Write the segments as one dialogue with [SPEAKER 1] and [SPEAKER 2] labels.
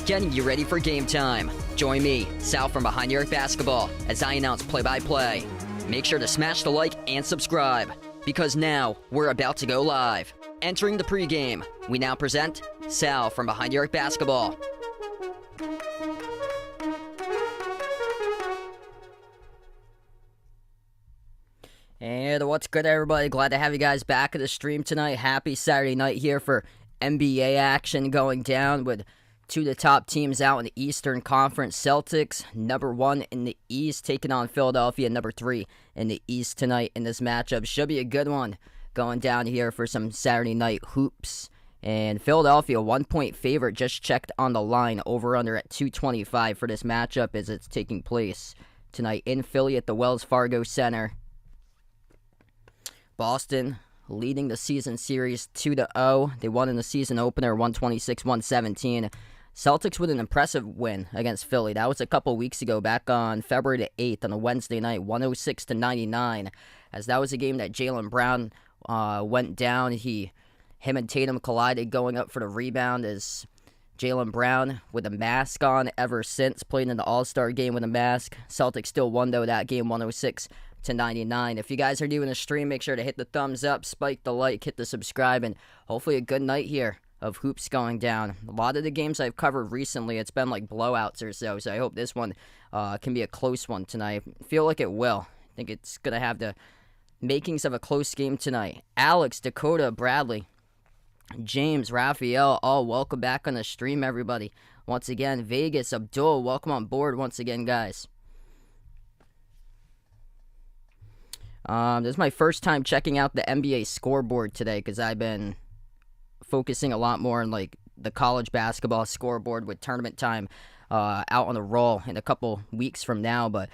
[SPEAKER 1] getting you ready for game time. Join me, Sal from Behind the Arc Basketball, as I announce play-by-play. Make sure to smash the like and subscribe, because now we're about to go live. Entering the pregame, we now present Sal from Behind the Arc Basketball. And what's good, everybody? Glad to have you guys back at the stream tonight. Happy Saturday night here for NBA action going down with two of the top teams out in the Eastern Conference. Celtics, number 1 in the East, taking on Philadelphia, number 3 in the East tonight in this matchup. Should be a good one going down here for some Saturday night hoops. And Philadelphia, 1-point favorite, just checked on the line, over-under at 225 for this matchup as it's taking place tonight in Philly at the Wells Fargo Center. Boston leading the season series 2-0. They won in the season opener 126-117. Celtics with an impressive win against Philly. That was a couple weeks ago, back on February the 8th on a Wednesday night, 106-99. As that was a game that Jaylen Brown went down. Him and Tatum collided going up for the rebound as Jaylen Brown with a mask on ever since, played in the All-Star game with a mask. Celtics still won, though, that game 106-99. If you guys are doing a stream, make sure to hit the thumbs up, spike the like, hit the subscribe, and hopefully a good night here of hoops going down. A lot of the games I've covered recently, it's been like blowouts or so I hope this one can be a close one tonight. I feel like it will. I think it's going to have the makings of a close game tonight. Alex, Dakota, Bradley, James, Raphael, all welcome back on the stream, everybody. Once again, Vegas, Abdul, welcome on board once again, guys. This is my first time checking out the NBA scoreboard today because I've been focusing a lot more on like the college basketball scoreboard with tournament time out on the roll in a couple weeks from now. But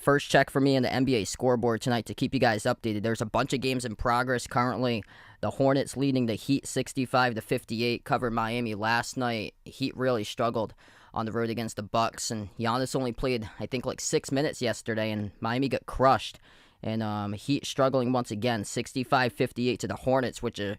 [SPEAKER 1] first check for me in the NBA scoreboard tonight to keep you guys updated. There's a bunch of games in progress currently. The Hornets leading the Heat 65-58. Covered Miami last night. Heat really struggled on the road against the Bucks, and Giannis only played I think like 6 minutes yesterday, and Miami got crushed. And Heat struggling once again, 65-58 to the Hornets, which is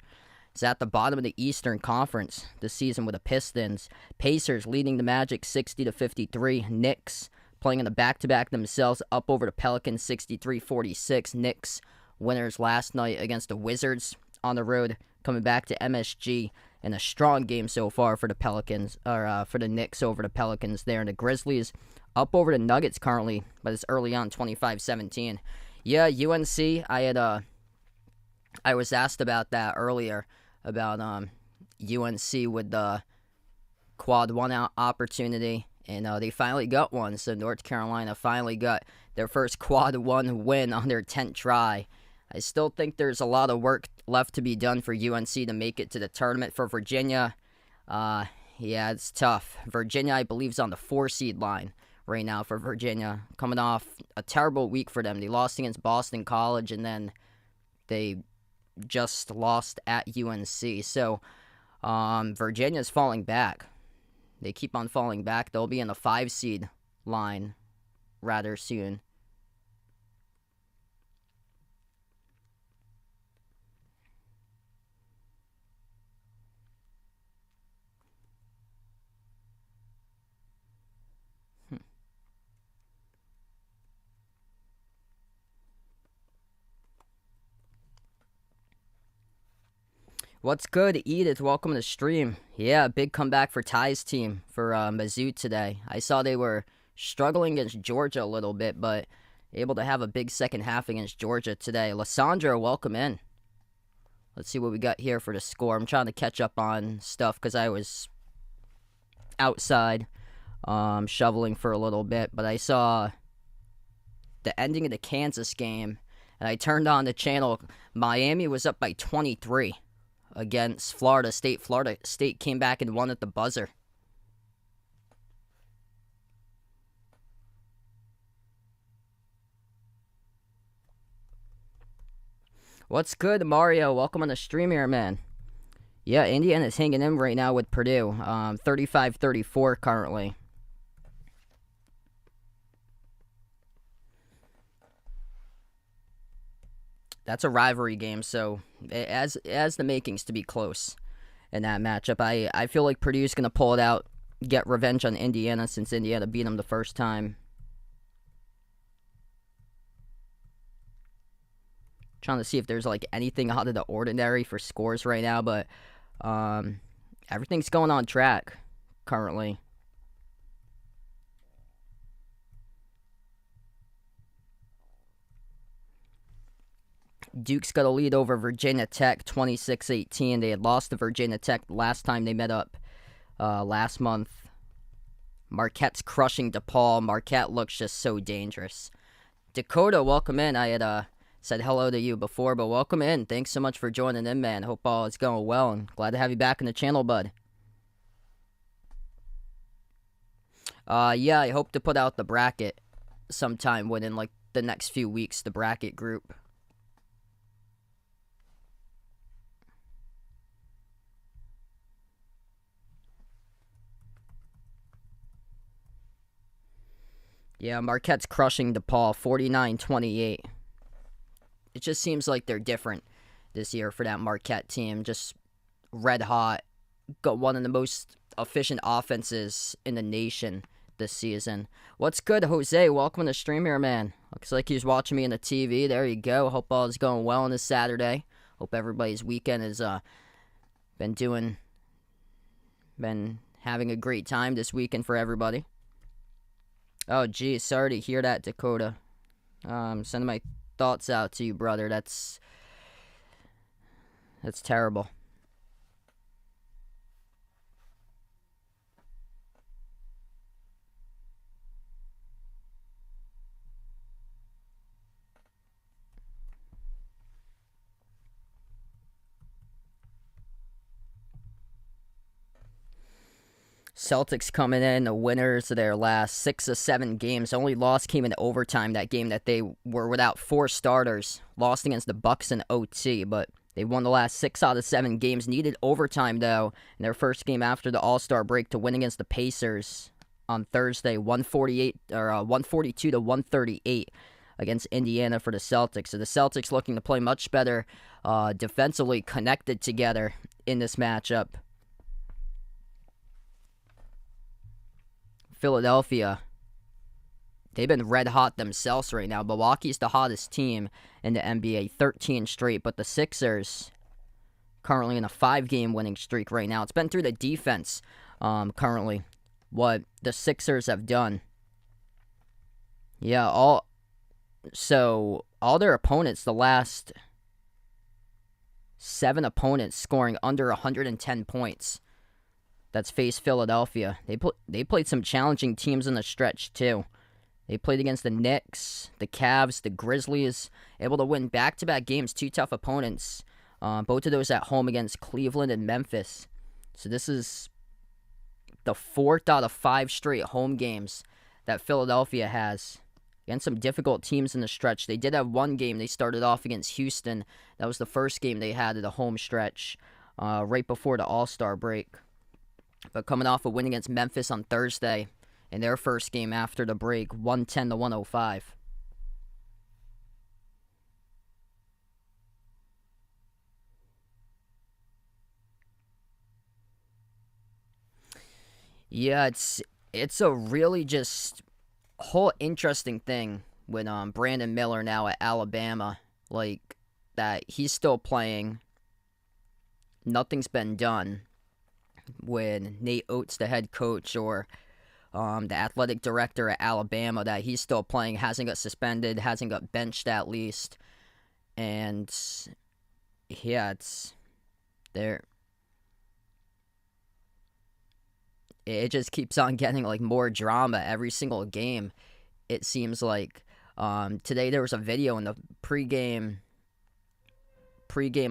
[SPEAKER 1] at the bottom of the Eastern Conference this season with the Pistons. Pacers leading the Magic 60-53. Knicks playing in the back-to-back themselves, up over the Pelicans 63-46. Knicks winners last night against the Wizards on the road, coming back to MSG in a strong game so far for the Pelicans, or for the Knicks over the Pelicans there. And the Grizzlies up over the Nuggets currently, but it's early on, 25-17. Yeah, UNC, I was asked about that earlier, about UNC with the quad 1 out opportunity, and they finally got one. So North Carolina finally got their first quad 1 win on their 10th try. I still think there's a lot of work left to be done for UNC to make it to the tournament. For Virginia, yeah, it's tough. Virginia, I believe, is on the 4-seed line right now for Virginia, coming off a terrible week for them. They lost against Boston College, and then they just lost at UNC. So Virginia's falling back. They keep on falling back. They'll be in the 5-seed line rather soon. What's good, Edith? Welcome to the stream. Yeah, big comeback for Ty's team for Mizzou today. I saw they were struggling against Georgia a little bit, but able to have a big second half against Georgia today. Lysandra, welcome in. Let's see what we got here for the score. I'm trying to catch up on stuff because I was outside shoveling for a little bit, but I saw the ending of the Kansas game, and I turned on the channel. Miami was up by 23. Against Florida State. Florida State came back and won at the buzzer. What's good, Mario? Welcome on the stream here, man. Yeah, Indiana's hanging in right now with Purdue. 35-34 currently. That's a rivalry game, so it has the makings to be close in that matchup. I feel like Purdue's going to pull it out get revenge on Indiana since Indiana beat them the first time. Trying to see if there's like anything out of the ordinary for scores right now, but everything's going on track currently. Duke's got a lead over Virginia Tech, 26-18. They had lost to Virginia Tech last time they met up last month. Marquette's crushing DePaul. Marquette looks just so dangerous. Dakota, welcome in. I had said hello to you before, but welcome in. Thanks so much for joining in, man. Hope all is going well, and glad to have you back in the channel, bud. Yeah, I hope to put out the bracket sometime within like the next few weeks, the bracket group. Yeah, Marquette's crushing DePaul, 49-28. It just seems like they're different this year for that Marquette team. Just red hot. Got one of the most efficient offenses in the nation this season. What's good, Jose? Welcome to the stream here, man. Looks like he's watching me on the TV. There you go. Hope all is going well on this Saturday. Hope everybody's weekend has been having a great time this weekend for everybody. Oh, geez, sorry to hear that, Dakota. Sending my thoughts out to you, brother. That's terrible. Celtics coming in, the winners of their last 6 of 7 games. The only loss came in overtime, that game that they were without 4 starters. Lost against the Bucks in OT, but they won the last 6 out of 7 games. Needed overtime, though, in their first game after the All-Star break to win against the Pacers on Thursday, 142 to 138 against Indiana for the Celtics. So the Celtics looking to play much better defensively, connected together in this matchup. Philadelphia, they've been red hot themselves right now. Milwaukee's the hottest team in the NBA, 13 straight. But the Sixers, currently in a 5-game winning streak right now. It's been through the defense currently, what the Sixers have done. Yeah, all their opponents, the last 7 opponents scoring under 110 points. That's faced Philadelphia. They played some challenging teams in the stretch, too. They played against the Knicks, the Cavs, the Grizzlies, able to win back-to-back games, 2 tough opponents. Both of those at home against Cleveland and Memphis. So this is the 4th out of 5 straight home games that Philadelphia has against some difficult teams in the stretch. They did have one game. They started off against Houston. That was the first game they had at the home stretch right before the All-Star break. But coming off a win against Memphis on Thursday in their first game after the break, 110 to 105. Yeah, it's a really just whole interesting thing with Brandon Miller now at Alabama. Like, that he's still playing. Nothing's been done. When Nate Oates, the head coach, or the athletic director at Alabama, that he's still playing, hasn't got suspended, hasn't got benched at least. And yeah, it's there. It just keeps on getting like more drama every single game. It seems like today there was a video in the pregame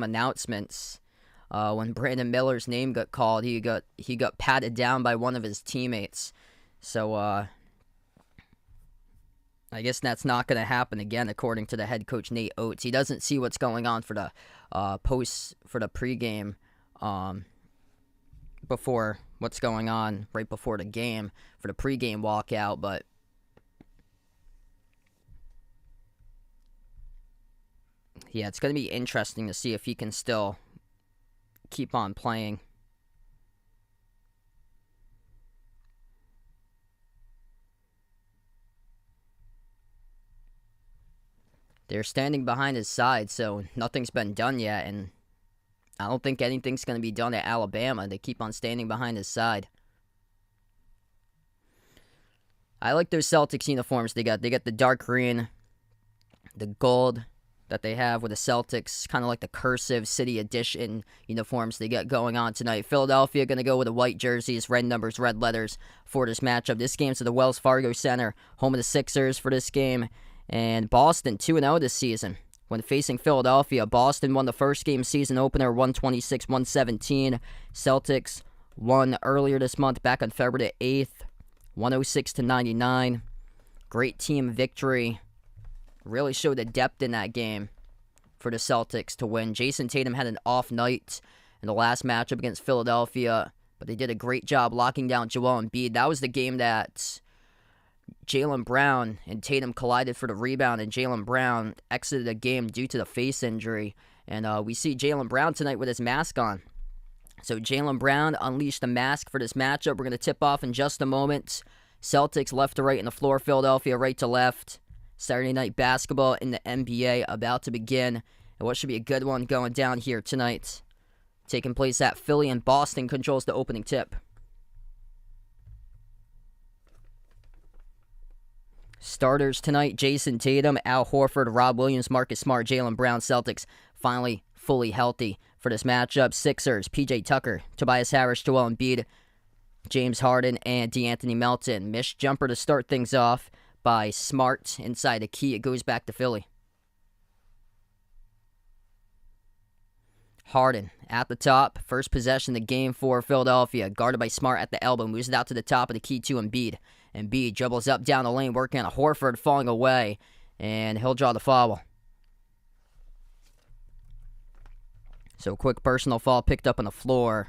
[SPEAKER 1] announcements. When Brandon Miller's name got called, he got patted down by one of his teammates. So I guess that's not going to happen again, according to the head coach Nate Oates. He doesn't see what's going on for the pregame before what's going on right before the game for the pregame walkout, but yeah, it's going to be interesting to see if he can still keep on playing. they're standing behind his side, so nothing's been done yet, and I don't think anything's going to be done at Alabama. They keep on standing behind his side. I like those Celtics uniforms they got. They got the dark green, the gold that they have with the Celtics, kind of like the cursive city edition uniforms they got going on tonight. Philadelphia going to go with the white jerseys, red numbers, red letters for this matchup. This game's at the Wells Fargo Center, home of the Sixers for this game. And Boston 2-0 this season. When facing Philadelphia, Boston won the first game season opener 126-117. Celtics won earlier this month, back on February 8th, 106-99. Great team victory. Really showed the depth in that game for the Celtics to win. Jason Tatum had an off night in the last matchup against Philadelphia, but they did a great job locking down Joel Embiid. That was the game that Jaylen Brown and Tatum collided for the rebound, and Jaylen Brown exited the game due to the face injury. And we see Jaylen Brown tonight with his mask on. So Jaylen Brown unleashed the mask for this matchup. We're going to tip off in just a moment. Celtics left to right in the floor, Philadelphia right to left. Saturday night basketball in the NBA about to begin. And what should be a good one going down here tonight. Taking place at Philly, and Boston controls the opening tip. Starters tonight, Jason Tatum, Al Horford, Rob Williams, Marcus Smart, Jaylen Brown. Celtics finally fully healthy for this matchup. Sixers, PJ Tucker, Tobias Harris, Joel Embiid, James Harden, and DeAnthony Melton. Missed jumper to start things off by Smart inside the key. It goes back to Philly. Harden at the top. First possession of the game for Philadelphia. Guarded by Smart at the elbow. Moves it out to the top of the key to Embiid. Embiid dribbles up down the lane, working on a Horford, falling away, and he'll draw the foul. So quick personal foul picked up on the floor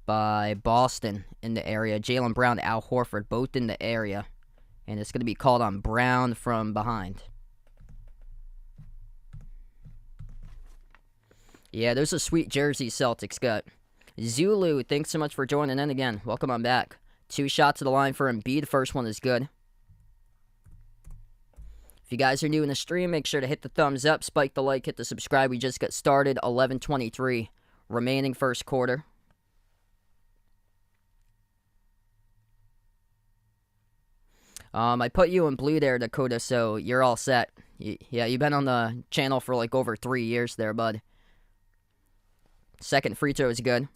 [SPEAKER 1] by Boston in the area. Jaylen Brown, Al Horford, both in the area. And it's going to be called on Brown from behind. Yeah, those are sweet jerseys Celtics got. Zulu, thanks so much for joining in again. Welcome on back. 2 shots to the line for Embiid. The first one is good. If you guys are new in the stream, make sure to hit the thumbs up, spike the like, hit the subscribe. We just got started. 11:23 remaining first quarter. I put you in blue there, Dakota, so you're all set. Yeah, you've been on the channel for like over 3 years there, bud. Second free throw is good.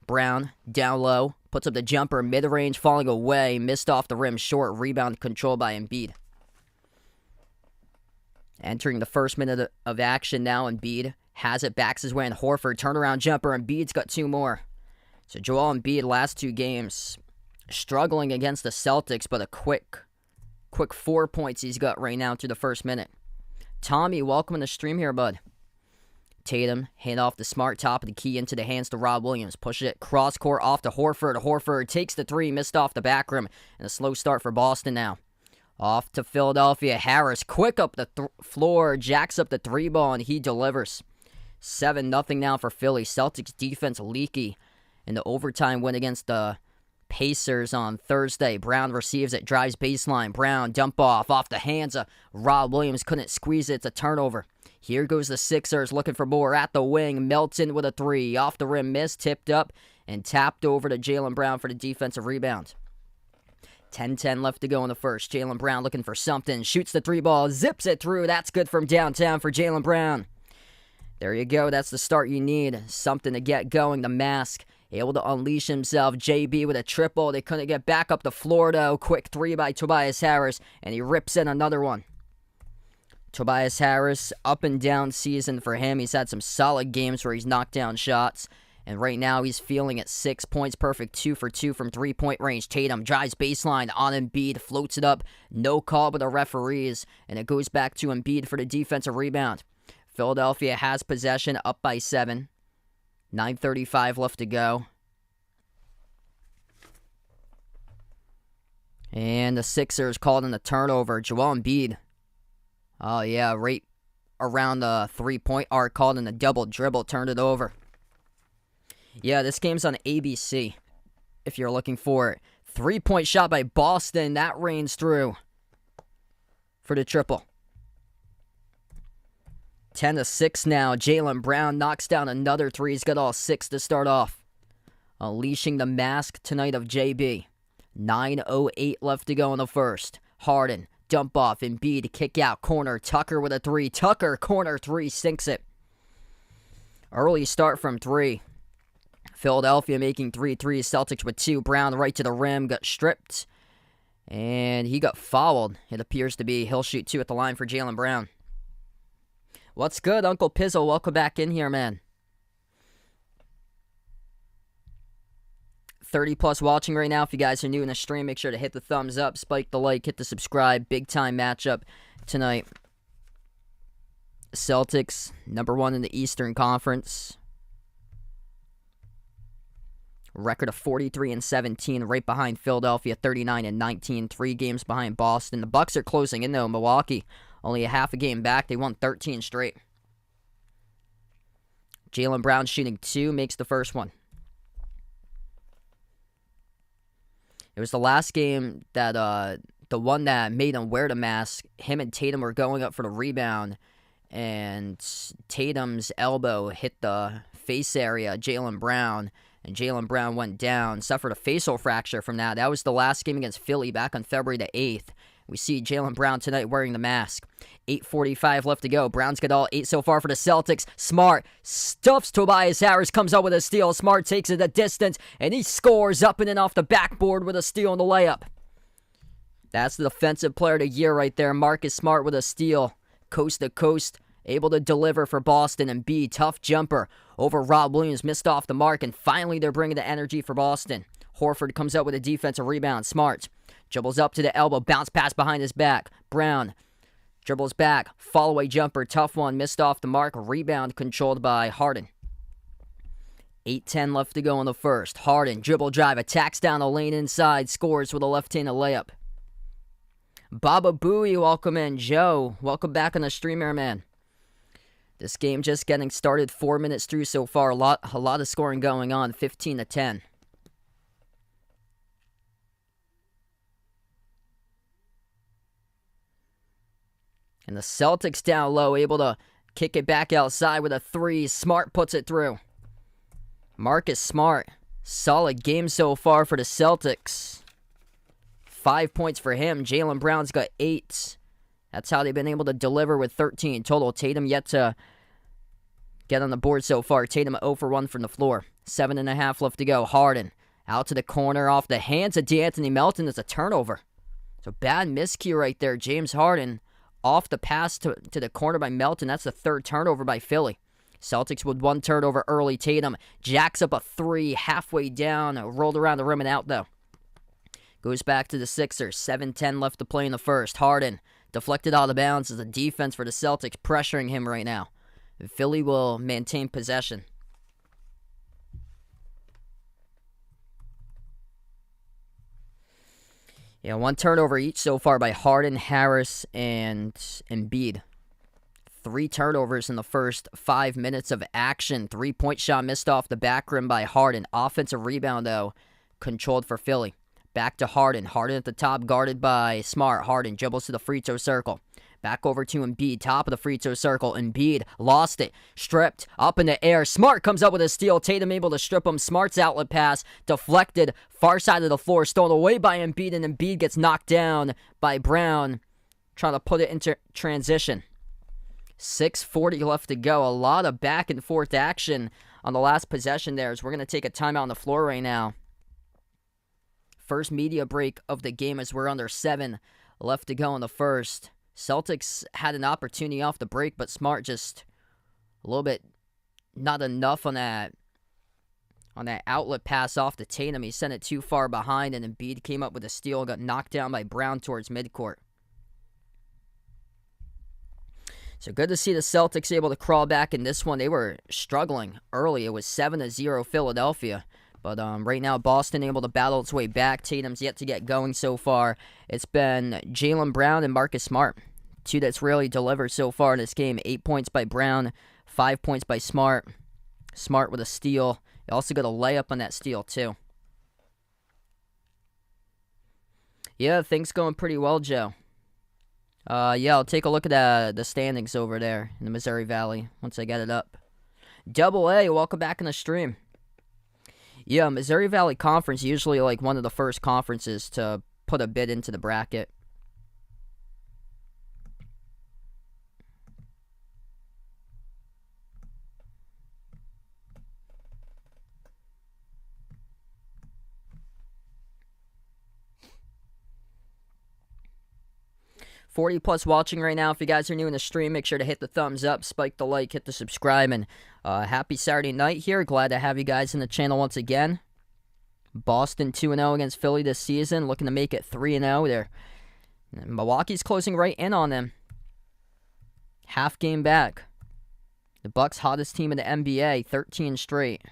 [SPEAKER 1] Brown, down low, puts up the jumper, mid-range, falling away, missed off the rim, short, rebound controlled by Embiid. Entering the first minute of action now, Embiid has it, backs his way in Horford, turnaround jumper, Embiid's got 2 more. So Joel Embiid, last 2 games, struggling against the Celtics, but a quick 4 points he's got right now through the first minute. Tommy, welcome to the stream here, bud. Tatum, hand off the Smart, top of the key into the hands to Rob Williams. Push it cross court off to Horford. Horford takes the 3, missed off the back rim. And a slow start for Boston now. Off to Philadelphia. Harris, quick up the floor, jacks up the 3 ball, and he delivers. 7-0 now for Philly. Celtics defense leaky in the overtime win against the Pacers on Thursday. Brown receives it, drives baseline. Brown, dump off the hands of Rob Williams. Couldn't squeeze it. It's a turnover. Here goes the Sixers looking for more at the wing. Melton with a 3. Off the rim, missed, tipped up, and tapped over to Jaylen Brown for the defensive rebound. 10-10 left to go in the first. Jaylen Brown looking for something. Shoots the 3 ball, zips it through. That's good from downtown for Jaylen Brown. There you go. That's the start you need. Something to get going. The mask able to unleash himself. JB with a triple. They couldn't get back up the floor, though. Quick 3 by Tobias Harris, and he rips in another one. Tobias Harris, up and down season for him. He's had some solid games where he's knocked down shots. And right now he's feeling at 6 points perfect, 2 for 2 from 3-point range. Tatum drives baseline on Embiid, floats it up. No call by the referees. And it goes back to Embiid for the defensive rebound. Philadelphia has possession, up by 7. 9:35 left to go. And the Sixers called in the turnover. Joel Embiid. Oh, yeah, right around the 3-point arc, called in the double dribble, turned it over. Yeah, this game's on ABC, if you're looking for it. 3-point shot by Boston. That rains through for the triple. 10-6 now. Jaylen Brown knocks down another three. He's got all 6 to start off. Unleashing the mask tonight of JB. 9:08 left to go in the first. Harden, dump off, Embiid, kick out, corner, Tucker with a 3. Tucker, corner 3, sinks it. Early start from 3. Philadelphia making 3 threes. Celtics with 2. Brown right to the rim, got stripped. And he got fouled. It appears to be he'll shoot 2 at the line for Jaylen Brown. What's good, Uncle Pizzle? Welcome back in here, man. 30 plus watching right now. If you guys are new in the stream, make sure to hit the thumbs up, spike the like, hit the subscribe. Big time matchup tonight. Celtics, number 1 in the Eastern Conference. Record of 43-17, right behind Philadelphia, 39-19, 3 games behind Boston. The Bucks are closing in though. Milwaukee, only a half a game back. They won 13 straight. Jaylen Brown shooting 2, makes the first one. It was the last game that the one that made him wear the mask. Him and Tatum were going up for the rebound, and Tatum's elbow hit the face area, Jaylen Brown, and Jaylen Brown went down, suffered a facial fracture from that. That was the last game against Philly back on February the 8th. We see Jaylen Brown tonight wearing the mask. 8:45 left to go. Brown's got all 8 so far for the Celtics. Smart stuffs Tobias Harris, comes out with a steal. Smart takes it a distance, and he scores up and in off the backboard with a steal and the layup. That's the defensive player of the year right there. Marcus Smart with a steal. Coast to coast, able to deliver for Boston. And B, tough jumper over Rob Williams, missed off the mark, and finally they're bringing the energy for Boston. Horford comes out with a defensive rebound. Smart dribbles up to the elbow, bounce pass behind his back. Brown dribbles back, fall-away jumper, tough one, missed off the mark. Rebound controlled by Harden. 8:10 left to go in the first. Harden, dribble drive, attacks down the lane inside, scores with a left-handed layup. Baba Booey, welcome in. Joe, welcome back on the stream here, man. This game just getting started, 4 minutes through so far. A lot of scoring going on, 15-10. And the Celtics down low, able to kick it back outside with a 3. Smart puts it through. Marcus Smart, solid game so far for the Celtics. 5 points for him. Jaylen Brown's got 8. That's how they've been able to deliver with 13 total. Tatum yet to get on the board so far. Tatum 0 for 1 from the floor. 7.5 left to go. Harden out to the corner off the hands of DeAnthony Melton. It's a turnover. It's a bad miscue right there. James Harden off the pass to the corner by Melton. That's the 3rd turnover by Philly. Celtics with 1 turnover early. Tatum jacks up a 3 halfway down. Rolled around the rim and out though. Goes back to the Sixers. 7:10 left to play in the first. Harden deflected out of bounds as the defense for the Celtics pressuring him right now. Philly will maintain possession. Yeah, 1 turnover each so far by Harden, Harris, and Embiid. 3 turnovers in the first 5 minutes of action. 3-point shot missed off the back rim by Harden. Offensive rebound, though, controlled for Philly. Back to Harden. Harden at the top, guarded by Smart. Harden dribbles to the free throw circle. Back over to Embiid, top of the free throw circle. Embiid lost it, stripped, up in the air. Smart comes up with a steal. Tatum able to strip him. Smart's outlet pass, deflected, far side of the floor, stolen away by Embiid, and Embiid gets knocked down by Brown, trying to put it into transition. 6:40 left to go. A lot of back and forth action on the last possession there, as we're going to take a timeout on the floor right now. First media break of the game as we're under 7 left to go in the first. Celtics had an opportunity off the break, but Smart just a little bit not enough on that outlet pass off to Tatum. He sent it too far behind, and Embiid came up with a steal, got knocked down by Brown towards midcourt. So good to see the Celtics able to crawl back in this one. They were struggling early. It was 7-0 Philadelphia. But right now, Boston able to battle its way back. Tatum's yet to get going so far. It's been Jaylen Brown and Marcus Smart. 2 that's really delivered so far in this game. 8 points by Brown, 5 points by Smart. Smart with a steal. He also got a layup on that steal, too. Yeah, things going pretty well, Joe. Yeah, I'll take a look at the standings over there in the Missouri Valley once I get it up. Double A, welcome back in the stream. Yeah, Missouri Valley Conference usually like one of the first conferences to put a bid into the bracket. +40 watching right now. If you guys are new in the stream, make sure to hit the thumbs up, spike the like, hit the subscribe, and happy Saturday night here. Glad to have you guys in the channel once again. Boston 2-0 against Philly this season, looking to make it 3-0 there. Milwaukee's closing right in on them. Half game back. The Bucks' hottest team in the NBA, 13 straight.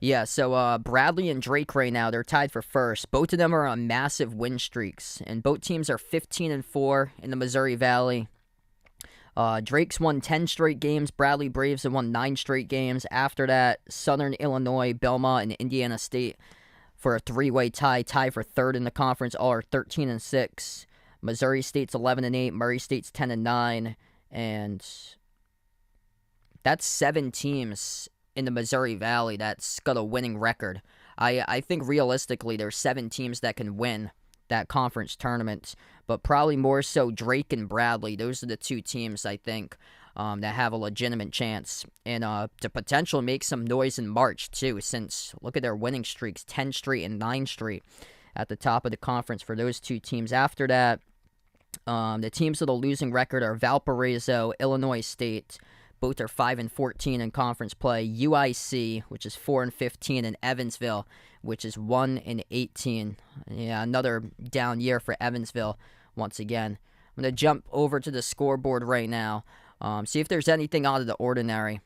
[SPEAKER 1] Yeah, so Bradley and Drake right now, they're tied for first. Both of them are on massive win streaks, and both teams are 15-4 in the Missouri Valley. Drake's won 10 straight games. Bradley Braves have won 9 straight games. After that, Southern Illinois, Belmont, and Indiana State for a three-way tie for third in the conference. All are 13-6. Missouri State's 11-8. Murray State's 10-9, and that's 7 teams in the Missouri Valley that's got a winning record. I think realistically there's 7 teams that can win that conference tournament, but probably more so Drake and Bradley. Those are the 2 teams I think that have a legitimate chance and the potential to make some noise in March too, since look at their winning streaks, 10 straight and 9 straight at the top of the conference for those 2 teams. After that, the teams with a losing record are Valparaiso, Illinois State. Both are 5-14 in conference play. UIC, which is 4-15, and Evansville, which is 1-18. Yeah, another down year for Evansville once again. I'm going to jump over to the scoreboard right now. See if there's anything out of the ordinary.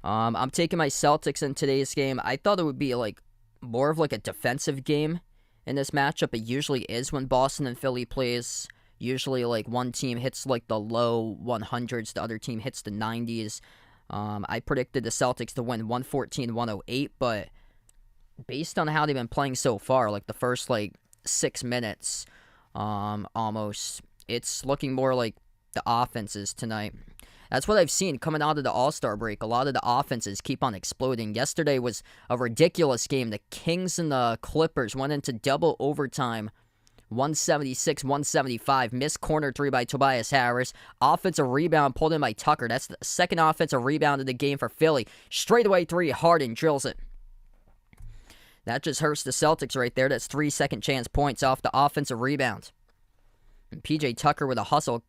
[SPEAKER 1] I'm taking my Celtics in today's game. I thought it would be like more of like a defensive game in this matchup. It usually is when Boston and Philly plays. Usually, like, one team hits, like, the low 100s. The other team hits the 90s. I predicted the Celtics to win 114-108, but based on how they've been playing so far, like, the first, like, 6 minutes, almost, it's looking more like the offenses tonight. That's what I've seen coming out of the All-Star break. A lot of the offenses keep on exploding. Yesterday was a ridiculous game. The Kings and the Clippers went into double overtime. 176-175. Missed corner 3 by Tobias Harris. Offensive rebound pulled in by Tucker. That's the second offensive rebound of the game for Philly. Straightaway 3, Harden drills it. That just hurts the Celtics right there. That's 3 second chance points off the offensive rebound. And PJ Tucker with a hustle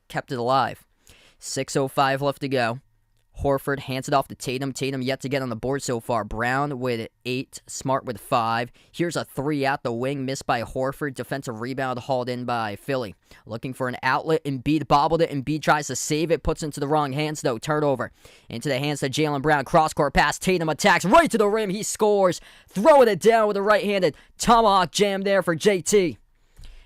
[SPEAKER 1] kept it alive. 6:05 left to go. Horford hands it off to Tatum. Tatum yet to get on the board so far. Brown with 8. Smart with 5. Here's a 3 at the wing. Missed by Horford. Defensive rebound hauled in by Philly. Looking for an outlet. Embiid bobbled it. Embiid tries to save it. Puts into the wrong hands though. Turnover. Into the hands of Jaylen Brown. Cross-court pass. Tatum attacks right to the rim. He scores. Throwing it down with a right-handed tomahawk jam there for JT.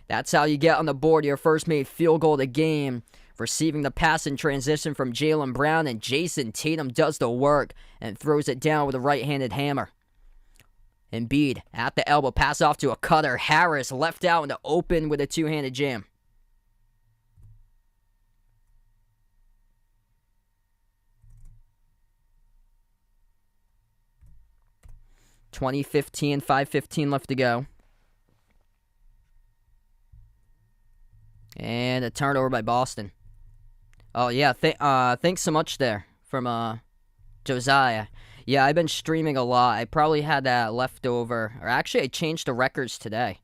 [SPEAKER 1] That's how you get on the board. Your first made field goal of the game. Receiving the pass in transition from Jaylen Brown, and Jason Tatum does the work and throws it down with a right-handed hammer. Embiid at the elbow, pass off to a cutter. Harris left out in the open with a two-handed jam. .5:15 left to go. And a turnover by Boston. Oh, yeah, thanks so much there from Josiah. Yeah, I've been streaming a lot. I probably had that left over. Or actually, I changed the records today.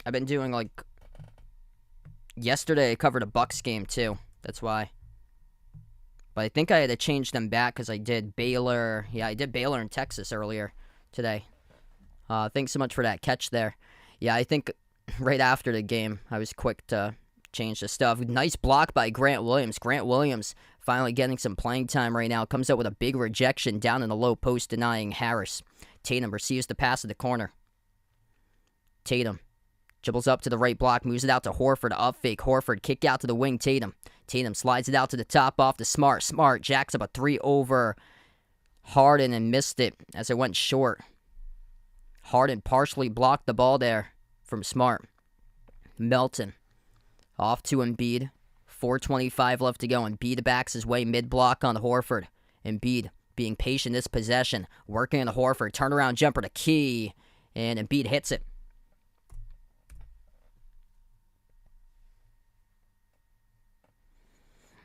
[SPEAKER 1] I've been doing, like... Yesterday, I covered a Bucks game, too. That's why. But I think I had to change them back because I did Baylor. Yeah, I did Baylor in Texas earlier today. Thanks so much for that catch there. Yeah, I think right after the game, I was quick to change the stuff. Nice block by Grant Williams. Grant Williams finally getting some playing time right now. Comes out with a big rejection down in the low post, denying Harris. Tatum receives the pass at the corner. Tatum dribbles up to the right block, moves it out to Horford. Up fake. Horford kick out to the wing. Tatum slides it out to the top off to Smart. Smart jacks up a 3 over Harden and missed it as it went short. Harden partially blocked the ball there from Smart. Melton off to Embiid. 4:25 left to go. Embiid backs his way mid-block on Horford. Embiid being patient this possession. Working on Horford. Turnaround jumper to Key. And Embiid hits it.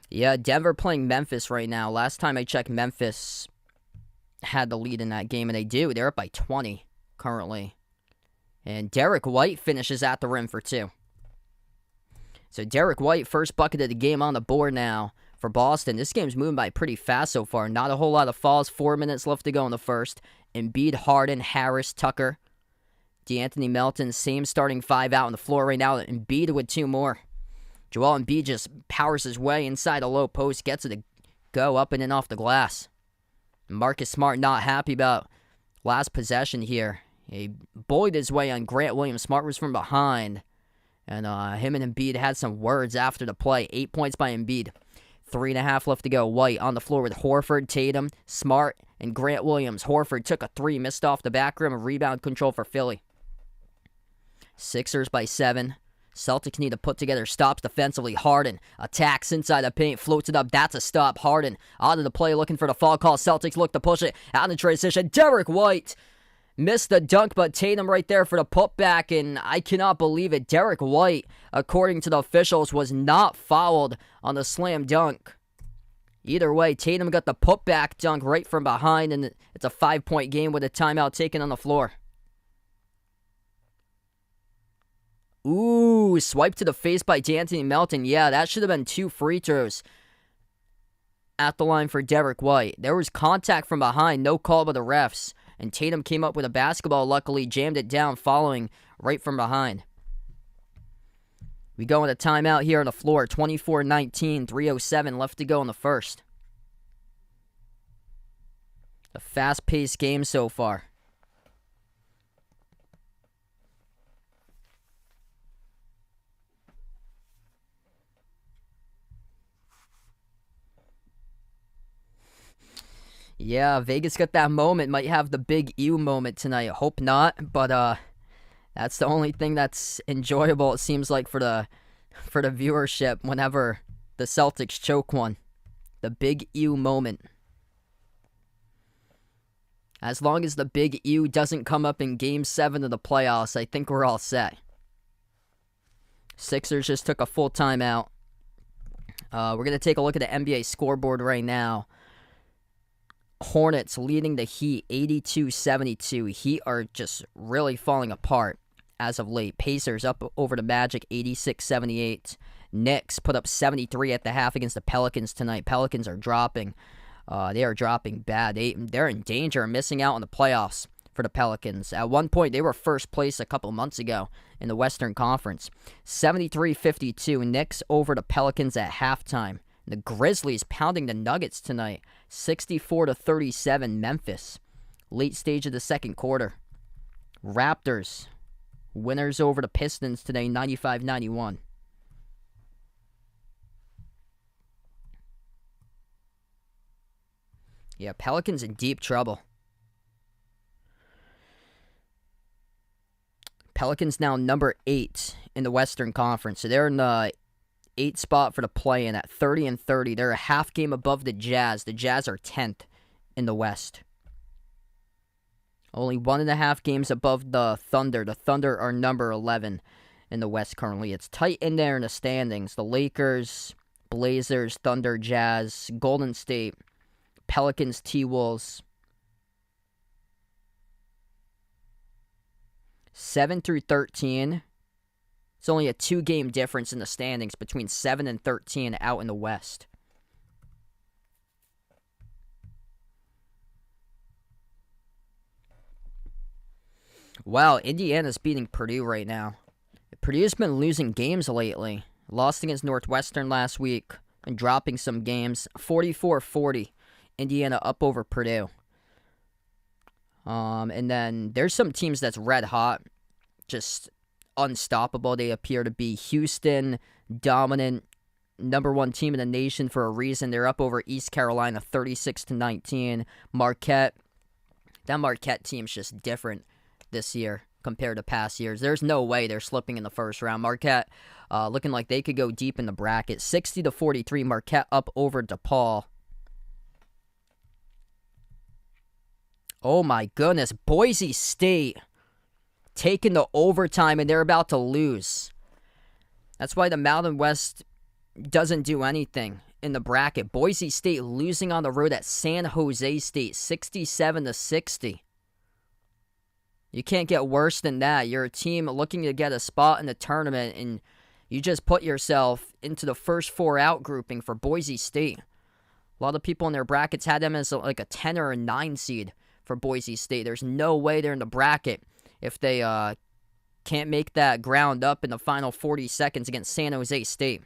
[SPEAKER 1] Yeah, Denver playing Memphis right now. Last time I checked, Memphis had the lead in that game, and they do. They're up by 20 currently. And Derek White finishes at the rim for 2. So Derek White, first bucket of the game on the board now for Boston. This game's moving by pretty fast so far. Not a whole lot of fouls. 4 minutes left to go in the first. Embiid, Harden, Harris, Tucker, DeAnthony Melton, same starting 5 out on the floor right now. Embiid with 2 more. Joel Embiid just powers his way inside a low post, gets it to go up and in off the glass. Marcus Smart not happy about last possession here. He bullied his way on Grant Williams. Smart was from behind. And him and Embiid had some words after the play. 8 points by Embiid. 3.5 left to go. White on the floor with Horford, Tatum, Smart, and Grant Williams. Horford took a 3, missed off the back rim. Rebound control for Philly. Sixers by 7. Celtics need to put together stops defensively. Harden attacks inside the paint, floats it up. That's a stop. Harden out of the play looking for the foul call. Celtics look to push it out in the transition. Derek White missed the dunk, but Tatum right there for the putback, and I cannot believe it. Derek White, according to the officials, was not fouled on the slam dunk. Either way, Tatum got the putback dunk right from behind, and it's a 5-point game with a timeout taken on the floor. Ooh, swipe to the face by DeAnthony Melton. Yeah, that should have been 2 free throws at the line for Derek White. There was contact from behind, no call by the refs. And Tatum came up with a basketball, luckily jammed it down, following right from behind. We go into timeout here on the floor. 24-19, 3:07 left to go in the first. A fast-paced game so far. Yeah, Vegas got that moment. Might have the big ew moment tonight. Hope not, but that's the only thing that's enjoyable, it seems like, for the viewership whenever the Celtics choke one. The big ew moment. As long as the big ew doesn't come up in Game 7 of the playoffs, I think we're all set. Sixers just took a full timeout. We're going to take a look at the NBA scoreboard right now. Hornets leading the Heat 82-72. Heat are just really falling apart as of late. Pacers up over the Magic 86-78. Knicks put up 73 at the half against the Pelicans tonight. Pelicans are dropping. They are dropping bad. They're in danger of missing out on the playoffs for the Pelicans. At one point, they were first place a couple months ago in the Western Conference. 73-52. Knicks over the Pelicans at halftime. The Grizzlies pounding the Nuggets tonight. 64-37 Memphis. Late stage of the second quarter. Raptors. Winners over the Pistons today, 95-91. Yeah, Pelicans in deep trouble. Pelicans now number 8 in the Western Conference. So they're in the 8th spot for the play-in at 30-30. They're a half game above the Jazz. The Jazz are 10th in the West. Only 1.5 games above the Thunder. The Thunder are number 11 in the West currently. It's tight in there in the standings. The Lakers, Blazers, Thunder, Jazz, Golden State, Pelicans, T-Wolves. 7 through 13. It's only a 2-game difference in the standings between 7 and 13 out in the West. Wow, Indiana's beating Purdue right now. Purdue's been losing games lately. Lost against Northwestern last week and dropping some games. 44-40. Indiana up over Purdue. And then there's some teams that's red hot. Just unstoppable they appear to be. Houston, dominant. number one team in the nation for a reason. They're up over East Carolina 36-19. Marquette, that Marquette team's just different this year compared to past years. There's no way they're slipping in the first round. Marquette looking like they could go deep in the bracket. 60-43, Marquette up over DePaul. Oh my goodness, Boise State taking the overtime and they're about to lose. That's why the Mountain West doesn't do anything in the bracket. Boise State losing on the road at San Jose State, 67-60. You can't get worse than that. You're a team looking to get a spot in the tournament, and you just put yourself into the first four out grouping for Boise State. A lot of people in their brackets had them as like a 10 or a 9 seed for Boise State. There's no way they're in the bracket if they can't make that ground up in the final 40 seconds against San Jose State.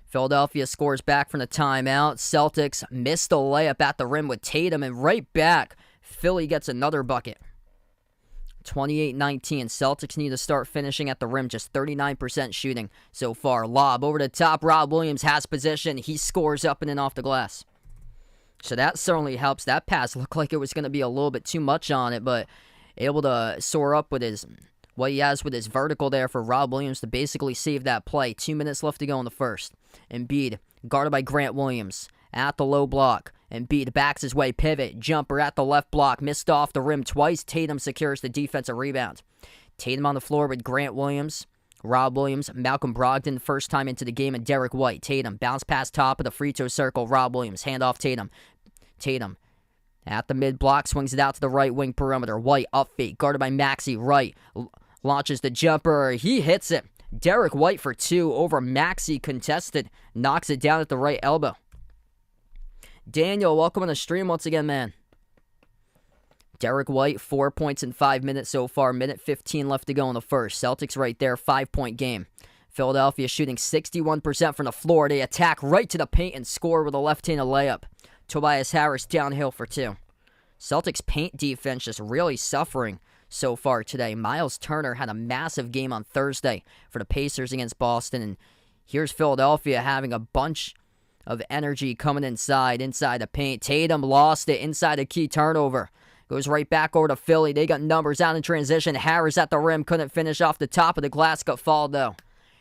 [SPEAKER 1] Philadelphia scores back from the timeout. Celtics missed a layup at the rim with Tatum, and right back, Philly gets another bucket. 28-19. Celtics need to start finishing at the rim, just 39% shooting so far. Lob over the top. Rob Williams has position. He scores up and in off the glass. So that certainly helps. That pass looked like it was going to be a little bit too much on it, but able to soar up with what he has with his vertical there for Rob Williams to basically save that play. 2 minutes left to go in the first. Embiid, guarded by Grant Williams, at the low block. Embiid backs his way, pivot, jumper at the left block, missed off the rim twice. Tatum secures the defensive rebound. Tatum on the floor with Grant Williams, Rob Williams, Malcolm Brogdon, first time into the game, and Derek White. Tatum, bounce pass top of the free throw circle. Rob Williams, handoff Tatum. Tatum at the mid-block, swings it out to the right wing perimeter. White, up fake, guarded by Maxey. Right, launches the jumper. He hits it. Derek White for two over Maxey, contested. Knocks it down at the right elbow. Daniel, welcome on the stream once again, man. Derek White, 4 points in 5 minutes so far. Minute 15 left to go in the first. Celtics right there, 5-point game. Philadelphia shooting 61% from the floor. They attack right to the paint and score with a left-handed layup. Tobias Harris downhill for two. Celtics paint defense just really suffering so far today. Miles Turner had a massive game on Thursday for the Pacers against Boston. And here's Philadelphia having a bunch of energy coming inside the paint. Tatum lost it inside a key turnover. Goes right back over to Philly. They got numbers out in transition. Harris at the rim. Couldn't finish off the top of the glass. Got fouled, though.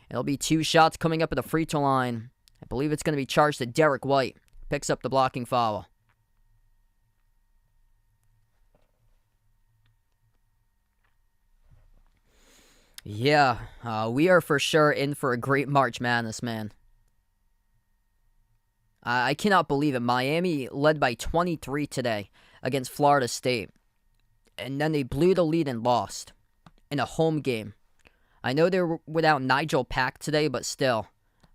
[SPEAKER 1] It'll be 2 shots coming up at the free throw line. I believe it's going to be charged to Derek White. Picks up the blocking foul. Yeah, we are for sure in for a great March Madness, man. I cannot believe it. Miami led by 23 today against Florida State. And then they blew the lead and lost in a home game. I know they were without Nigel Pack today, but still.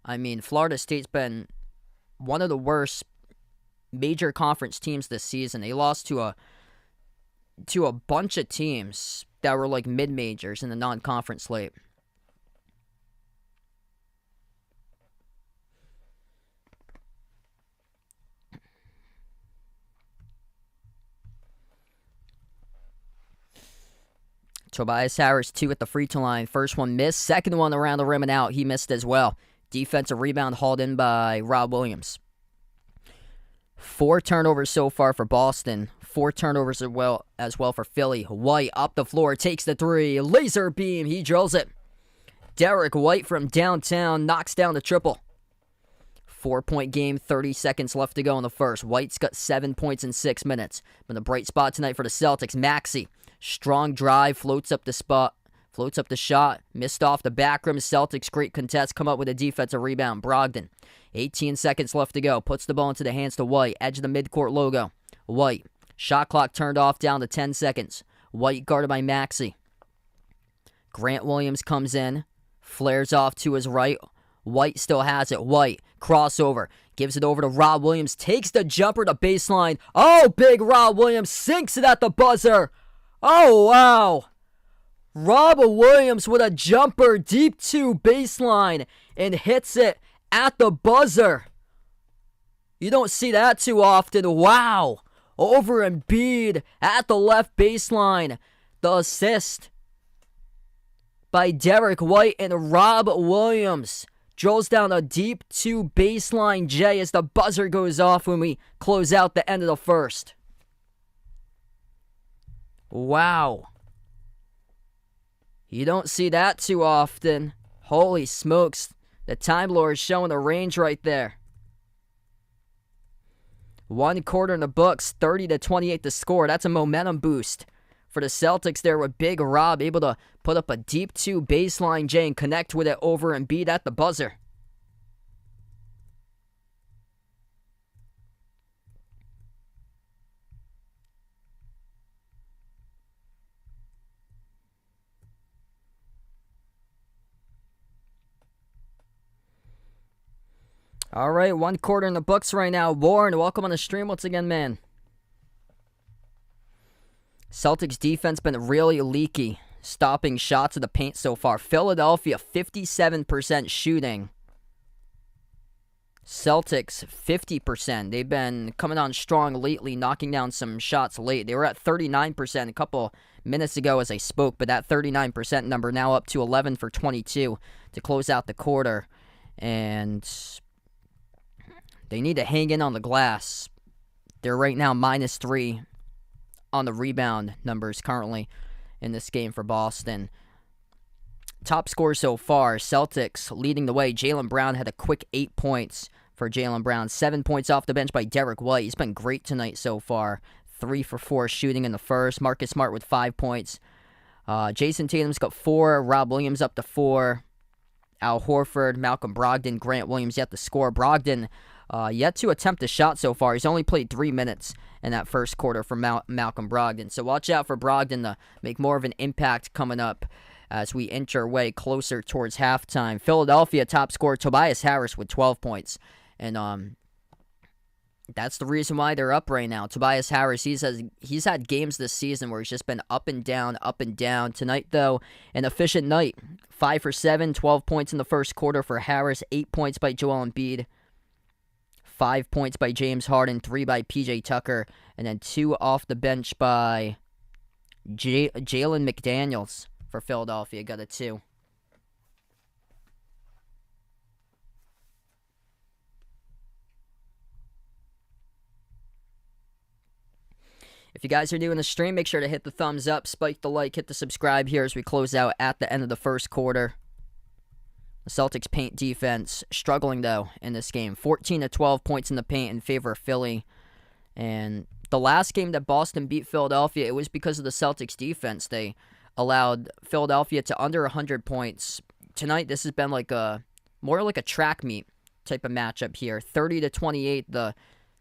[SPEAKER 1] I mean, Florida State's been one of the worst major conference teams this season. They lost to a bunch of teams that were like mid-majors in the non-conference slate. Tobias Harris, 2 at the free throw line. First one missed. Second one around the rim and out. He missed as well. Defensive rebound hauled in by Rob Williams. 4 turnovers so far for Boston. 4 turnovers as well for Philly. White up the floor, takes the 3. Laser beam, he drills it. Derek White from downtown knocks down the triple. 4-point game, 30 seconds left to go in the first. White's got 7 points in 6 minutes. But the bright spot tonight for the Celtics, Maxey. Strong drive, floats up the shot, missed off the back rim. Celtics, great contest, come up with a defensive rebound. Brogdon, 18 seconds left to go, puts the ball into the hands to White, edge of the midcourt logo. White, shot clock turned off down to 10 seconds. White guarded by Maxey. Grant Williams comes in, flares off to his right. White still has it. White, crossover, gives it over to Rob Williams, takes the jumper to baseline. Oh, big Rob Williams sinks it at the buzzer. Oh, wow. Rob Williams with a jumper deep to baseline and hits it at the buzzer. You don't see that too often. Wow. Over Embiid at the left baseline. The assist by Derek White and Rob Williams Drills down a deep 2 baseline J as the buzzer goes off when we close out the end of the first. Wow. You don't see that too often. Holy smokes. The Time Lord is showing the range right there. 1 quarter in the books, 30-28 to score. That's a momentum boost for the Celtics there with Big Rob able to put up a deep 2 baseline J and connect with it over Embiid at the buzzer. All right, 1 quarter in the books right now. Warren, welcome on the stream once again, man. Celtics defense been really leaky, stopping shots of the paint so far. Philadelphia, 57% shooting. Celtics, 50%. They've been coming on strong lately, knocking down some shots late. They were at 39% a couple minutes ago as I spoke, but that 39% number now up to 11 for 22 to close out the quarter. And they need to hang in on the glass. They're right now -3 on the rebound numbers currently in this game for Boston. Top score so far, Celtics leading the way. Jaylen Brown had a quick 8 points for Jaylen Brown. 7 points off the bench by Derek White. He's been great tonight so far. 3 for 4 shooting in the first. Marcus Smart with 5 points. Jason Tatum's got 4. Rob Williams up to 4. Al Horford, Malcolm Brogdon, Grant Williams yet to score. Brogdon yet to attempt a shot so far. He's only played 3 minutes in that first quarter for Malcolm Brogdon. So watch out for Brogdon to make more of an impact coming up as we inch our way closer towards halftime. Philadelphia top scorer Tobias Harris with 12 points. And that's the reason why they're up right now. Tobias Harris, he's had games this season where he's just been up and down, up and down. Tonight, though, an efficient night. 5 for 7, 12 points in the first quarter for Harris. 8 points by Joel Embiid. 5 points by James Harden, 3 by PJ Tucker, and then 2 off the bench by Jalen McDaniels for Philadelphia. Got a 2. If you guys are new in the stream, make sure to hit the thumbs up, spike the like, hit the subscribe here as we close out at the end of the first quarter. The Celtics paint defense struggling, though, in this game. 14 to 12 points in the paint in favor of Philly. And the last game that Boston beat Philadelphia, it was because of the Celtics defense. They allowed Philadelphia to under 100 points. Tonight, this has been more like a track meet type of matchup here. 30 to 28. The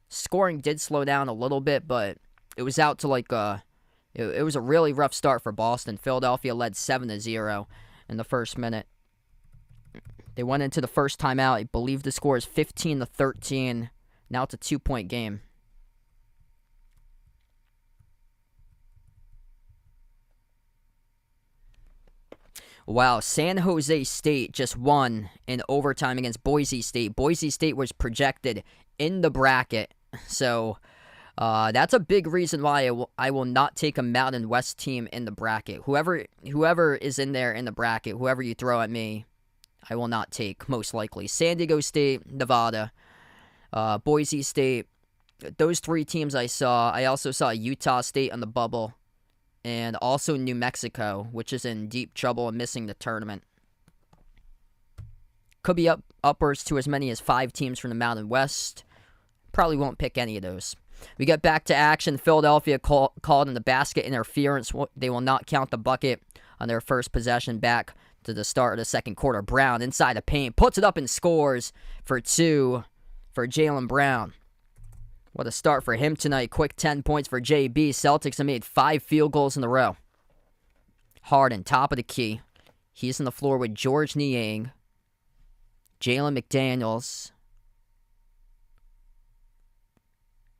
[SPEAKER 1] scoring did slow down a little bit, but it was out to it was a really rough start for Boston. Philadelphia led 7-0 in the first minute. They went into the first timeout. I believe the score is 15-13. Now it's a 2-point game. Wow, San Jose State just won in overtime against Boise State. Boise State was projected in the bracket. So that's a big reason why I will not take a Mountain West team in the bracket. Whoever is in there in the bracket, whoever you throw at me, I will not take, most likely. San Diego State, Nevada, Boise State. Those 3 teams I saw. I also saw Utah State on the bubble. And also New Mexico, which is in deep trouble and missing the tournament. Could be upwards to as many as 5 teams from the Mountain West. Probably won't pick any of those. We get back to action. Philadelphia called in the basket interference. They will not count the bucket on their first possession back to the start of the second quarter. Brown inside the paint, puts it up and scores for 2 for Jaylen Brown. What a start for him tonight. Quick 10 points for JB. Celtics have made 5 field goals in a row. Harden, top of the key. He's on the floor with George Niang, Jalen McDaniels,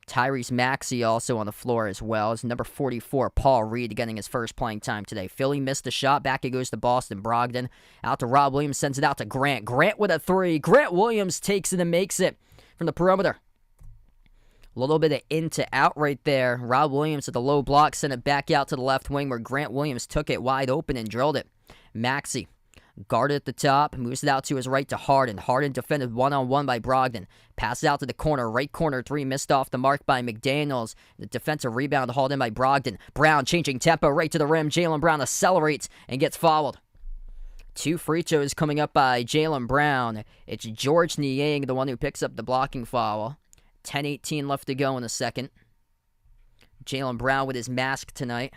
[SPEAKER 1] Tyrese Maxey also on the floor as well. As number 44, Paul Reed, getting his first playing time today. Philly missed the shot. Back it goes to Boston. Brogdon out to Rob Williams. Sends it out to Grant. Grant with a 3. Grant Williams takes it and makes it from the perimeter. A little bit of in to out right there. Rob Williams at the low block. Sent it back out to the left wing where Grant Williams took it wide open and drilled it. Maxey Guarded at the top, moves it out to his right to Harden. Harden defended one-on-one by Brogdon. Passes out to the corner, right corner three, missed off the mark by McDaniels. The defensive rebound hauled in by Brogdon. Brown changing tempo right to the rim. Jaylen Brown accelerates and gets fouled. 2 free throws coming up by Jaylen Brown. It's George Niang, the one who picks up the blocking foul. 10:18 left to go in the second. Jaylen Brown with his mask tonight.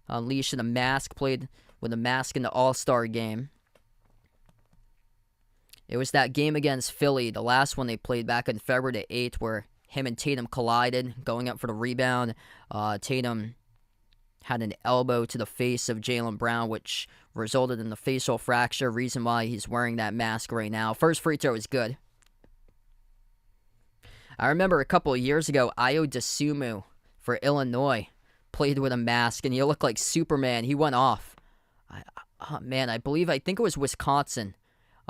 [SPEAKER 1] Unleashing the mask, played with a mask in the All-Star game. It was that game against Philly, the last one they played back on February the 8th, where him and Tatum collided, going up for the rebound. Tatum had an elbow to the face of Jaylen Brown, which resulted in the facial fracture, reason why he's wearing that mask right now. First free throw is good. I remember a couple of years ago, Ayo Dosunmu for Illinois played with a mask, and he looked like Superman. He went off. I think it was Wisconsin.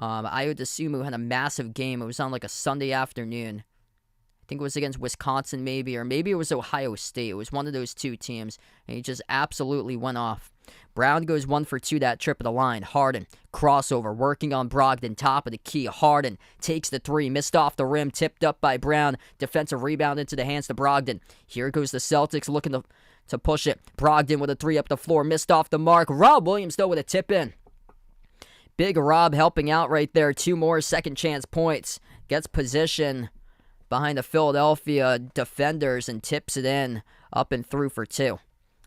[SPEAKER 1] Ayo Dosunmu had a massive game. It was on like a Sunday afternoon. I think it was against Wisconsin maybe, or maybe it was Ohio State. It was one of those two teams, and he just absolutely went off. Brown goes 1 for 2 that trip of the line. Harden, crossover, working on Brogdon, top of the key. Harden takes the 3, missed off the rim, tipped up by Brown. Defensive rebound into the hands to Brogdon. Here goes the Celtics looking to push it. Brogdon with a 3 up the floor, missed off the mark. Rob Williams, though, with a tip in. Big Rob helping out right there. 2 more second chance points. Gets position behind the Philadelphia defenders and tips it in up and through for 2.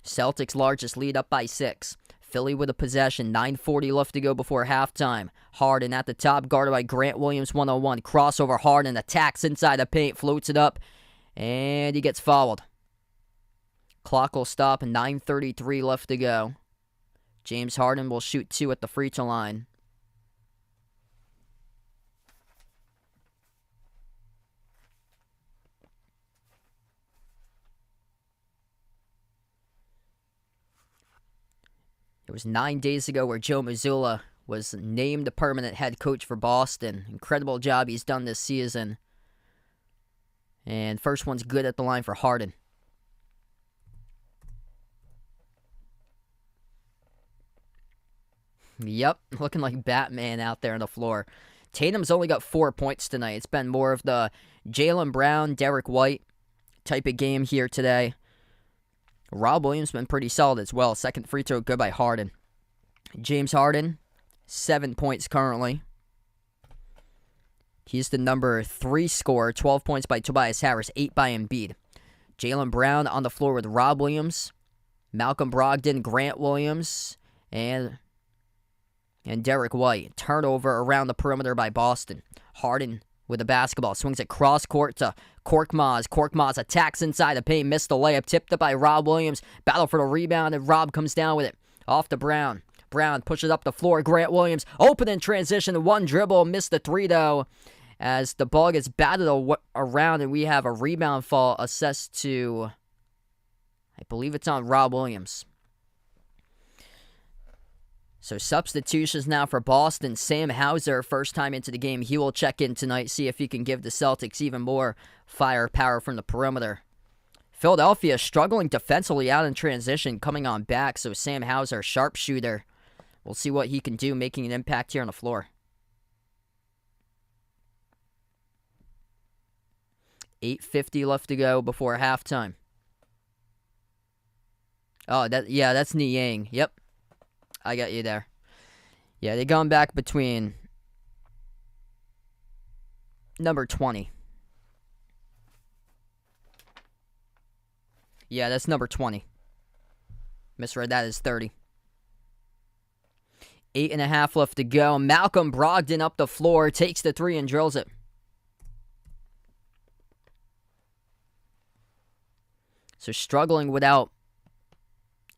[SPEAKER 1] Celtics largest lead up by 6. Philly with a possession. 9:40 left to go before halftime. Harden at the top, guarded by Grant Williams 1-on-1. Crossover, Harden attacks inside the paint, floats it up, and he gets fouled. Clock will stop, 9:33 left to go. James Harden will shoot 2 at the free throw line. It was 9 days ago where Joe Mazzulla was named the permanent head coach for Boston. Incredible job he's done this season. And first one's good at the line for Harden. Yep, looking like Batman out there on the floor. Tatum's only got 4 points tonight. It's been more of the Jaylen Brown, Derek White type of game here today. Rob Williams been pretty solid as well. Second free throw good by Harden. James Harden, 7 points currently. He's the number 3 scorer. 12 points by Tobias Harris, 8 by Embiid. Jaylen Brown on the floor with Rob Williams, Malcolm Brogdon, Grant Williams, and Derek White. Turnover around the perimeter by Boston. Harden with the basketball. Swings it cross court to Korkmaz. Korkmaz attacks inside the paint. Missed the layup. Tipped up by Rob Williams. Battle for the rebound, and Rob comes down with it. Off to Brown. Brown pushes up the floor. Grant Williams open in transition. 1 dribble. Missed the 3, though, as the ball gets batted around, and we have a rebound fall assessed to, I believe it's on Rob Williams. So substitutions now for Boston. Sam Hauser, first time into the game. He will check in tonight, see if he can give the Celtics even more firepower from the perimeter. Philadelphia struggling defensively out in transition, coming on back. So Sam Hauser, sharpshooter. We'll see what he can do, making an impact here on the floor. 8:50 left to go before halftime. Oh, that's Niang. Yep. I got you there. Yeah, they're going back between number 20. Yeah, that's number 20. Misread that as 30. 8.5 left to go. Malcolm Brogdon up the floor, takes the 3 and drills it. So struggling without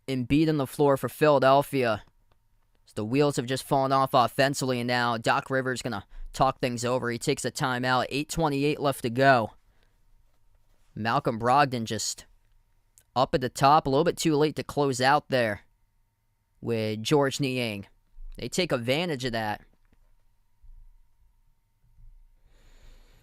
[SPEAKER 1] Embiid on the floor for Philadelphia. The wheels have just fallen off offensively, and now Doc Rivers going to talk things over. He takes a timeout. 8:28 left to go. Malcolm Brogdon just up at the top. A little bit too late to close out there with George Niang. They take advantage of that.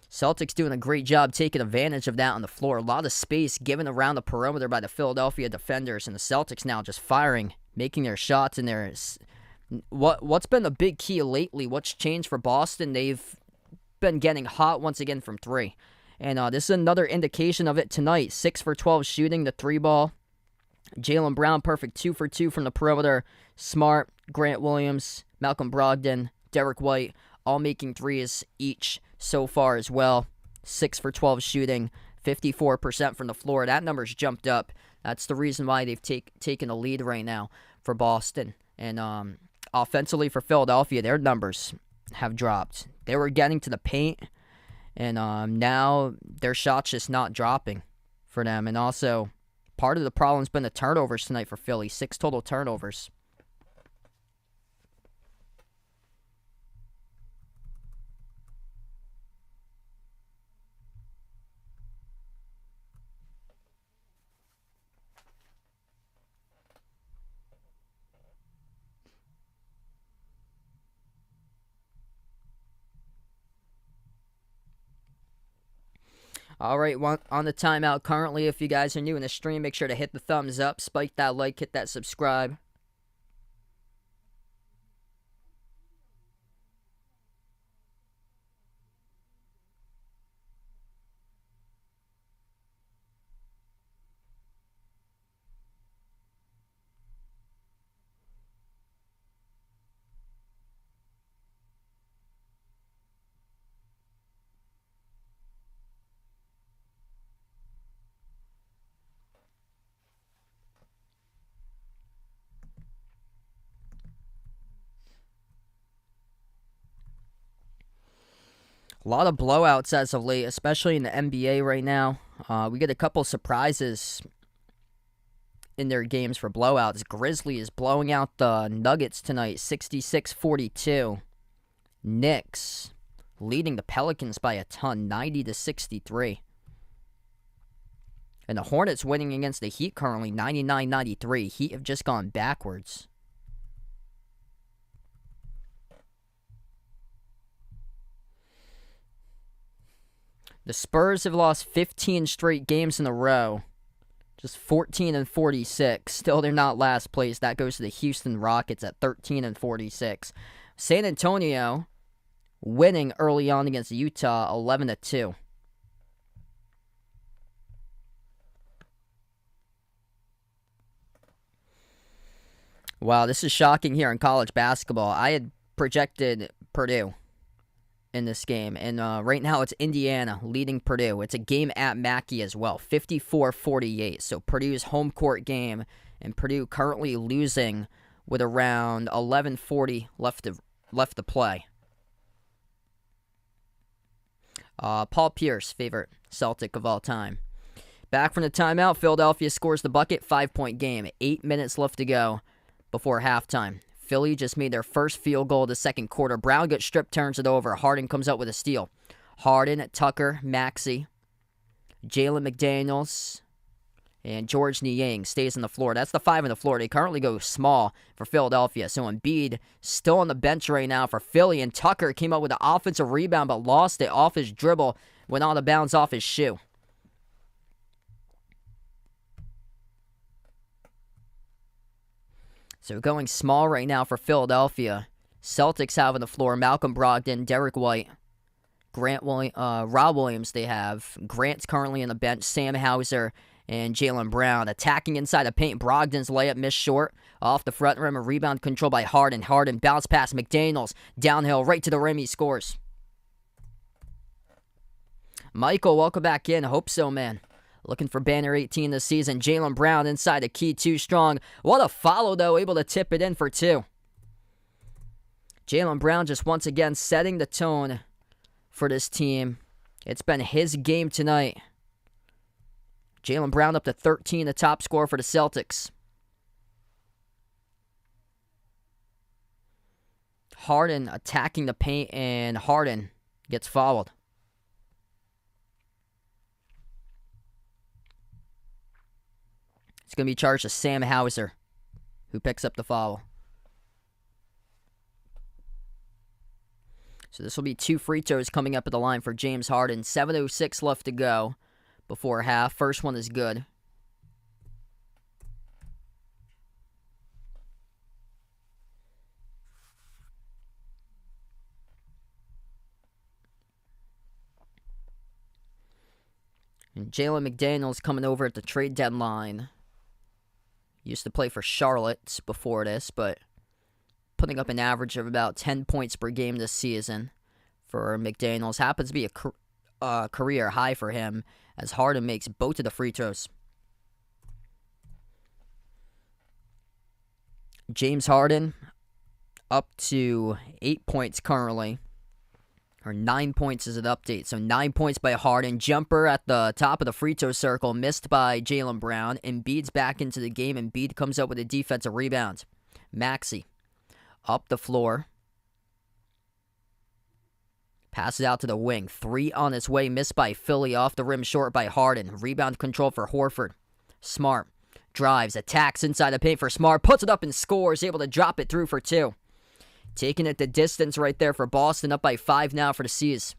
[SPEAKER 1] Celtics doing a great job taking advantage of that on the floor. A lot of space given around the perimeter by the Philadelphia defenders, and the Celtics now just firing, making their shots, and What's been the big key lately? What's changed for Boston? They've been getting hot once again from three. And this is another indication of it tonight. 6 for 12 shooting the three ball. Jaylen Brown, perfect 2 for 2 from the perimeter. Smart, Grant Williams, Malcolm Brogdon, Derek White, all making threes each so far as well. 6 for 12 shooting, 54% from the floor. That number's jumped up. That's the reason why they've taken a lead right now for Boston. And offensively for Philadelphia, their numbers have dropped. They were getting to the paint, and now their shot's just not dropping for them. And also, part of the problem's been the turnovers tonight for Philly. 6 total turnovers. All right, on the timeout currently. If you guys are new in the stream, make sure to hit the thumbs up, spike that like, hit that subscribe. A lot of blowouts as of late, especially in the NBA right now. We get a couple surprises in their games for blowouts. Grizzlies blowing out the Nuggets tonight, 66-42. Knicks leading the Pelicans by a ton, 90-63. And the Hornets winning against the Heat currently, 99-93. Heat have just gone backwards. The Spurs have lost 15 straight games in a row. Just 14-46. Still, they're not last place. That goes to the Houston Rockets at 13-46. San Antonio winning early on against Utah, 11-2. Wow, this is shocking here in college basketball. I had projected Purdue in this game, and right now it's Indiana leading Purdue. It's a game at Mackey as well, 54-48. So Purdue's home court game, and Purdue currently losing with around 11:40 left to play. Paul Pierce, favorite Celtic of all time. Back from the timeout, Philadelphia scores the bucket, 5-point game. 8 minutes left to go before halftime. Philly just made their first field goal of the second quarter. Brown gets stripped, turns it over. Harden comes out with a steal. Harden, Tucker, Maxey, Jalen McDaniels, and George Niang stays on the floor. That's the 5 on the floor. They currently go small for Philadelphia. So Embiid still on the bench right now for Philly. And Tucker came up with an offensive rebound but lost it off his dribble. Went out of bounds off his shoe. So going small right now for Philadelphia. Celtics have on the floor Malcolm Brogdon, Derek White, Rob Williams they have. Grant's currently on the bench, Sam Hauser, and Jaylen Brown. Attacking inside the paint, Brogdon's layup missed short. Off the front rim, a rebound controlled by Harden. Harden bounce past McDaniels. Downhill, right to the rim, he scores. Michael, welcome back in. Hope so, man. Looking for banner 18 this season. Jaylen Brown inside the key, too strong. What a follow, though, able to tip it in for 2. Jaylen Brown just once again setting the tone for this team. It's been his game tonight. Jaylen Brown up to 13, the top scorer for the Celtics. Harden attacking the paint, and Harden gets fouled. It's going to be charged to Sam Hauser, who picks up the foul. So this will be 2 free throws coming up at the line for James Harden. 7:06 left to go before half. First one is good. And Jalen McDaniels coming over at the trade deadline. Used to play for Charlotte before this, but putting up an average of about 10 points per game this season for McDaniels. Happens to be a career high for him as Harden makes both of the free throws. James Harden up to 8 points currently. Or 9 points is an update. So 9 points by Harden. Jumper at the top of the free throw circle. Missed by Jaylen Brown. Embiid's back into the game. Embiid comes up with a defensive rebound. Maxey up the floor. Passes out to the wing. 3 on its way. Missed by Philly. Off the rim short by Harden. Rebound control for Horford. Smart drives. Attacks inside the paint for Smart. Puts it up and scores. Able to drop it through for 2. Taking it the distance right there for Boston, up by 5 now for the C's.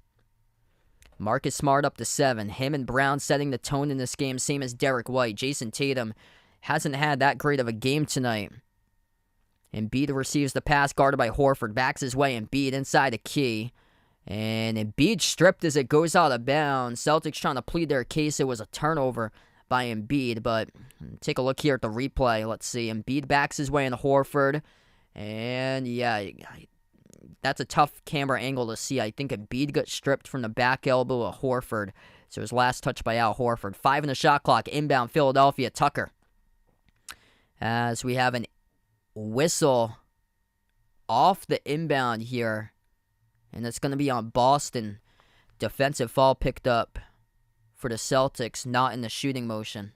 [SPEAKER 1] Marcus Smart up to 7. Him and Brown setting the tone in this game, same as Derek White. Jason Tatum hasn't had that great of a game tonight. Embiid receives the pass, guarded by Horford. Backs his way, Embiid inside the key. And Embiid stripped as it goes out of bounds. Celtics trying to plead their case. It was a turnover by Embiid, but take a look here at the replay. Let's see. Embiid backs his way into Horford. And, yeah, that's a tough camera angle to see. I think Embiid got stripped from the back elbow of Horford. So his last touch by Al Horford. 5 in the shot clock. Inbound Philadelphia. Tucker. As we have an whistle off the inbound here. And it's going to be on Boston. Defensive foul picked up for the Celtics. Not in the shooting motion.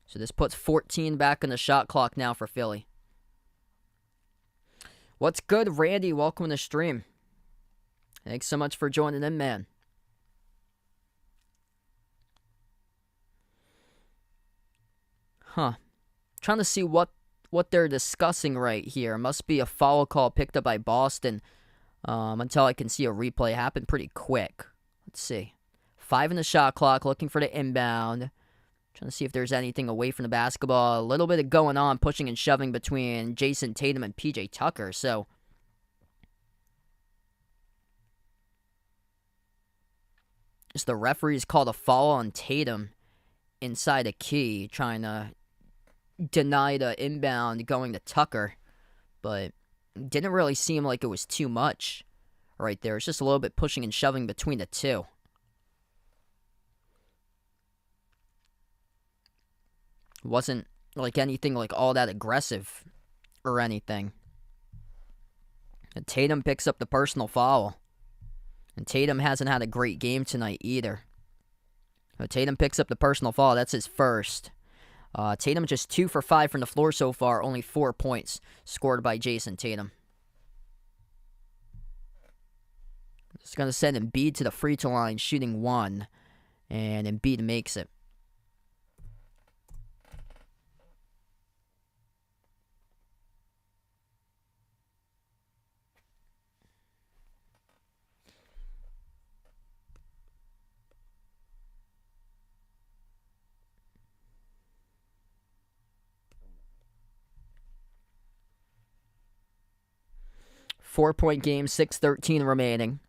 [SPEAKER 1] So this puts 14 back in the shot clock now for Philly. What's good, Randy? Welcome to the stream. Thanks so much for joining in, man. Trying to see what they're discussing right here. Must be a foul call picked up by Boston. Until I can see a replay. Happened pretty quick. Let's see. 5 in the shot clock. Looking for the inbound. Trying to see if there's anything away from the basketball. A little bit of going on, pushing and shoving between Jason Tatum and PJ Tucker. So, just the referees called a foul on Tatum inside a key, trying to deny the inbound going to Tucker. But didn't really seem like it was too much right there. It's just a little bit pushing and shoving between the two. Wasn't like anything like all that aggressive or anything. And Tatum picks up the personal foul. And Tatum hasn't had a great game tonight either. But Tatum picks up the personal foul. That's his first. Tatum just 2 for 5 from the floor so far. Only 4 points scored by Jason Tatum. It's going to send Embiid to the free throw line, shooting 1. And Embiid makes it. Four-point game, 6:13 remaining.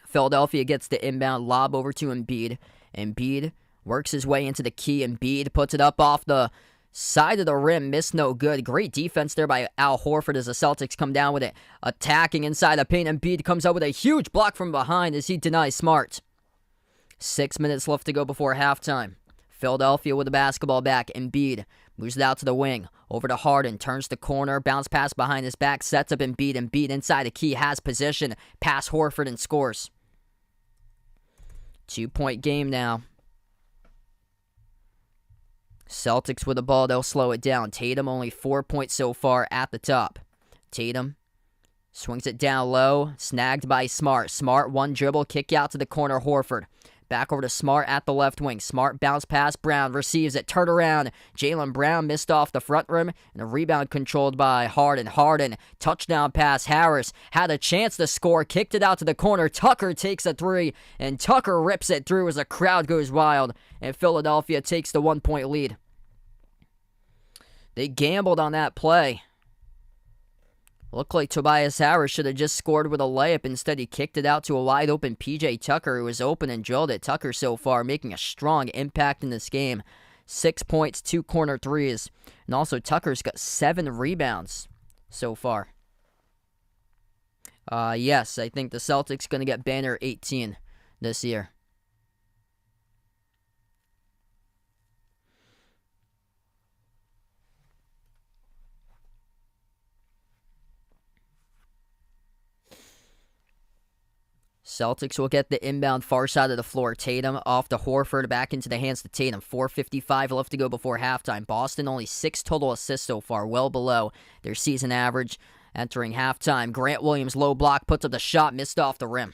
[SPEAKER 1] Philadelphia gets the inbound lob over to Embiid. Embiid works his way into the key. Embiid puts it up off the side of the rim. Missed no good. Great defense there by Al Horford as the Celtics come down with it. Attacking inside the paint. Embiid comes out with a huge block from behind as he denies Smart. 6 minutes left to go before halftime. Philadelphia with the basketball back. Embiid moves it out to the wing. Over to Harden. Turns the corner. Bounce pass behind his back. Sets up Embiid. Embiid inside the key. Has position. Pass Horford and scores. 2-point game now. Celtics with the ball. They'll slow it down. Tatum only 4 points so far at the top. Tatum swings it down low. Snagged by Smart. Smart one dribble. Kick out to the corner. Horford. Back over to Smart at the left wing. Smart bounce pass. Brown receives it. Turn around. Jaylen Brown missed off the front rim. And a rebound controlled by Harden. Harden. Touchdown pass. Harris had a chance to score. Kicked it out to the corner. Tucker takes a 3. And Tucker rips it through as the crowd goes wild. And Philadelphia takes the 1-point lead. They gambled on that play. Looked like Tobias Harris should have just scored with a layup. Instead, he kicked it out to a wide-open PJ Tucker, who was open and drilled it. Tucker so far making a strong impact in this game. 6 points, 2 corner threes. And also, Tucker's got 7 rebounds so far. Yes, I think the Celtics going to get banner 18 this year. Celtics will get the inbound far side of the floor. Tatum off to Horford, back into the hands to Tatum. 4:55 left to go before halftime. Boston only 6 total assists so far, well below their season average. Entering halftime, Grant Williams low block, puts up the shot, missed off the rim.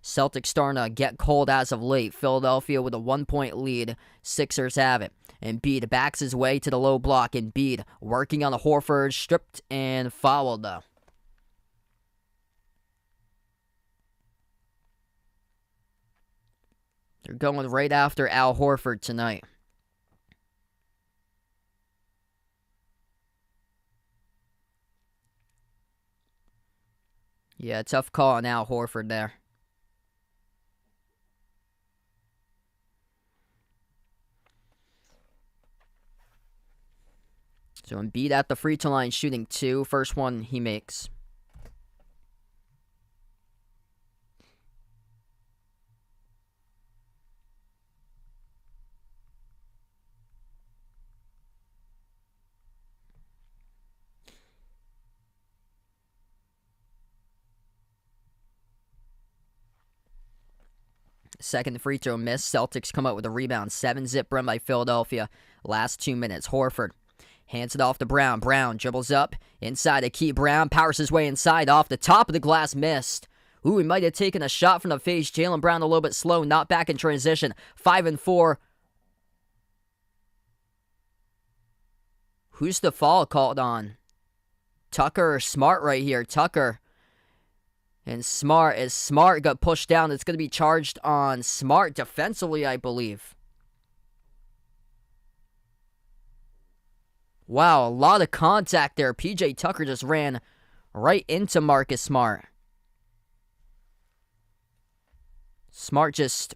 [SPEAKER 1] Celtics starting to get cold as of late. Philadelphia with a 1-point lead. Sixers have it. Embiid backs his way to the low block. Embiid working on the Horford, stripped and fouled though. They're going right after Al Horford tonight. Yeah, tough call on Al Horford there. So Embiid at the free throw line shooting 2. First one he makes. Second free throw miss. Celtics come up with a rebound. 7-zip run by Philadelphia. Last 2 minutes. Horford hands it off to Brown. Brown dribbles up. Inside the key. Brown powers his way inside. Off the top of the glass. Missed. Ooh, he might have taken a shot from the face. Jaylen Brown a little bit slow. Not back in transition. 5 and 4. Who's the foul called on? Tucker or Smart right here. Tucker. And Smart got pushed down. It's going to be charged on Smart defensively, I believe. Wow, a lot of contact there. PJ Tucker just ran right into Marcus Smart. Smart just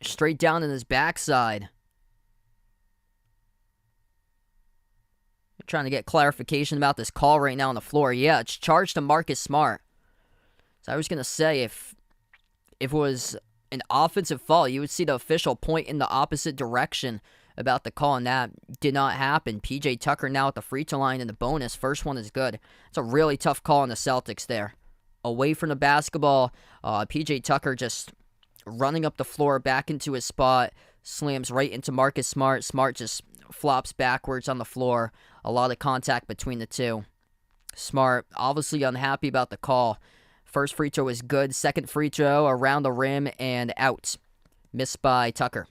[SPEAKER 1] straight down in his backside. I'm trying to get clarification about this call right now on the floor. Yeah, it's charged to Marcus Smart. So I was going to say, if it was an offensive foul, you would see the official point in the opposite direction about the call, and that did not happen. PJ Tucker now at the free throw line in the bonus. First one is good. It's a really tough call on the Celtics there. Away from the basketball, PJ Tucker just running up the floor, back into his spot, slams right into Marcus Smart. Smart just flops backwards on the floor. A lot of contact between the two. Smart obviously unhappy about the call. First free throw is good. Second free throw around the rim and out. Missed by Tucker.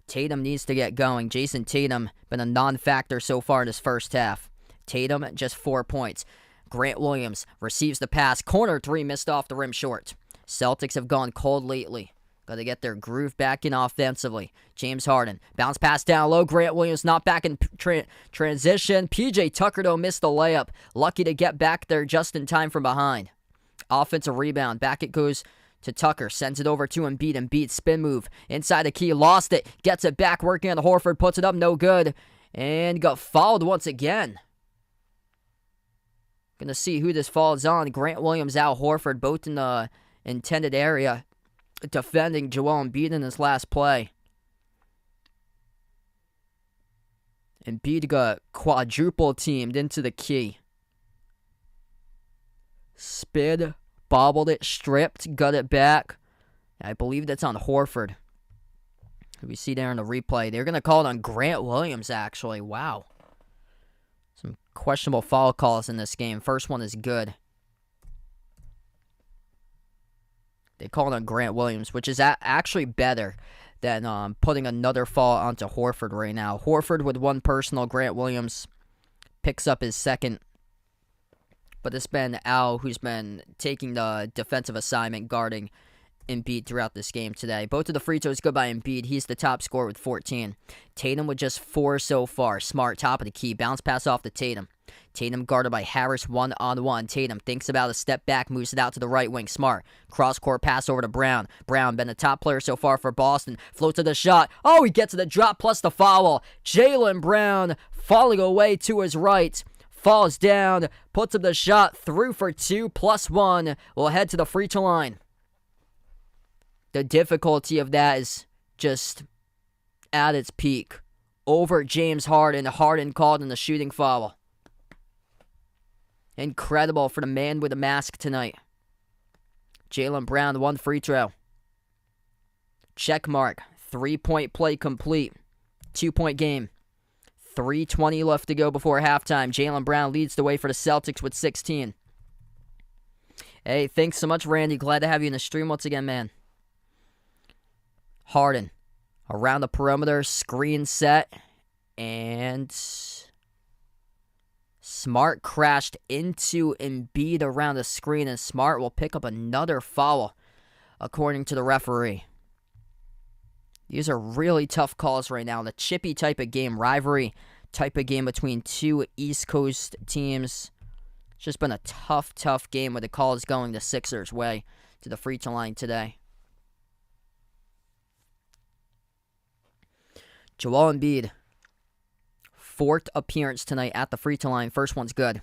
[SPEAKER 1] Tatum needs to get going. Jason Tatum been a non-factor so far in his first half. Tatum just 4 points. Grant Williams receives the pass. Corner 3 missed off the rim short. Celtics have gone cold lately. Got to get their groove back in offensively. James Harden. Bounce pass down low. Grant Williams not back in transition. PJ Tucker though missed the layup. Lucky to get back there just in time from behind. Offensive rebound. Back it goes to Tucker. Sends it over to Embiid. Embiid spin move. Inside the key. Lost it. Gets it back. Working on the Horford. Puts it up. No good. And got fouled once again. Gonna see who this falls on. Grant Williams, Al Horford. Both in the intended area. Defending Joel Embiid in his last play. Embiid got quadruple teamed into the key. Spid, bobbled it, stripped, got it back. I believe that's on Horford. We see there in the replay. They're going to call it on Grant Williams, actually. Wow. Some questionable foul calls in this game. First one is good. They call it on Grant Williams, which is actually better than putting another foul onto Horford right now. Horford with one personal. Grant Williams picks up his second. But it's been Al who's been taking the defensive assignment, guarding Embiid throughout this game today. Both of the free throws go by Embiid. He's the top scorer with 14. Tatum with just 4 so far. Smart, top of the key. Bounce pass off to Tatum. Tatum guarded by Harris one-on-one. Tatum thinks about a step back, moves it out to the right wing. Smart. Cross-court pass over to Brown. Brown been the top player so far for Boston. Floats to the shot. Oh, he gets to the drop plus the foul. Jaylen Brown falling away to his right. Falls down, puts up the shot, through for 2, +1. We'll head to the free throw line. The difficulty of that is just at its peak. Over James Harden. Harden called in the shooting foul. Incredible for the man with the mask tonight. Jaylen Brown, 1 free throw. Check mark. 3-point play complete. 2-point game. 3:20 left to go before halftime. Jaylen Brown leads the way for the Celtics with 16. Hey, thanks so much, Randy. Glad to have you in the stream once again, man. Harden. Around the perimeter. Screen set. And Smart crashed into Embiid around the screen. And Smart will pick up another foul, according to the referee. These are really tough calls right now. The chippy type of game, rivalry type of game between two East Coast teams. It's just been a tough game with the calls going the Sixers' way to the free throw line today. Joel Embiid, 4th appearance tonight at the free throw line. First one's good.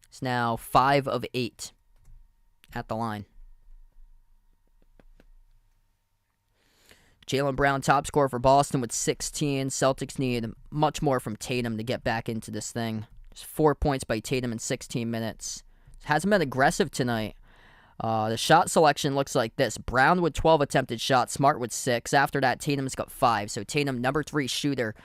[SPEAKER 1] It's now 5 of 8 at the line. Jaylen Brown, top scorer for Boston with 16. Celtics need much more from Tatum to get back into this thing. Just 4 points by Tatum in 16 minutes. Hasn't been aggressive tonight. The shot selection looks like this. Brown with 12 attempted shots. Smart with 6. After that, Tatum's got 5. So Tatum, number 3 shooter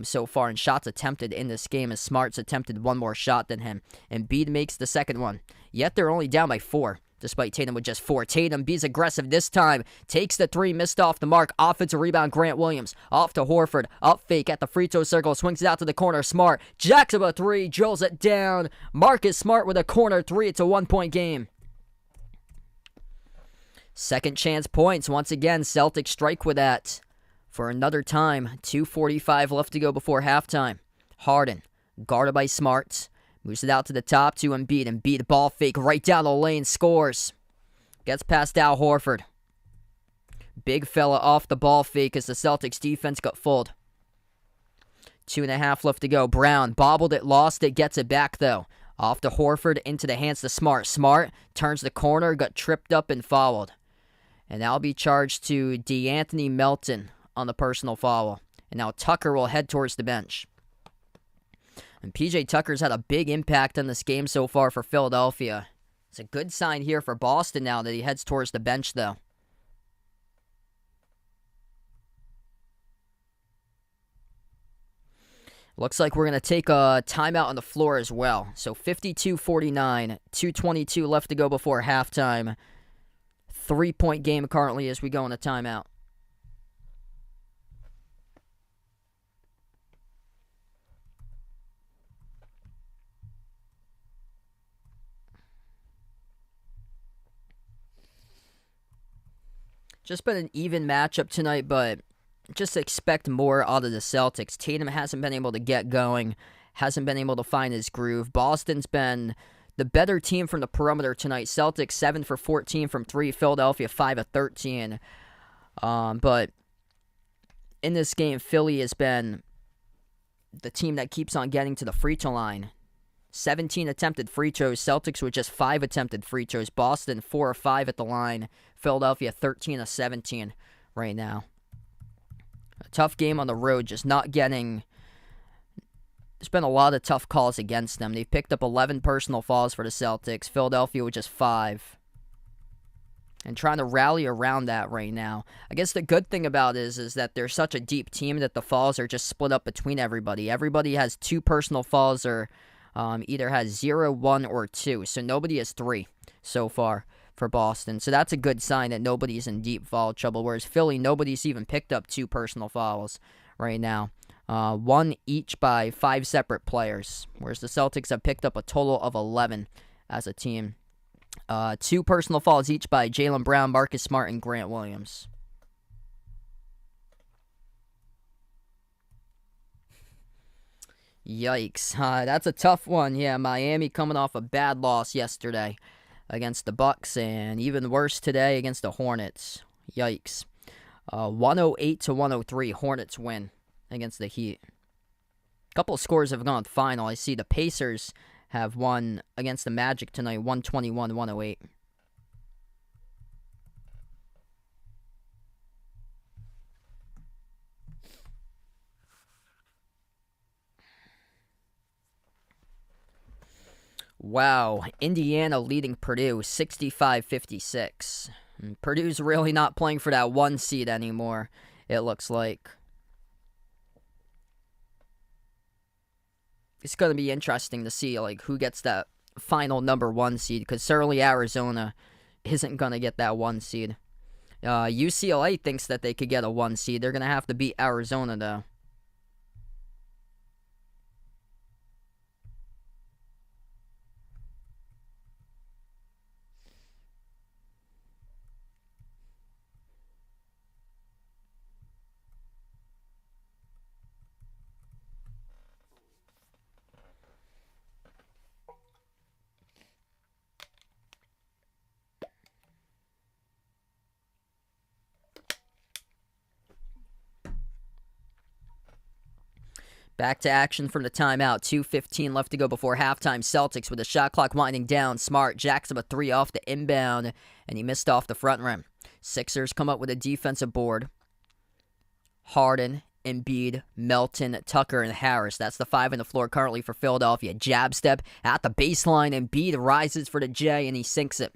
[SPEAKER 1] so far in shots attempted in this game, as Smart's attempted 1 more shot than him. Embiid makes the second one. Yet they're only down by 4. Despite Tatum with just 4. Tatum be's aggressive this time. Takes the 3, missed off the mark. Offensive rebound, Grant Williams. Off to Horford. Up fake at the free throw circle. Swings it out to the corner. Smart. Jacks up a 3. Drills it down. Marcus Smart with a corner 3. It's a 1-point game. Second chance points. Once again, Celtics strike with that for another time. 2:45 left to go before halftime. Harden. Guarded by Smart. Moves it out to the top to Embiid. Embiid ball fake right down the lane. Scores. Gets past Al Horford. Big fella off the ball fake as the Celtics defense got fooled. 2.5 left to go. Brown bobbled it, lost it, gets it back though. Off to Horford, into the hands to Smart. Smart turns the corner, got tripped up and fouled. And that'll be charged to DeAnthony Melton on the personal foul. And now Tucker will head towards the bench. And PJ Tucker's had a big impact on this game so far for Philadelphia. It's a good sign here for Boston now that he heads towards the bench, though. Looks like we're going to take a timeout on the floor as well. So 52-49, 2:22 left to go before halftime. 3-point game currently as we go on a timeout. Just been an even matchup tonight, but just expect more out of the Celtics. Tatum hasn't been able to get going, hasn't been able to find his groove. Boston's been the better team from the perimeter tonight. Celtics 7 for 14 from 3. Philadelphia 5 of 13. But in this game, Philly has been the team that keeps on getting to the free throw line. 17 attempted free throws. Celtics with just 5 attempted free throws. Boston 4 of 5 at the line. Philadelphia 13 of 17 right now. A tough game on the road, just not getting... There's been a lot of tough calls against them. They've picked up 11 personal fouls for the Celtics. Philadelphia with just 5. And trying to rally around that right now. I guess the good thing about it is that they're such a deep team that the fouls are just split up between everybody. Everybody has 2 personal fouls or either has 0, 1, or 2. So nobody has 3 so far for Boston. So that's a good sign that nobody's in deep foul trouble. Whereas Philly, nobody's even picked up 2 personal fouls right now. 1 each by 5 separate players. Whereas the Celtics have picked up a total of 11 as a team. 2 personal fouls each by Jaylen Brown, Marcus Smart, and Grant Williams. Yikes. That's a tough one. Yeah, Miami coming off a bad loss yesterday against the Bucks, and even worse today against the Hornets. Yikes. 108 to 103, Hornets win against the Heat. A couple of scores have gone final. I see the Pacers have won against the Magic tonight, 121 to 108. Wow, Indiana leading Purdue 65-56. Purdue's really not playing for that 1 seed anymore, it looks like. It's going to be interesting to see like who gets that final number 1 seed, because certainly Arizona isn't going to get that 1 seed. UCLA thinks that they could get a 1 seed. They're going to have to beat Arizona, though. Back to action from the timeout. 2:15 left to go before halftime. Celtics with the shot clock winding down. Smart jacks up a 3 off the inbound, and he missed off the front rim. Sixers come up with a defensive board. Harden, Embiid, Melton, Tucker, and Harris. That's the 5 on the floor currently for Philadelphia. Jab step at the baseline. Embiid rises for the J, and he sinks it.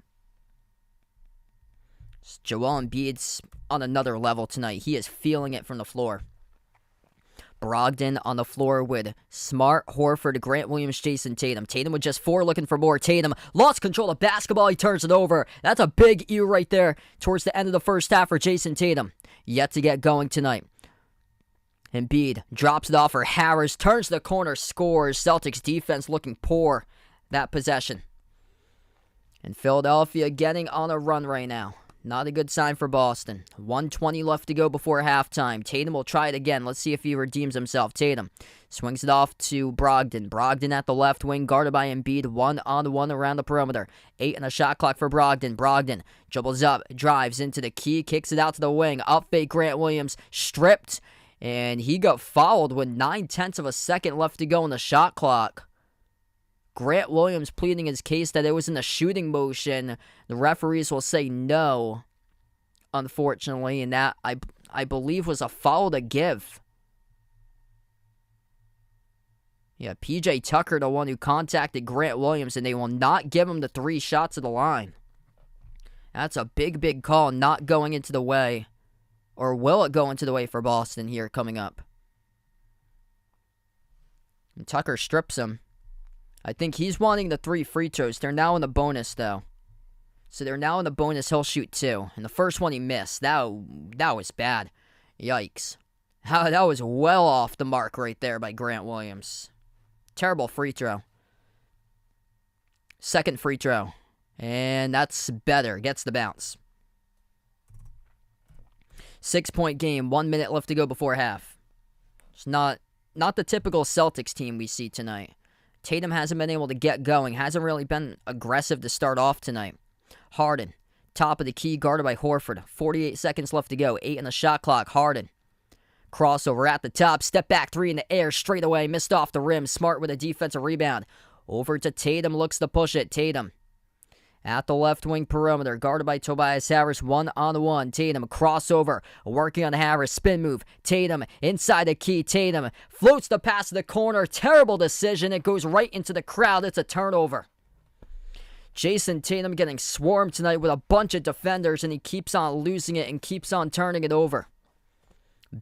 [SPEAKER 1] Joel Embiid's on another level tonight. He is feeling it from the floor. Brogdon on the floor with Smart, Horford, Grant Williams, Jason Tatum. Tatum with just 4 looking for more. Tatum lost control of basketball. He turns it over. That's a big ear right there towards the end of the first half for Jason Tatum. Yet to get going tonight. Embiid drops it off for Harris. Turns the corner, scores. Celtics defense looking poor that possession. And Philadelphia getting on a run right now. Not a good sign for Boston. 1:20 left to go before halftime. Tatum will try it again. Let's see if he redeems himself. Tatum swings it off to Brogdon. Brogdon at the left wing, guarded by Embiid. 1-on-1 around the perimeter. 8 on the shot clock for Brogdon. Brogdon dribbles up, drives into the key, kicks it out to the wing. Up fake Grant Williams, stripped, and he got fouled with 9/10 of a second left to go on the shot clock. Grant Williams pleading his case that it was in the shooting motion. The referees will say no, unfortunately, and that, I believe, was a foul to give. Yeah, P.J. Tucker, the one who contacted Grant Williams, and they will not give him the 3 shots of the line. That's a big, big call not going into the way. Or will it go into the way for Boston here coming up? And Tucker strips him. I think he's wanting the 3 free throws. They're now in the bonus, though. So they're now in the bonus. He'll shoot 2. And the first one he missed. That was bad. Yikes. That was well off the mark right there by Grant Williams. Terrible free throw. Second free throw. And that's better. Gets the bounce. 6-point game. 1 minute left to go before half. It's not the typical Celtics team we see tonight. Tatum hasn't been able to get going. Hasn't really been aggressive to start off tonight. Harden, top of the key, guarded by Horford. 48 seconds left to go. 8 on the shot clock. Harden. Crossover at the top. Step back 3 in the air. Straight away. Missed off the rim. Smart with a defensive rebound. Over to Tatum. Looks to push it. Tatum. At the left wing perimeter, guarded by Tobias Harris, 1-on-1. Tatum, crossover, working on Harris, spin move. Tatum, inside the key. Tatum floats the pass to the corner. Terrible decision. It goes right into the crowd. It's a turnover. Jason Tatum getting swarmed tonight with a bunch of defenders, and he keeps on losing it and keeps on turning it over.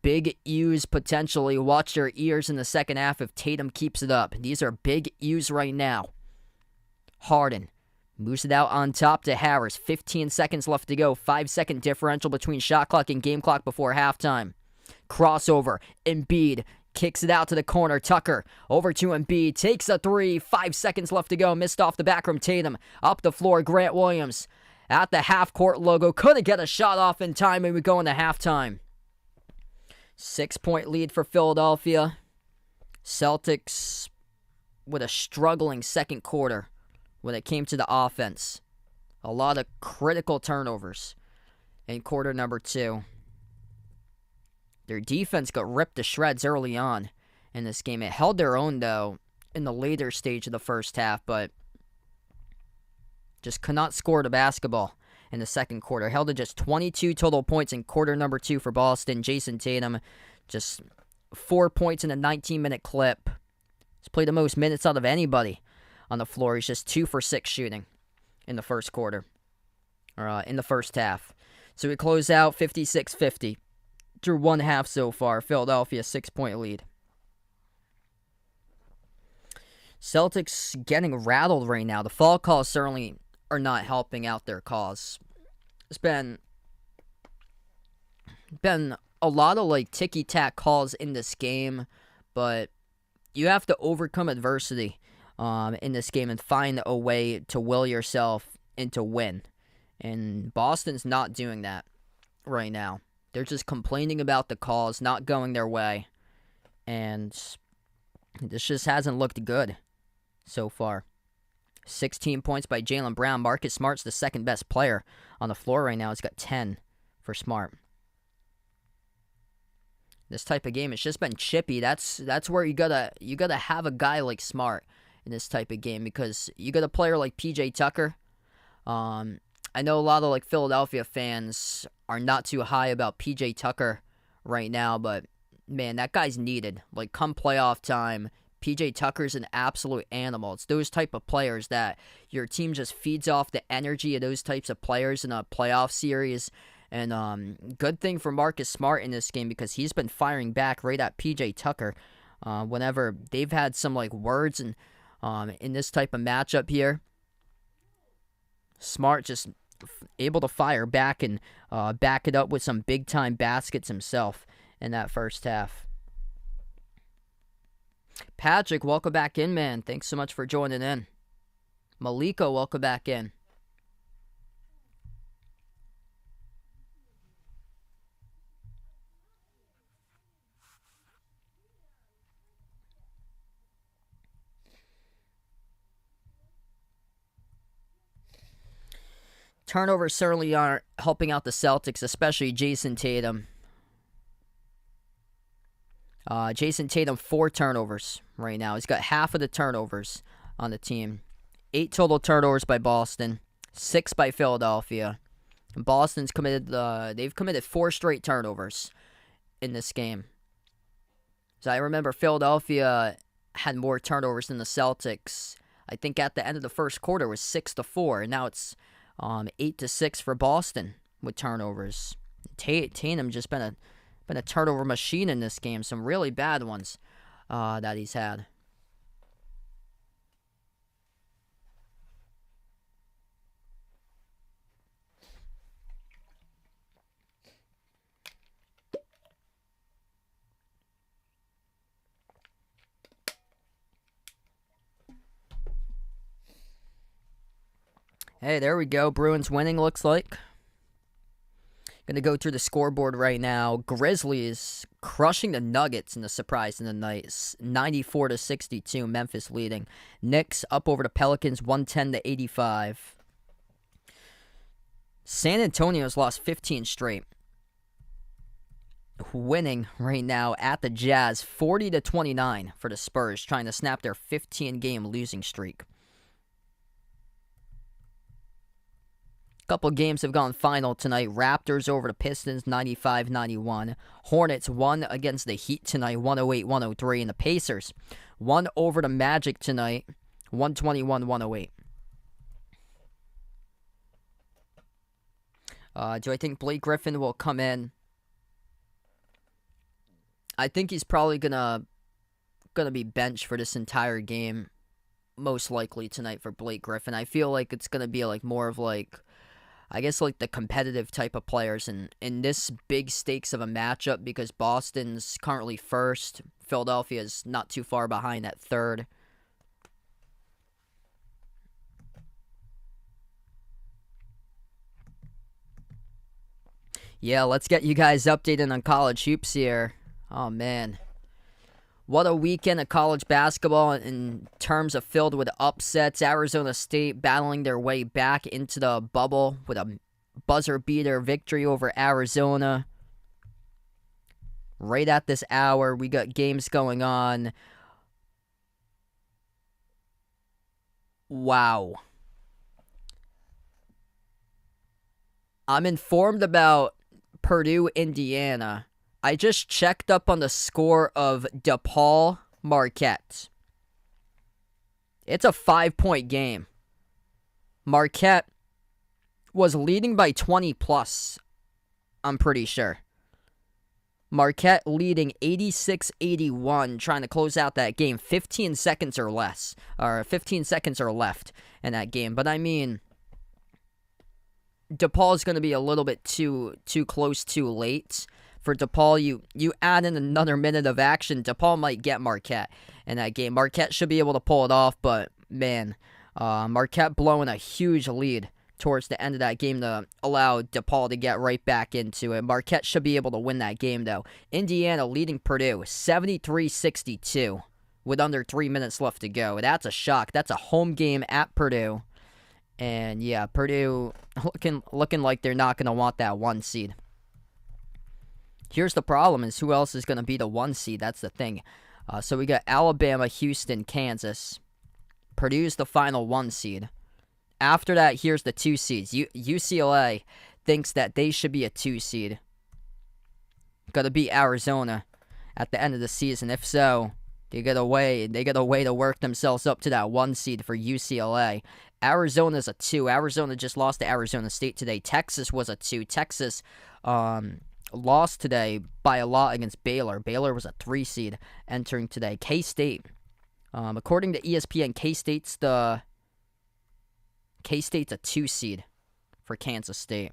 [SPEAKER 1] Big U's potentially. Watch your ears in the second half if Tatum keeps it up. These are big U's right now. Harden. Moves it out on top to Harris. 15 seconds left to go. 5-second differential between shot clock and game clock before halftime. Crossover. Embiid kicks it out to the corner. Tucker over to Embiid. Takes a 3. 5 seconds left to go. Missed off the back from Tatum. Up the floor. Grant Williams at the half-court logo. Couldn't get a shot off in time, and we go into halftime. 6-point lead for Philadelphia. Celtics with a struggling second quarter when it came to the offense. A lot of critical turnovers in quarter number 2. Their defense got ripped to shreds early on in this game. It held their own, though, in the later stage of the first half, but just could not score the basketball in the second quarter. Held to just 22 total points in quarter number 2 for Boston. Jason Tatum, just 4 points in a 19-minute clip. He's played the most minutes out of anybody on the floor. He's just 2 for 6 shooting in the first quarter, or in the first half. So we close out 56-50 through one half so far. Philadelphia 6-point lead. Celtics getting rattled right now. The foul calls certainly are not helping out their cause. It's been a lot of like ticky-tack calls in this game, but you have to overcome adversity in this game and find a way to will yourself into win. And Boston's not doing that right now. They're just complaining about the calls not going their way, and this just hasn't looked good so far. 16 points by Jaylen Brown. Marcus Smart's the second best player on the floor right now. He's got 10 for Smart. This type of game, it's just been chippy. That's where you gotta have a guy like Smart in this type of game, because you got a player like PJ Tucker. I know a lot of like Philadelphia fans are not too high about PJ Tucker right now, but man, that guy's needed. Like come playoff time, PJ Tucker's an absolute animal. It's those type of players that your team just feeds off the energy of those types of players in a playoff series. And good thing for Marcus Smart in this game, because he's been firing back right at PJ Tucker whenever they've had some like words and in this type of matchup here. Smart just able to fire back and back it up with some big time baskets himself in that first half. Patrick, welcome back in, man. Thanks so much for joining in. Maliko, welcome back in. Turnovers certainly aren't helping out the Celtics, especially Jason Tatum. Jason Tatum, 4 turnovers right now. He's got half of the turnovers on the team. 8 total turnovers by Boston, 6 by Philadelphia. And Boston's they've committed 4 straight turnovers in this game. So I remember Philadelphia had more turnovers than the Celtics. I think at the end of the first quarter it was 6-4, and now it's 8-6 for Boston with turnovers. Tatum just been a turnover machine in this game. Some really bad ones that he's had. Hey, there we go. Bruins winning, looks like. Going to go through the scoreboard right now. Grizzlies crushing the Nuggets in the surprise in the night. 94-62, Memphis leading. Knicks up over the Pelicans, 110-85. San Antonio's lost 15 straight. Winning right now at the Jazz, 40-29 for the Spurs, trying to snap their 15-game losing streak. Couple games have gone final tonight. Raptors over the Pistons, 95-91. Hornets won against the Heat tonight, 108-103. And the Pacers won over the Magic tonight, 121-108. Do I think Blake Griffin will come in? I think he's probably gonna be benched for this entire game, most likely tonight for Blake Griffin. I feel like it's gonna be like more of like, I guess like the competitive type of players in this big stakes of a matchup, because Boston's currently first. Philadelphia's not too far behind at third. Yeah, let's get you guys updated on college hoops here. Oh, man. What a weekend of college basketball in terms of filled with upsets. Arizona State battling their way back into the bubble with a buzzer beater victory over Arizona. Right at this hour, we got games going on. Wow. I'm informed about Purdue, Indiana. I just checked up on the score of DePaul Marquette. It's a 5-point game. Marquette was leading by 20 plus, I'm pretty sure. Marquette leading 86-81, trying to close out that game. 15 seconds or less, or 15 seconds or left in that game. But I mean, DePaul is going to be a little bit too close, too late. For DePaul, you add in another minute of action, DePaul might get Marquette in that game. Marquette should be able to pull it off, but man, Marquette blowing a huge lead towards the end of that game to allow DePaul to get right back into it. Marquette should be able to win that game, though. Indiana leading Purdue 73-62 with under 3 minutes left to go. That's a shock. That's a home game at Purdue. And yeah, Purdue looking like they're not going to want that 1 seed. Here's the problem is who else is going to be the 1 seed. That's the thing. So we got Alabama, Houston, Kansas. Purdue's the final 1 seed. After that, here's the 2 seeds. UCLA thinks that they should be a 2 seed. Got to beat Arizona at the end of the season. If so, they got a way to work themselves up to that 1 seed for UCLA. Arizona's a 2. Arizona just lost to Arizona State today. Texas was a 2. Texas lost today by a lot against Baylor. Baylor was a 3 seed entering today. K-State, according to ESPN, K-State's a 2 seed for Kansas State.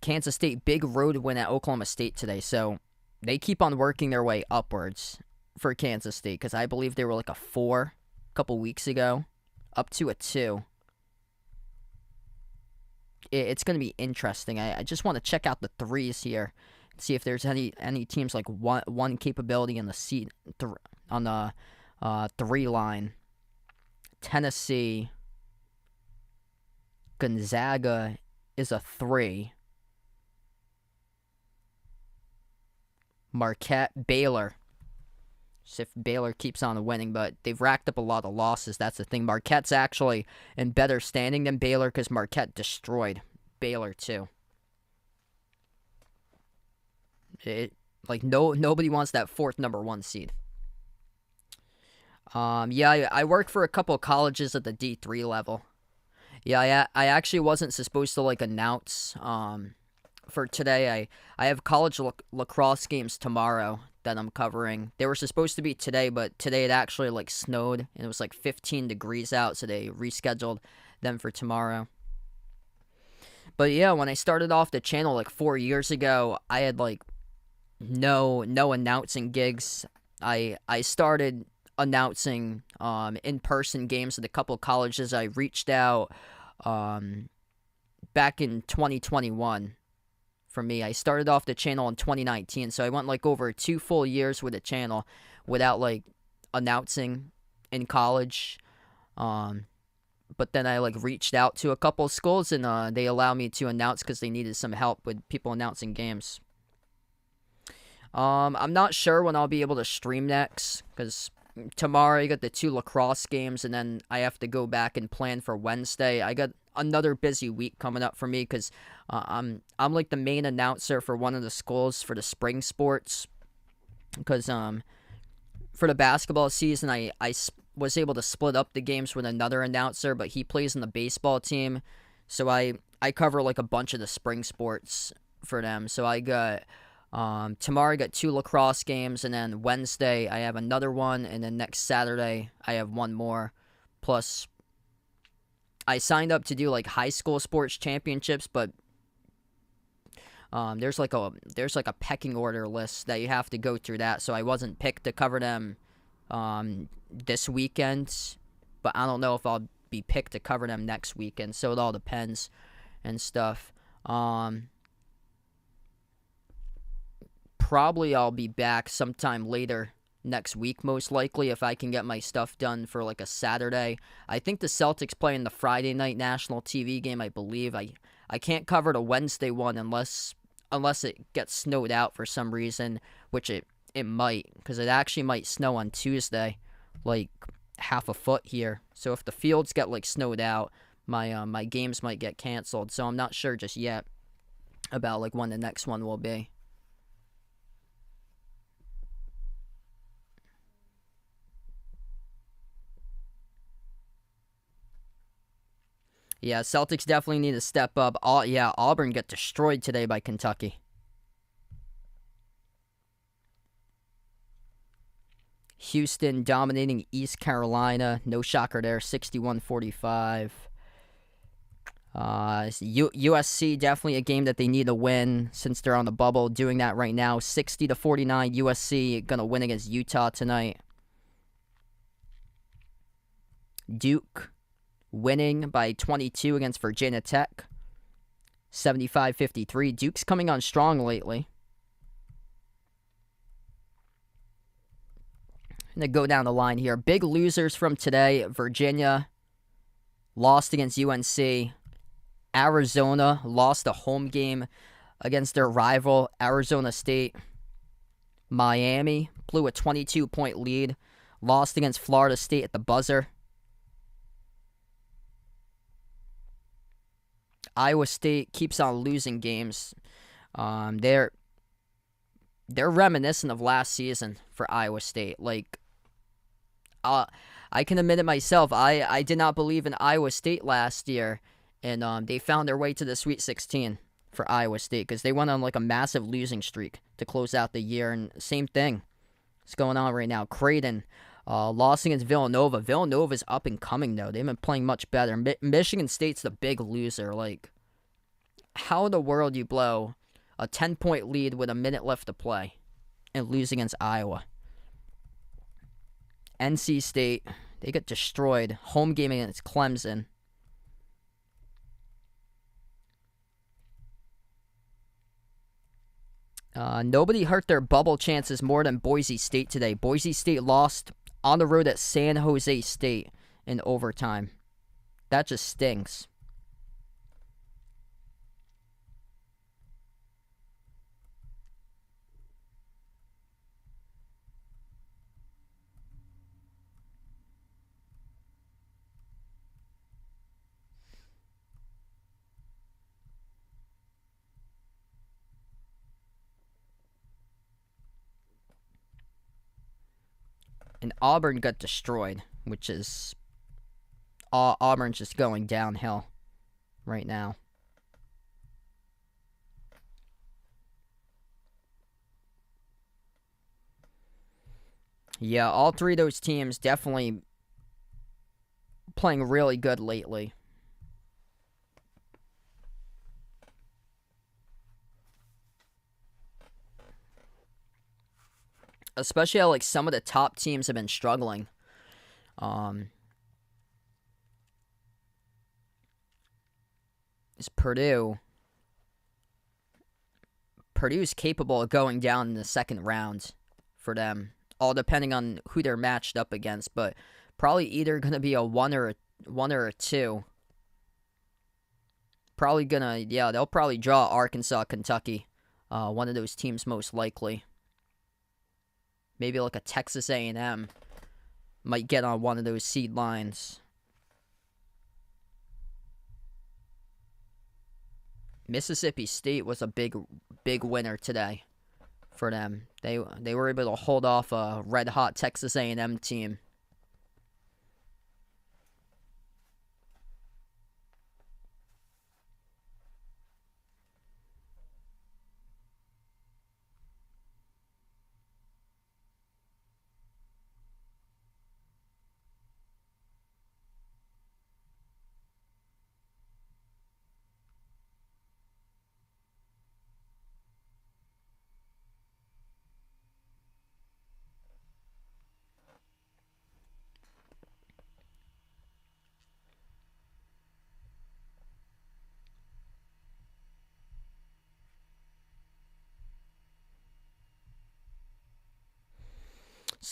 [SPEAKER 1] Kansas State, big road win at Oklahoma State today, so they keep on working their way upwards for Kansas State, because I believe they were like a 4 a couple weeks ago, up to a 2. It's going to be interesting. I just want to check out the 3s here, see if there's any teams like one capability in the seat on the 3 line. Tennessee, Gonzaga is a 3. Marquette, Baylor. See if Baylor keeps on winning, but they've racked up a lot of losses. That's the thing. Marquette's actually in better standing than Baylor because Marquette destroyed Baylor too. Nobody wants that 4th number 1 seed. I work for a couple of colleges at the D3 level. Yeah, I actually wasn't supposed to announce for today. I have college lacrosse games tomorrow that I'm covering. They were supposed to be today, but today it actually snowed and it was 15 degrees out, so they rescheduled them for tomorrow. But yeah, when I started off the channel 4 years ago, I had no announcing gigs. I started announcing in-person games at a couple of colleges. I reached out back in 2021. For me, I started off the channel in 2019, so I went over 2 full years with the channel without announcing in college. But then I reached out to a couple of schools and they allowed me to announce because they needed some help with people announcing games. I'm not sure when I'll be able to stream next because tomorrow I got the 2 lacrosse games and then I have to go back and plan for Wednesday. I got another busy week coming up for me because I'm the main announcer for one of the schools for the spring sports because for the basketball season I was able to split up the games with another announcer, but he plays in the baseball team, so I cover a bunch of the spring sports for them. So I got tomorrow I got 2 lacrosse games, and then Wednesday I have another one, and then next Saturday I have one more. Plus I signed up to do high school sports championships, but there's a pecking order list that you have to go through that, so I wasn't picked to cover them this weekend, but I don't know if I'll be picked to cover them next weekend, so it all depends and stuff. probably I'll be back sometime later next week, most likely, if I can get my stuff done for like a Saturday. I think the Celtics play in the Friday night national TV game, I believe. I can't cover the Wednesday one unless it gets snowed out for some reason, which it might, because it actually might snow on Tuesday, like half a foot here. So if the fields get like snowed out, my games might get canceled. So I'm not sure just yet about like when the next one will be. Yeah, Celtics definitely need to step up. Auburn got destroyed today by Kentucky. Houston dominating East Carolina. No shocker there, 61-45. USC, definitely a game that they need to win since they're on the bubble. Doing that right now, 60-49. USC going to win against Utah tonight. Duke winning by 22 against Virginia Tech, 75-53. Duke's coming on strong lately. I'm going to go down the line here. Big losers from today. Virginia lost against UNC. Arizona lost a home game against their rival, Arizona State. Miami blew a 22-point lead. Lost against Florida State at the buzzer. Iowa State keeps on losing games. They're reminiscent of last season for Iowa State. Like, I can admit it myself. I did not believe in Iowa State last year, and they found their way to the Sweet 16 for Iowa State because they went on like a massive losing streak to close out the year. And same thing is going on right now. Creighton lost against Villanova. Villanova's up and coming, though. They've been playing much better. Michigan State's the big loser. Like, how in the world you blow a 10-point lead with a minute left to play and lose against Iowa? NC State, they get destroyed. Home game against Clemson. Nobody hurt their bubble chances more than Boise State today. Boise State lost on the road at San Jose State in overtime. That just stings. And Auburn got destroyed, which is Auburn's just going downhill right now. Yeah, all three of those teams definitely playing really good lately. Especially how like some of the top teams have been struggling. Is Purdue. Purdue's capable of going down in the second round for them, all depending on who they're matched up against, but probably either going to be a one or a two. Probably they'll probably draw Arkansas, Kentucky, one of those teams most likely. Maybe like a Texas A&M might get on one of those seed lines. Mississippi State was a big winner today for them. They were able to hold off a red-hot Texas A&M team.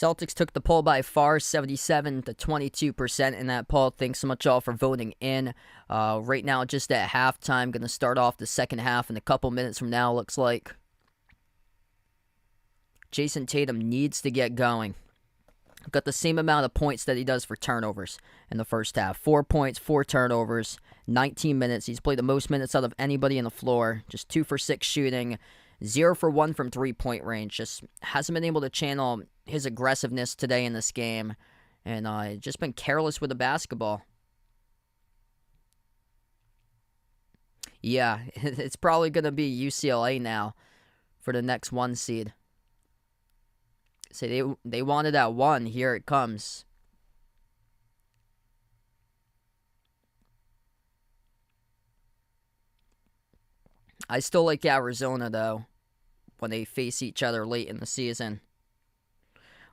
[SPEAKER 1] Celtics took the poll by far, 77 to 22% in that poll. Thanks so much all for voting in. Right now, just at halftime, going to start off the second half in a couple minutes from now, looks like. Jason Tatum needs to get going. Got the same amount of points that he does for turnovers in the first half. 4 points, 4 turnovers, 19 minutes. He's played the most minutes out of anybody on the floor. Just 2 for 6 shooting, 0 for 1 from three-point range. Just hasn't been able to channel his aggressiveness today in this game. And just been careless with the basketball. Yeah, it's probably going to be UCLA now for the next 1 seed. Say they wanted that 1. Here it comes. I still like Arizona, though, when they face each other late in the season.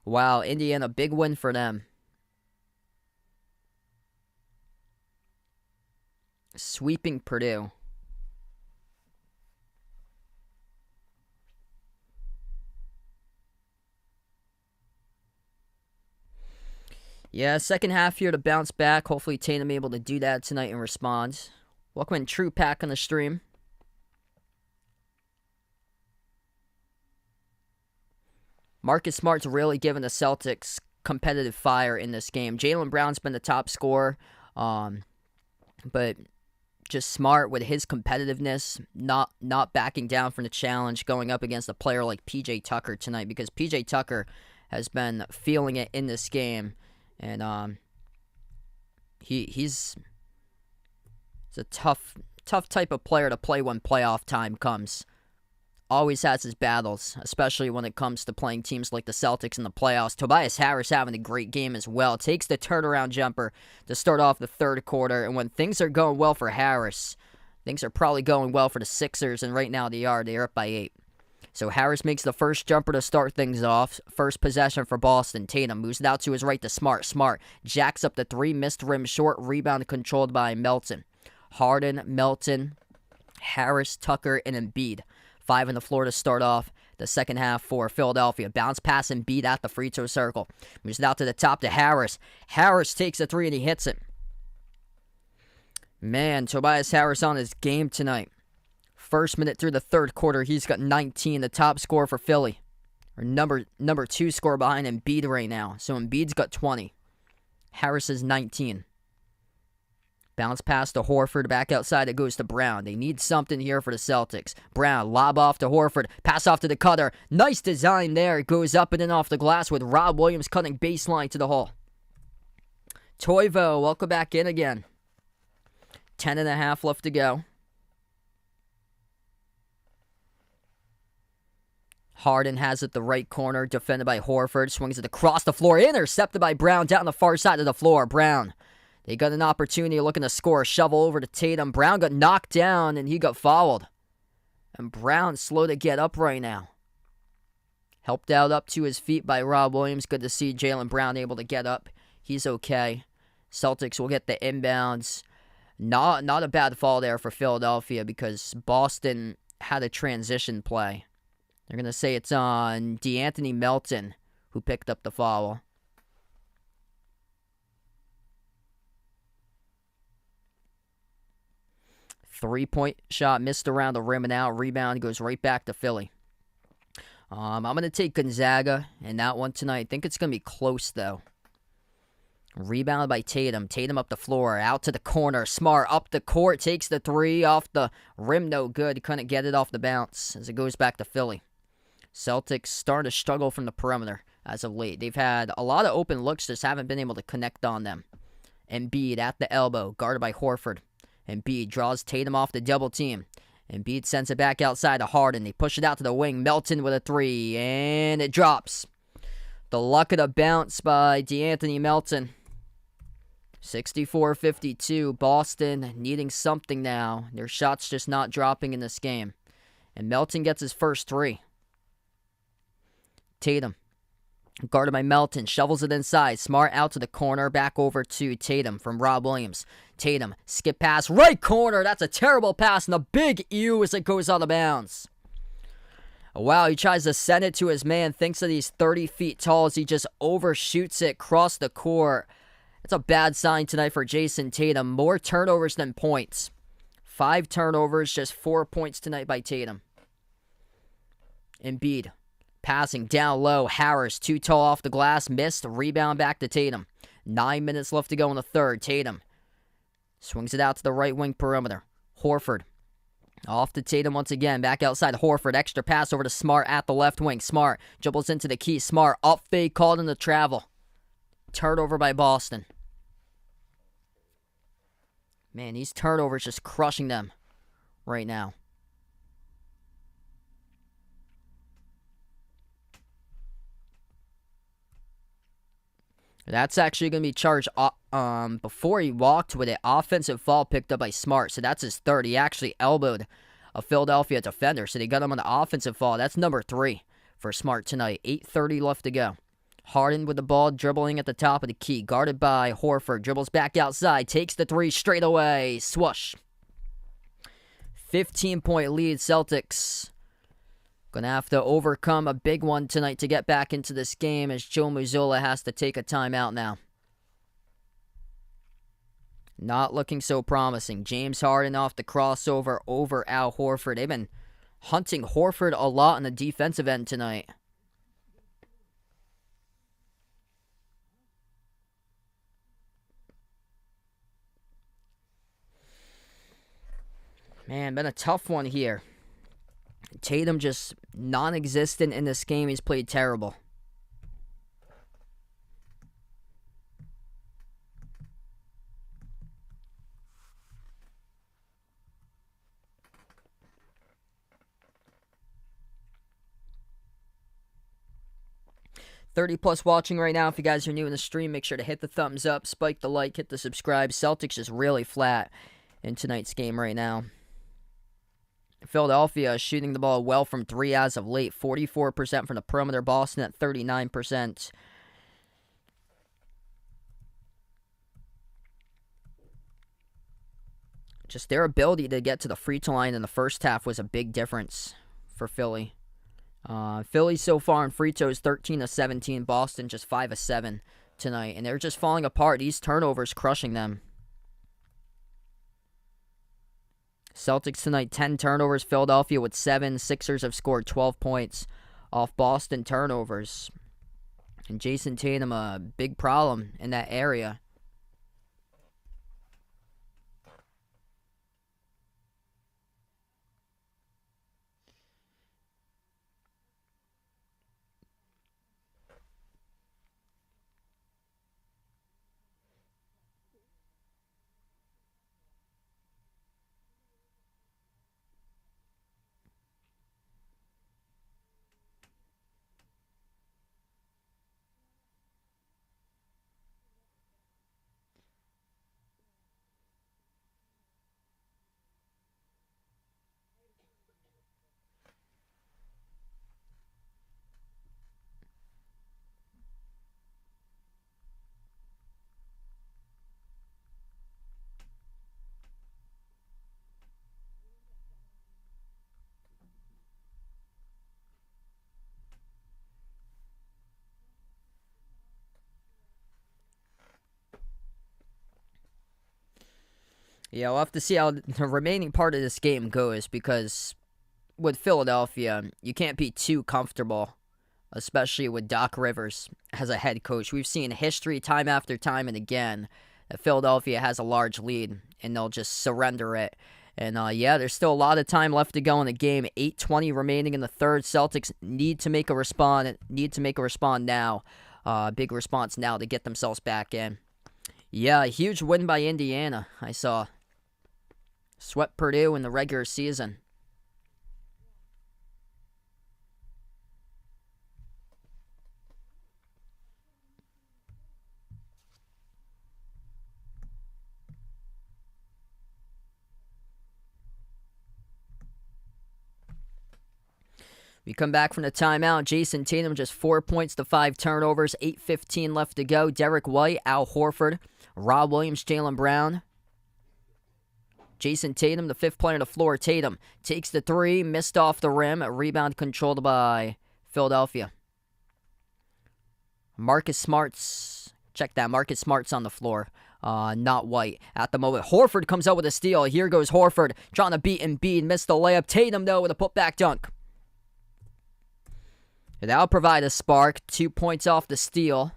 [SPEAKER 1] Wow, Indiana, big win for them. Sweeping Purdue. Yeah, second half here to bounce back. Hopefully Tatum able to do that tonight and respond. Welcome in True Pack on the stream. Marcus Smart's really given the Celtics competitive fire in this game. Jaylen Brown's been the top scorer, but just Smart with his competitiveness, not backing down from the challenge, going up against a player like P.J. Tucker tonight, because P.J. Tucker has been feeling it in this game. And he's a tough type of player to play when playoff time comes. Always has his battles, especially when it comes to playing teams like the Celtics in the playoffs. Tobias Harris having a great game as well. Takes the turnaround jumper to start off the third quarter. And when things are going well for Harris, things are probably going well for the Sixers. And right now they are. They're up by 8. So Harris makes the first jumper to start things off. First possession for Boston. Tatum moves it out to his right to Smart. Smart jacks up the 3, missed rim short. Rebound controlled by Melton. Harden, Melton, Harris, Tucker, and Embiid. 5 on the floor to start off the second half for Philadelphia. Bounce pass Embiid at the free throw circle. Moves it out to the top to Harris. Harris takes a 3 and he hits it. Man, Tobias Harris on his game tonight. First minute through the third quarter, he's got 19, the top scorer for Philly. Or number 2 scorer behind Embiid right now. So Embiid's got 20. Harris is 19. Bounce pass to Horford, back outside, it goes to Brown. They need something here for the Celtics. Brown, lob off to Horford, pass off to the cutter. Nice design there. It goes up and in off the glass with Rob Williams cutting baseline to the hole. Toivo, welcome back in again. 10.5 left to go. Harden has it the right corner, defended by Horford. Swings it across the floor, intercepted by Brown down the far side of the floor. Brown, they got an opportunity looking to score. Shovel over to Tatum. Brown got knocked down and he got fouled. And Brown slow to get up right now. Helped out up to his feet by Rob Williams. Good to see Jaylen Brown able to get up. He's okay. Celtics will get the inbounds. Not a bad fall there for Philadelphia because Boston had a transition play. They're going to say it's on DeAnthony Melton who picked up the foul. Three-point shot missed around the rim and out. Rebound goes right back to Philly. I'm going to take Gonzaga in that one tonight. I think it's going to be close, though. Rebound by Tatum. Tatum up the floor. Out to the corner. Smart up the court. Takes the 3 off the rim. No good. Couldn't get it off the bounce as it goes back to Philly. Celtics starting to struggle from the perimeter as of late. They've had a lot of open looks, just haven't been able to connect on them. Embiid at the elbow, guarded by Horford. Embiid draws Tatum off the double team. Embiid sends it back outside to Harden. They push it out to the wing. Melton with a 3, and it drops. The luck of the bounce by DeAnthony Melton. 64-52. Boston needing something now. Their shots just not dropping in this game. And Melton gets his first 3. Tatum, guarded by Melton, shovels it inside. Smart out to the corner, back over to Tatum from Rob Williams. Tatum, skip pass, right corner. That's a terrible pass, and a big ew as it goes out of bounds. Wow, he tries to send it to his man, thinks that he's 30 feet tall as he just overshoots it across the court. That's a bad sign tonight for Jason Tatum. More turnovers than points. 5 turnovers, just 4 points tonight by Tatum. Embiid, passing down low. Harris, too tall off the glass, missed. Rebound back to Tatum. 9 minutes left to go in the third. Tatum swings it out to the right wing perimeter. Horford, off to Tatum once again. Back outside. Horford, extra pass over to Smart at the left wing. Smart dribbles into the key. Smart, up fade, called in the travel. Turnover by Boston. Man, these turnovers just crushing them right now. That's actually going to be charged before he walked with it. Offensive foul picked up by Smart, so that's his third. He actually elbowed a Philadelphia defender, so they got him on the offensive foul. That's number 3 for Smart tonight. 8:30 left to go. Harden with the ball, dribbling at the top of the key. Guarded by Horford. Dribbles back outside. Takes the 3 straight away. Swoosh. 15-point lead. Celtics going to have to overcome a big one tonight to get back into this game as Joe Mazzulla has to take a timeout now. Not looking so promising. James Harden off the crossover over Al Horford. They've been hunting Horford a lot on the defensive end tonight. Man, been a tough one here. Tatum just non-existent in this game. He's played terrible. +30 watching right now. If you guys are new in the stream, make sure to hit the thumbs up, spike the like, hit the subscribe. Celtics just really flat in tonight's game right now. Philadelphia is shooting the ball well from 3 as of late. 44% from the perimeter. Boston at 39%. Just their ability to get to the free throw line in the first half was a big difference for Philly. Philly so far in free throws 13 of 17. Boston just 5 of 7 tonight. And they're just falling apart. These turnovers crushing them. Celtics tonight, 10 turnovers. Philadelphia with 7. Sixers have scored 12 points off Boston turnovers. And Jason Tatum, a big problem in that area. Yeah, we'll have to see how the remaining part of this game goes because with Philadelphia, you can't be too comfortable, especially with Doc Rivers as a head coach. We've seen history time after time and again that Philadelphia has a large lead and they'll just surrender it. And yeah, there's still a lot of time left to go in the game. 8:20 remaining in the third. Celtics need to make a respond now. Big response now to get themselves back in. Yeah, a huge win by Indiana, I saw. Swept Purdue in the regular season. We come back from the timeout. Jason Tatum just 4 points to 5 turnovers. 8:15 left to go. Derek White, Al Horford, Rob Williams, Jaylen Brown. Jason Tatum, the fifth player on the floor. Tatum takes the three, missed off the rim. A rebound controlled by Philadelphia. Marcus Smart's, check that, Marcus Smart's on the floor. Not White at the moment. Horford comes out with a steal. Here goes Horford trying to beat Embiid. Missed the layup. Tatum, though, with a putback dunk. That'll provide a spark. 2 points off the steal.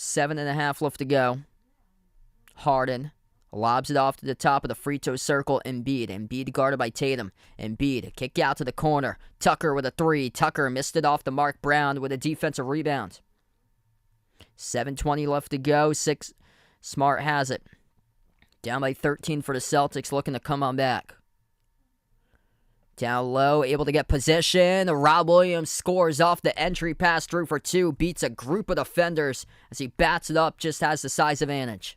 [SPEAKER 1] Seven and a half left to go. Harden lobs it off to the top of the free throw circle. Embiid guarded by Tatum. Embiid kick out to the corner. Tucker with a three. Tucker missed it off the Mark Brown with a defensive rebound. 7:20 left to go. Smart has it. Down by 13 for the Celtics, looking to come on back. Down low, able to get position. Rob Williams scores off the entry pass through for two. Beats a group of defenders as he bats it up, just has the size advantage.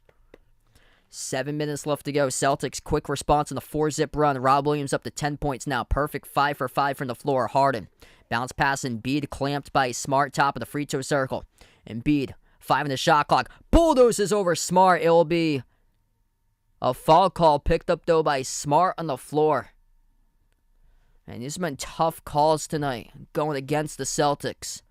[SPEAKER 1] 7 minutes left to go. Celtics quick response on the 4-zip run. Rob Williams up to 10 points now. Perfect 5 for 5 from the floor. Harden. Bounce pass Embiid clamped by Smart, top of the free throw circle. Embiid, 5 in the shot clock. Bulldozes over Smart. It'll be a foul call picked up, though, by Smart on the floor. And these have been tough calls tonight going against the Celtics.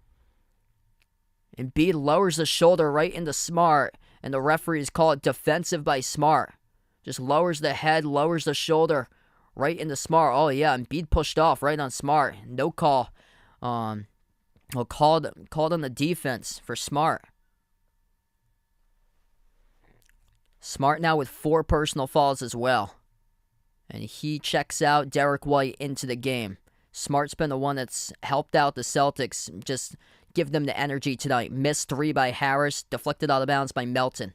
[SPEAKER 1] Embiid lowers the shoulder right into Smart, and the referees call it defensive by Smart. Just lowers the head, lowers the shoulder right into Smart. Oh, yeah, Embiid pushed off right on Smart. No call. Called on the defense for Smart. Smart now with 4 personal fouls as well. And he checks out Derek White into the game. Smart's been the one that's helped out the Celtics, just give them the energy tonight. Missed 3 by Harris, deflected out of bounds by Melton.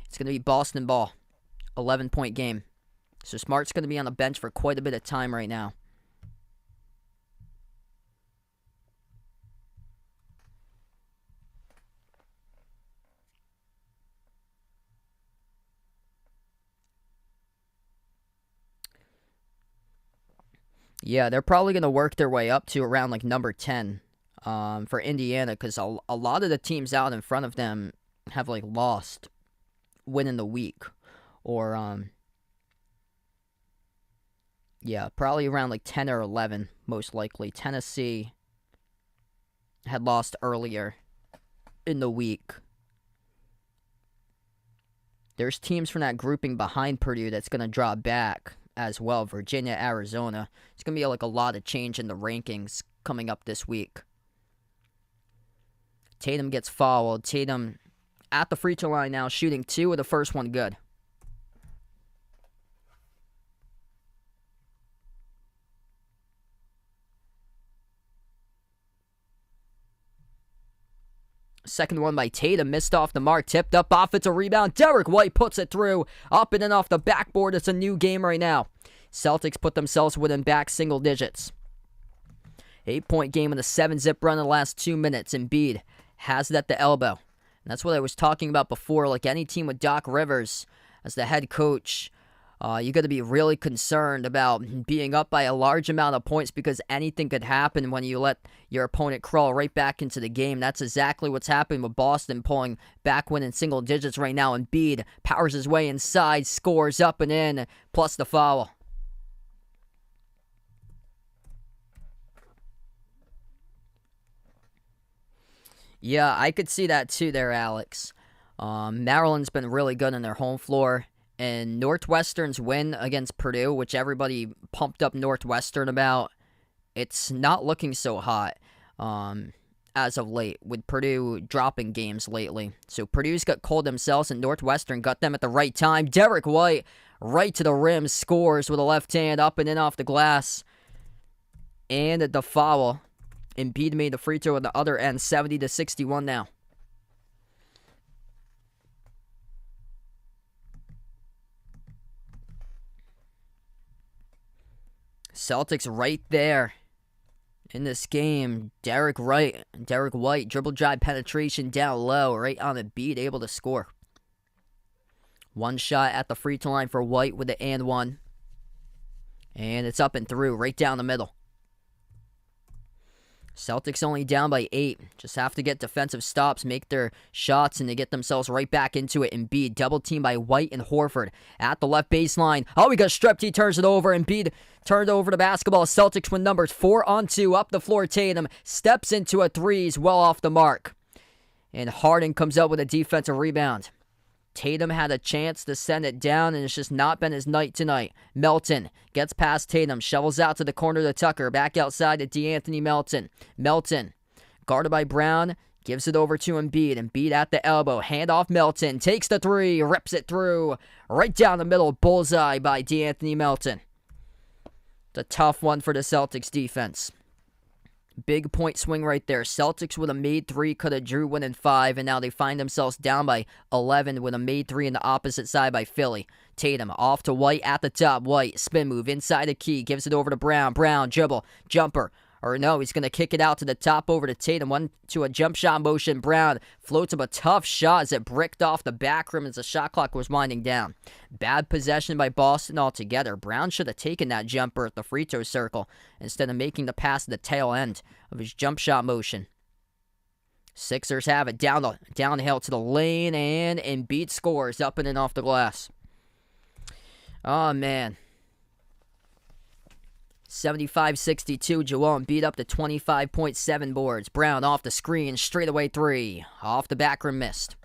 [SPEAKER 1] It's going to be Boston ball. 11-point game. So Smart's going to be on the bench for quite a bit of time right now. Yeah, they're probably going to work their way up to around like number 10 for Indiana, because a lot of the teams out in front of them have like lost within the week. Or, yeah, probably around like 10 or 11, most likely. Tennessee had lost earlier in the week. There's teams from that grouping behind Purdue that's going to draw back as well. Virginia, Arizona. It's going to be like a lot of change in the rankings coming up this week. Tatum gets fouled. Tatum at the free throw line now, shooting 2 with the first one good. Second one by Tatum, missed off the mark, tipped up, offensive rebound. Derek White puts it through, up and in off the backboard. It's a new game right now. Celtics put themselves within back single digits. 8-point game in the 7-zip run in the last 2 minutes. Embiid has it at the elbow. And that's what I was talking about before. Like any team with Doc Rivers as the head coach, you got to be really concerned about being up by a large amount of points, because anything could happen when you let your opponent crawl right back into the game. That's exactly what's happening with Boston, pulling back win in single digits right now. Embiid powers his way inside, scores up and in, plus the foul. Yeah, I could see that too there, Alex. Maryland's been really good on their home floor. And Northwestern's win against Purdue, which everybody pumped up Northwestern about, it's not looking so hot as of late, with Purdue dropping games lately. So Purdue's got cold themselves, and Northwestern got them at the right time. Derek White, right to the rim, scores with a left hand, up and in off the glass. And the foul. Embiid made the free throw at the other end, 70-61 now. Celtics right there in this game. Derek White, dribble drive penetration down low, right on the beat, able to score. One shot at the free throw line for White with the and one. And it's up and through, right down the middle. Celtics only down by 8. Just have to get defensive stops, make their shots, and they get themselves right back into it. Embiid, double team by White and Horford at the left baseline. Oh, he got stripped. He turns it over. Embiid turned over the basketball. Celtics win numbers 4-on-2. Up the floor, Tatum steps into a threes, well off the mark. And Harden comes up with a defensive rebound. Tatum had a chance to send it down, and it's just not been his night tonight. Melton gets past Tatum, shovels out to the corner to Tucker, back outside to DeAnthony Melton. Melton, guarded by Brown, gives it over to Embiid. Embiid at the elbow, hand off Melton, takes the three, rips it through, right down the middle, bullseye by DeAnthony Melton. It's a tough one for the Celtics defense. Big point swing right there. Celtics with a made 3 could have drew winning 5, and now they find themselves down by 11 with a made 3 in the opposite side by Philly. Tatum off to White at the top. White, spin move inside the key, gives it over to Brown. Brown, dribble, jumper. Or no, he's going to kick it out to the top over to Tatum. One to a jump shot motion. Brown floats up a tough shot as it bricked off the back rim as the shot clock was winding down. Bad possession by Boston altogether. Brown should have taken that jumper at the free throw circle instead of making the pass at the tail end of his jump shot motion. Sixers have it downhill to the lane, and Embiid scores up and in off the glass. Oh, man. 75-62, Joel Embiid up to 25.7 boards. Brown off the screen, straightaway 3. Off the back rim, missed.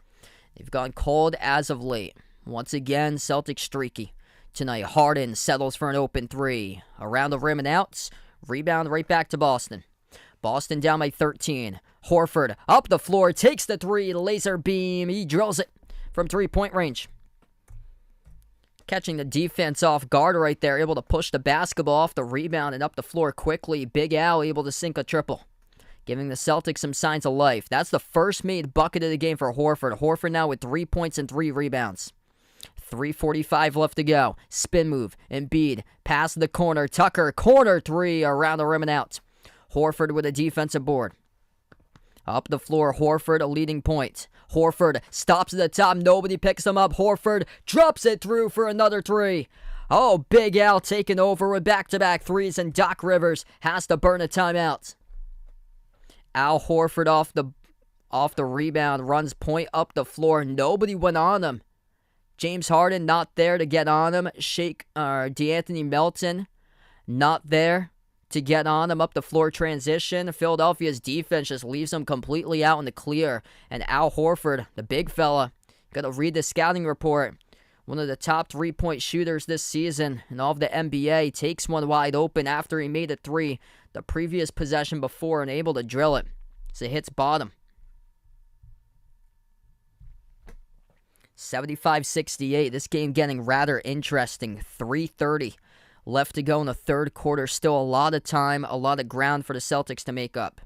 [SPEAKER 1] They've gone cold as of late. Once again, Celtics streaky. Tonight, Harden settles for an open 3. Around the rim and outs. Rebound right back to Boston. Boston down by 13. Horford up the floor, takes the 3, laser beam. He drills it from 3-point range. Catching the defense off guard right there, able to push the basketball off the rebound and up the floor quickly. Big Al able to sink a triple, giving the Celtics some signs of life. That's the first made bucket of the game for Horford. Horford now with 3 points and 3 rebounds. 3:45 left to go. Spin move. Embiid, pass to the corner. Tucker, corner 3, around the rim and out. Horford with a defensive board. Up the floor, Horford, a leading point. Horford stops at the top. Nobody picks him up. Horford drops it through for another 3. Oh, Big Al taking over with back-to-back 3s, and Doc Rivers has to burn a timeout. Al Horford off the rebound, runs point up the floor. Nobody went on him. James Harden not there to get on him. DeAnthony Melton not there to get on him. Up the floor transition. Philadelphia's defense just leaves him completely out in the clear. And Al Horford, the big fella, got to read the scouting report. One of the top 3-point shooters this season in all of the NBA, takes one wide open after he made a 3 the previous possession before and able to drill it. So it hits bottom. 75-68. This game getting rather interesting. 3:30 left to go in the third quarter. Still a lot of time, a lot of ground for the Celtics to make up.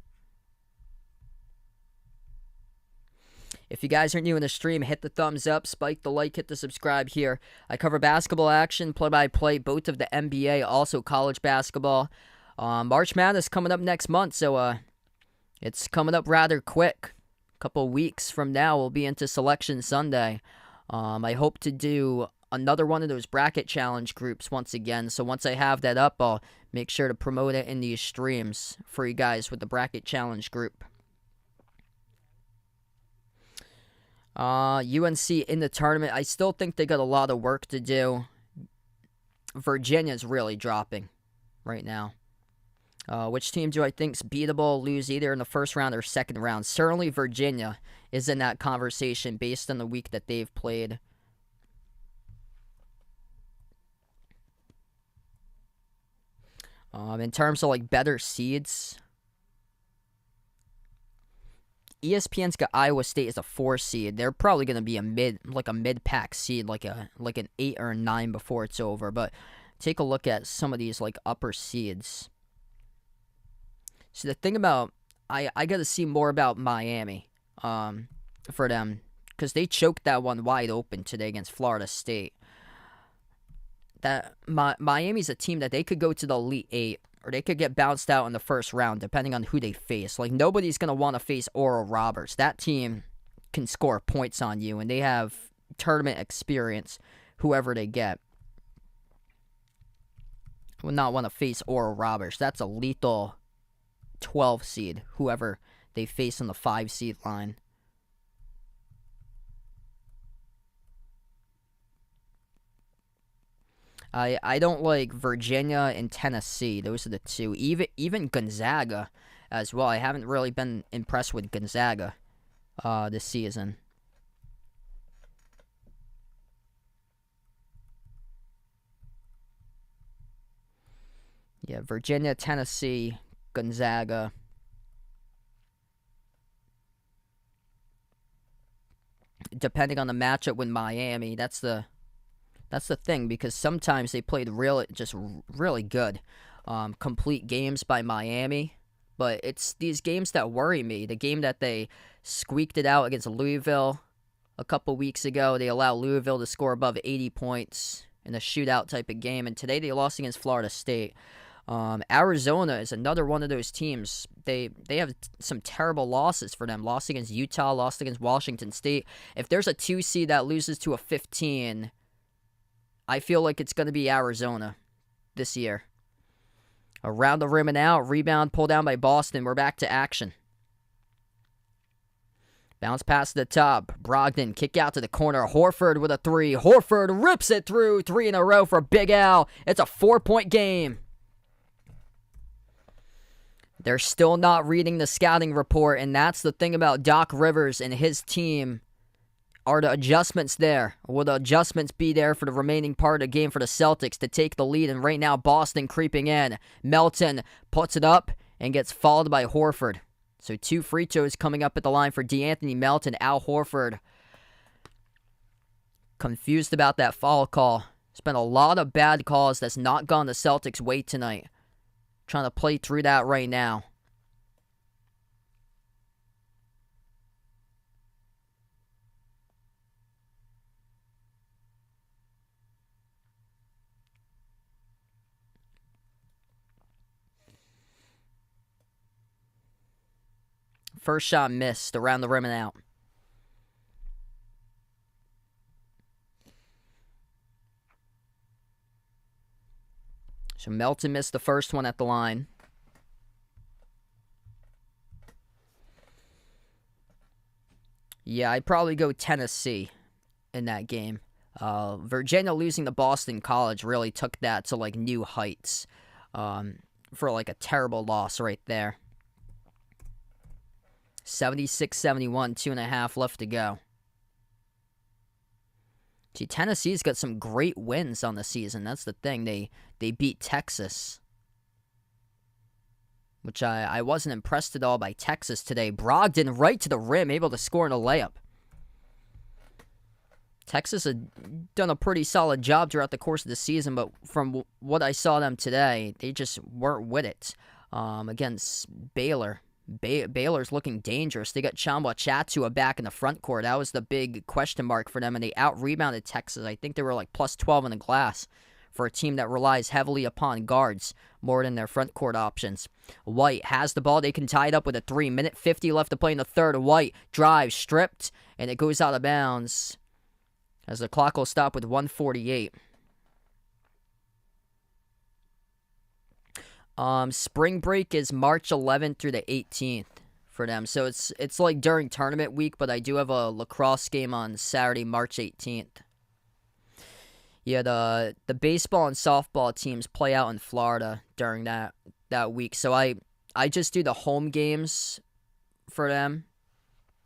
[SPEAKER 1] If you guys are new in the stream, hit the thumbs up, spike the like, hit the subscribe here. I cover basketball action, play-by-play, both of the NBA, also college basketball. March Madness coming up next month, so it's coming up rather quick. A couple weeks from now, we'll be into Selection Sunday. I hope to do another one of those bracket challenge groups once again. So once I have that up, I'll make sure to promote it in these streams for you guys with the bracket challenge group. UNC in the tournament. I still think they got a lot of work to do. Virginia's really dropping right now. Which team do I think's beatable, lose either in the first round or second round? Certainly Virginia is in that conversation based on the week that they've played. In terms of like better seeds, ESPN's got Iowa State as a 4 seed. They're probably going to be a mid-pack seed, like an 8 or a 9 before it's over. But take a look at some of these like upper seeds. So the thing about, I got to see more about Miami for them, because they choked that one wide open today against Florida State. That Miami's a team that they could go to the Elite 8, or they could get bounced out in the first round, depending on who they face. Like, nobody's going to want to face Oral Roberts. That team can score points on you, and they have tournament experience, whoever they get. Would not want to face Oral Roberts. That's a lethal 12 seed, whoever they face on the 5 seed line. I don't like Virginia and Tennessee. Those are the two. Even Gonzaga as well. I haven't really been impressed with Gonzaga this season. Yeah, Virginia, Tennessee, Gonzaga. Depending on the matchup with Miami, that's the thing, because sometimes they played really good, complete games by Miami, but it's these games that worry me. The game that they squeaked it out against Louisville a couple weeks ago, they allowed Louisville to score above 80 points in a shootout type of game, and today they lost against Florida State. Arizona is another one of those teams. They have some terrible losses for them. Lost against Utah, lost against Washington State. If there's a 2 seed that loses to a 15, I feel like it's going to be Arizona this year. Around the rim and out, rebound, pull down by Boston. We're back to action. Bounce pass to the top. Brogdon, kick out to the corner. Horford with a 3. Horford rips it through. 3 in a row for Big Al. It's a 4-point game. They're still not reading the scouting report, and that's the thing about Doc Rivers and his team. Are the adjustments there? Will the adjustments be there for the remaining part of the game for the Celtics to take the lead? And right now, Boston creeping in. Melton puts it up and gets fouled by Horford. So 2 free throws coming up at the line for DeAnthony Melton. Al Horford confused about that foul call. There's been a lot of bad calls that's not gone the Celtics' way tonight. Trying to play through that right now. First shot missed around the rim and out. So Melton missed the first one at the line. Yeah, I'd probably go Tennessee in that game. Virginia losing to Boston College really took that to like new heights for like a terrible loss right there. 76-71, 2.5 left to go. See, Tennessee's got some great wins on the season. That's the thing. They beat Texas, which I wasn't impressed at all by Texas today. Brogdon right to the rim, able to score in a layup. Texas had done a pretty solid job throughout the course of the season, but from what I saw them today, they just weren't with it against Baylor. Baylor's looking dangerous. They got Chamba Chatua back in the front court. That was the big question mark for them, and they out-rebounded Texas. I think they were like plus 12 in the glass for a team that relies heavily upon guards more than their front court options. White has the ball. They can tie it up with a 3. Minute 50 left to play in the third. White drives, stripped, and it goes out of bounds as the clock will stop with 1:48. Spring break is March 11th through the 18th for them. So it's like during tournament week, but I do have a lacrosse game on Saturday, March 18th. Yeah, the baseball and softball teams play out in Florida during that week. So I just do the home games for them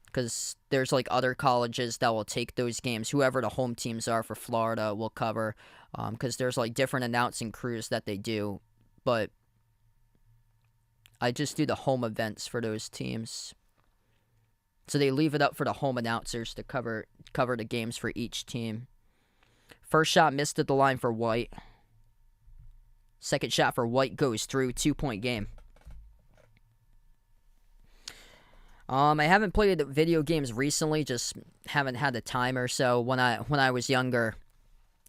[SPEAKER 1] because there's like other colleges that will take those games. Whoever the home teams are for Florida will cover because there's like different announcing crews that they do. But I just do the home events for those teams. So they leave it up for the home announcers to cover the games for each team. First shot missed at the line for White. Second shot for White goes through. 2-point game. I haven't played video games recently, just haven't had the time or so. When I was younger,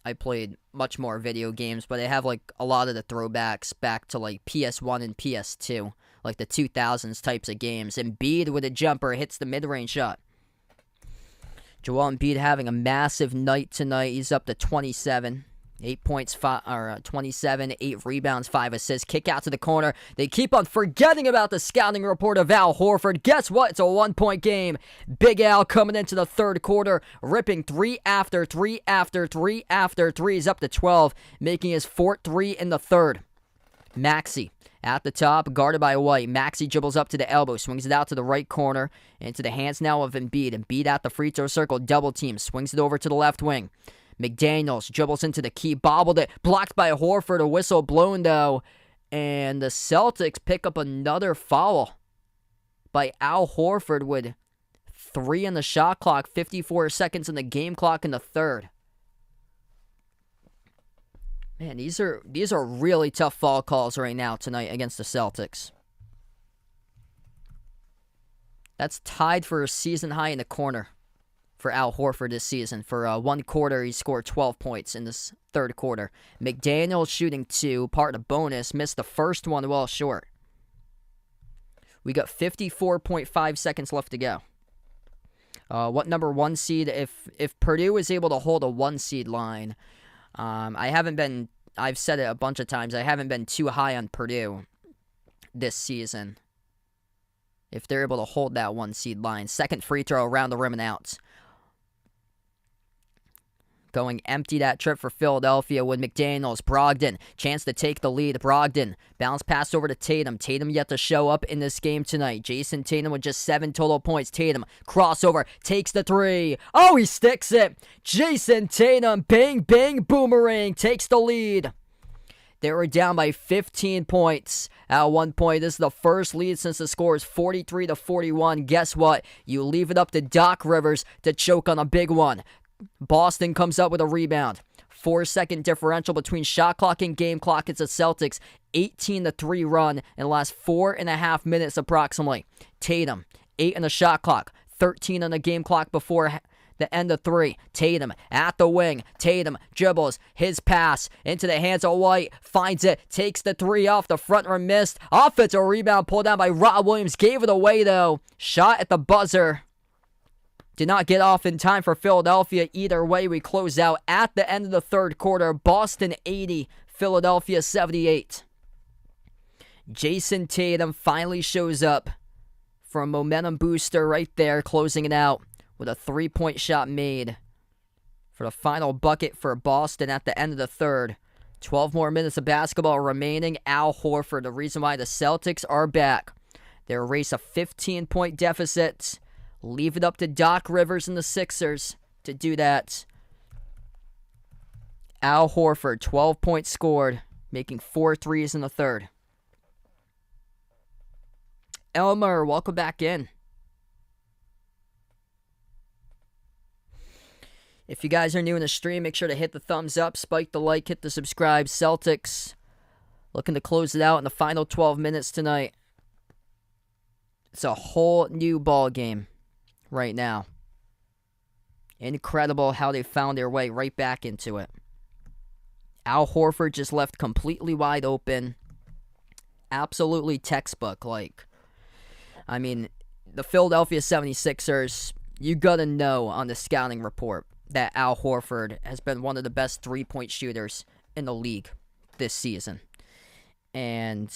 [SPEAKER 1] I played much more video games, but I have like a lot of the throwbacks back to like PS1 and PS2, like the 2000s types of games. Embiid with a jumper hits the mid-range shot. Joel Embiid having a massive night tonight. He's up to 27. 8 points, 27, 8 rebounds, 5 assists. Kick out to the corner. They keep on forgetting about the scouting report of Al Horford. Guess what? It's a 1-point game. Big Al coming into the third quarter, ripping 3 after 3 after 3 after 3. He's up to 12, making his 4th 3 in the third. Maxey at the top, guarded by White. Maxey dribbles up to the elbow, swings it out to the right corner, into the hands now of Embiid. Embiid at the free throw circle, double team, swings it over to the left wing. McDaniels dribbles into the key, bobbled it, blocked by Horford, a whistle blown though, and the Celtics pick up another foul by Al Horford with 3 in the shot clock, 54 seconds in the game clock in the third. Man, these are really tough foul calls right now tonight against the Celtics. That's tied for a season high in the corner for Al Horford this season. For one quarter, he scored 12 points in this third quarter. McDaniels shooting 2, part of bonus, missed the first one well short. We got 54.5 seconds left to go. What number 1 seed? If Purdue is able to hold a 1 seed line, I've said it a bunch of times, I haven't been too high on Purdue this season. If they're able to hold that 1 seed line. Second free throw around the rim and out. Going empty that trip for Philadelphia with McDaniels. Brogdon, chance to take the lead. Brogdon, bounce pass over to Tatum. Tatum yet to show up in this game tonight. Jason Tatum with just 7 total points. Tatum, crossover, takes the 3. Oh, he sticks it. Jason Tatum, bang, bang, boomerang, takes the lead. They were down by 15 points at one point. This is the first lead since the score is 43-41. Guess what? You leave it up to Doc Rivers to choke on a big one. Boston comes up with a rebound. 4-second differential between shot clock and game clock. It's the Celtics 18-3 run in the last 4.5 minutes approximately. Tatum, 8 on the shot clock, 13 on the game clock before the end of 3. Tatum at the wing. Tatum dribbles his pass into the hands of White. Finds it. Takes the 3 off the front rim, missed. Offensive rebound pulled down by Rob Williams. Gave it away though. Shot at the buzzer. Did not get off in time for Philadelphia. Either way, we close out at the end of the third quarter. Boston 80, Philadelphia 78. Jason Tatum finally shows up for a momentum booster right there, closing it out with a 3-point shot made for the final bucket for Boston at the end of the third. 12 more minutes of basketball remaining. Al Horford, the reason why the Celtics are back. They erase a 15-point deficit. Leave it up to Doc Rivers and the Sixers to do that. Al Horford, 12 points scored, making 4 threes in the third. Elmer, welcome back in. If you guys are new in the stream, make sure to hit the thumbs up, spike the like, hit the subscribe. Celtics looking to close it out in the final 12 minutes tonight. It's a whole new ball game right now. Incredible how they found their way right back into it. Al Horford just left completely wide open. Absolutely textbook. I mean, the Philadelphia 76ers, you gotta know on the scouting report that Al Horford has been one of the best 3-point shooters in the league this season. And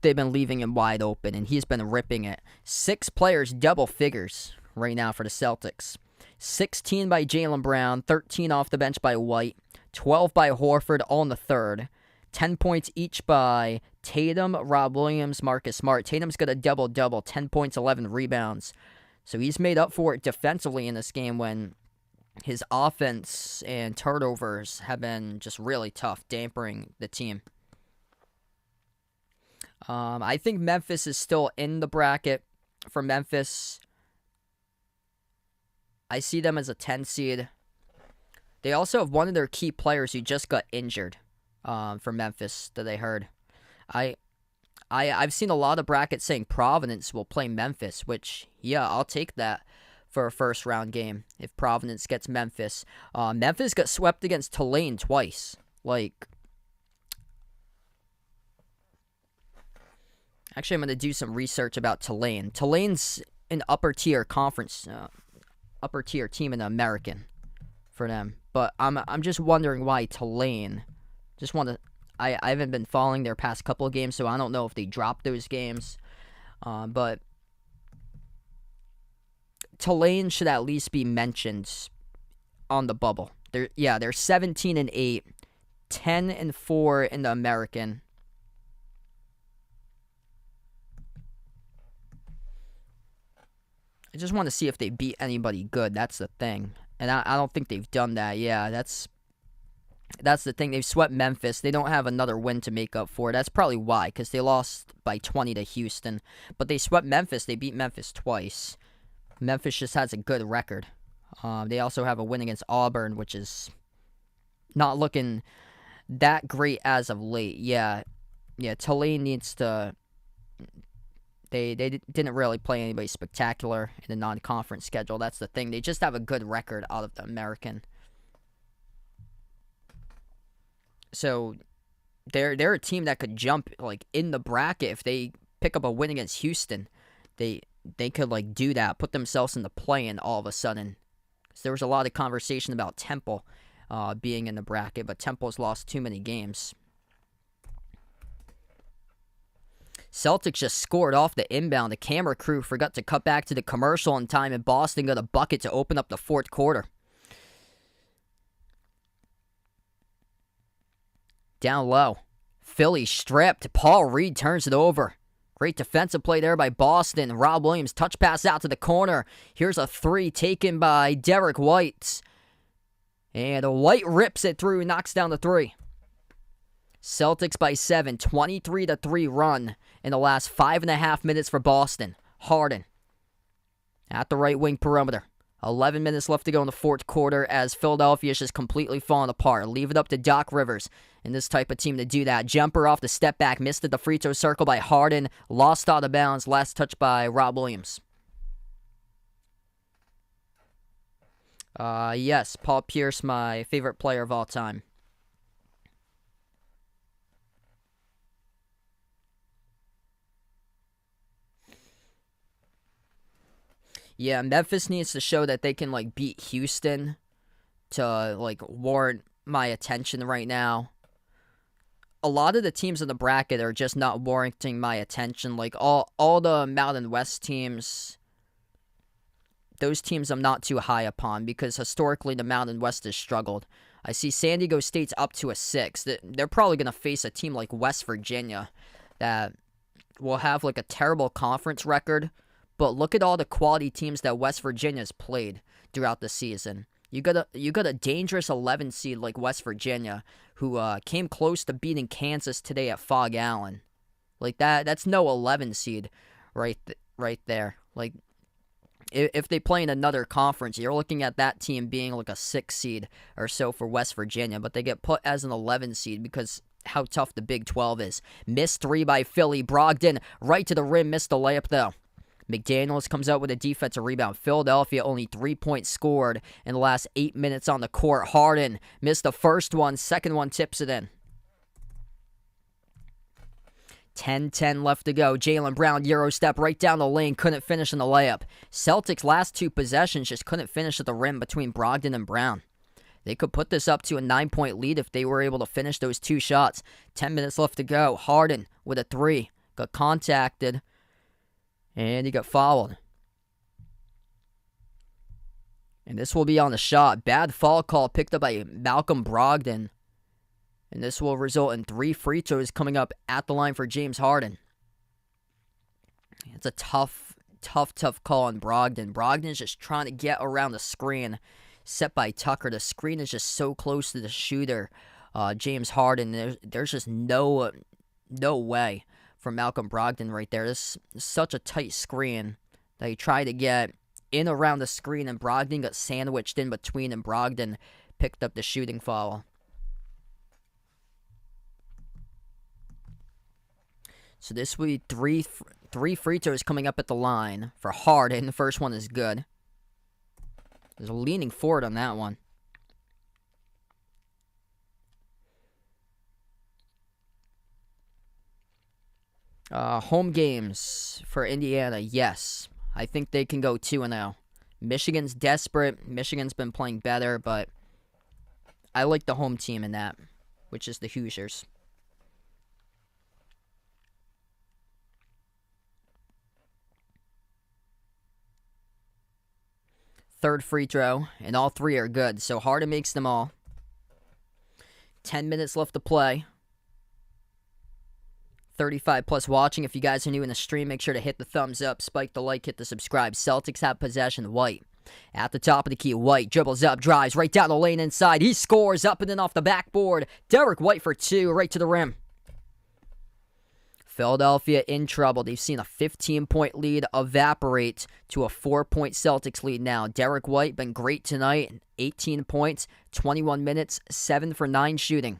[SPEAKER 1] they've been leaving him wide open, and he's been ripping it. 6 players, double figures right now for the Celtics. 16 by Jaylen Brown, 13 off the bench by White, 12 by Horford, all in the third. 10 points each by Tatum, Rob Williams, Marcus Smart. Tatum's got a double-double, 10 points, 11 rebounds. So he's made up for it defensively in this game when his offense and turnovers have been just really tough, dampening the team. I think Memphis is still in the bracket. For Memphis, I see them as a 10 seed. They also have one of their key players who just got injured for Memphis that I heard. I've seen a lot of brackets saying Providence will play Memphis, which, yeah, I'll take that for a first-round game if Providence gets Memphis. Memphis got swept against Tulane twice. Actually, I'm going to do some research about Tulane. Tulane's an upper-tier conference upper tier team in the American for them. But I'm just wondering why Tulane. Just want to. I haven't been following their past couple of games, so I don't know if they dropped those games. But Tulane should at least be mentioned on the bubble. They're 17-8, 10-4 in the American. I just want to see if they beat anybody good. That's the thing. And I don't think they've done that. Yeah, that's the thing. They've swept Memphis. They don't have another win to make up for it. That's probably why, because they lost by 20 to Houston. But they swept Memphis. They beat Memphis twice. Memphis just has a good record. They also have a win against Auburn, which is not looking that great as of late. Yeah, Tulane needs to... They didn't really play anybody spectacular in the non-conference schedule. That's the thing. They just have a good record out of the American. So they're a team that could jump like in the bracket if they pick up a win against Houston. They could like do that, put themselves in the play-in all of a sudden. So there was a lot of conversation about Temple being in the bracket, but Temple's lost too many games. Celtics just scored off the inbound. The camera crew forgot to cut back to the commercial in time, and Boston got a bucket to open up the fourth quarter. Down low. Philly stripped. Paul Reed turns it over. Great defensive play there by Boston. Rob Williams touch pass out to the corner. Here's a three taken by Derek White. And White rips it through, knocks down the three. Celtics by 7, 23-3 run in the last 5.5 minutes for Boston. Harden at the right wing perimeter. 11 minutes left to go in the fourth quarter as Philadelphia is just completely falling apart. Leave it up to Doc Rivers and this type of team to do that. Jumper off the step back, missed at the free throw circle by Harden. Lost out of bounds, last touch by Rob Williams. Yes, Paul Pierce, my favorite player of all time. Yeah, Memphis needs to show that they can, like, beat Houston to, like, warrant my attention right now. A lot of the teams in the bracket are just not warranting my attention. Like, all the Mountain West teams, those teams I'm not too high upon because historically the Mountain West has struggled. I see San Diego State's up to a 6. They're probably going to face a team like West Virginia that will have, like, a terrible conference record. But look at all the quality teams that West Virginia's played throughout the season. You got a dangerous 11 seed like West Virginia, who came close to beating Kansas today at Fog Allen. Like that's no 11 seed, right there. Like if they play in another conference, you're looking at that team being like a 6 seed or so for West Virginia, but they get put as an 11 seed because how tough the Big 12 is. Missed 3 by Philly. Brogdon right to the rim, missed the layup though. McDaniels comes out with a defensive rebound. Philadelphia only 3 points scored in the last 8 minutes on the court. Harden missed the first one. Second one tips it in. 10-10 left to go. Jaylen Brown, Euro step right down the lane. Couldn't finish in the layup. Celtics' last 2 possessions just couldn't finish at the rim between Brogdon and Brown. They could put this up to a 9-point lead if they were able to finish those 2 shots. 10 minutes left to go. Harden with a 3. Got contacted. And he got fouled. And this will be on the shot. Bad foul call picked up by Malcolm Brogdon. And this will result in 3 free throws coming up at the line for James Harden. It's a tough call on Brogdon. Brogdon's just trying to get around the screen set by Tucker. The screen is just so close to the shooter, James Harden. There's just no way for Malcolm Brogdon right there. This is such a tight screen that he tried to get in around the screen, and Brogdon got sandwiched in between, and Brogdon picked up the shooting foul. So this will be three free throws coming up at the line for Harden. The first one is good. There's a leaning forward on that one. Home games for Indiana, yes. I think they can go 2-0. Michigan's desperate. Michigan's been playing better, but I like the home team in that, which is the Hoosiers. Third free throw, and all three are good, so Harden makes them all. 10 minutes left to play. 35 plus watching. If you guys are new in the stream, make sure to hit the thumbs up, spike the like, hit the subscribe. Celtics have possession. White at the top of the key. White dribbles up, drives right down the lane inside. He scores up and in off the backboard. Derek White for two, right to the rim. Philadelphia in trouble. They've seen a 15-point lead evaporate to a 4-point Celtics lead now. Derek White been great tonight. 18 points, 21 minutes, 7 for 9 shooting.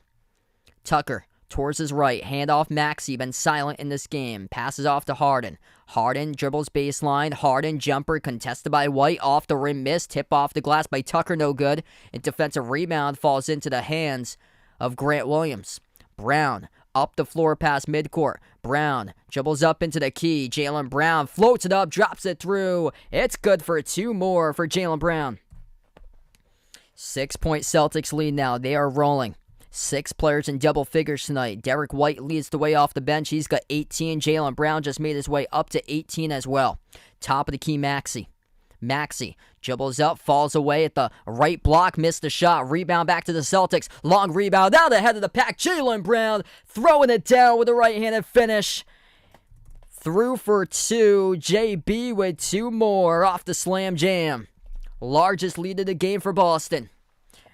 [SPEAKER 1] Tucker towards his right. Handoff Maxey. Been silent in this game. Passes off to Harden. Harden dribbles baseline. Harden jumper contested by White. Off the rim miss. Tip off the glass by Tucker. No good. And defensive rebound falls into the hands of Grant Williams. Brown up the floor past midcourt. Brown dribbles up into the key. Jaylen Brown floats it up, drops it through. It's good for 2 more for Jaylen Brown. 6-point Celtics lead now. They are rolling. 6 players in double figures tonight. Derek White leads the way off the bench. He's got 18. Jaylen Brown just made his way up to 18 as well. Top of the key, Maxey. Maxey dribbles up, falls away at the right block, missed the shot, rebound back to the Celtics, long rebound out ahead of the pack, Jaylen Brown throwing it down with a right-handed finish, through for 2, JB with 2 more off the slam jam, largest lead of the game for Boston,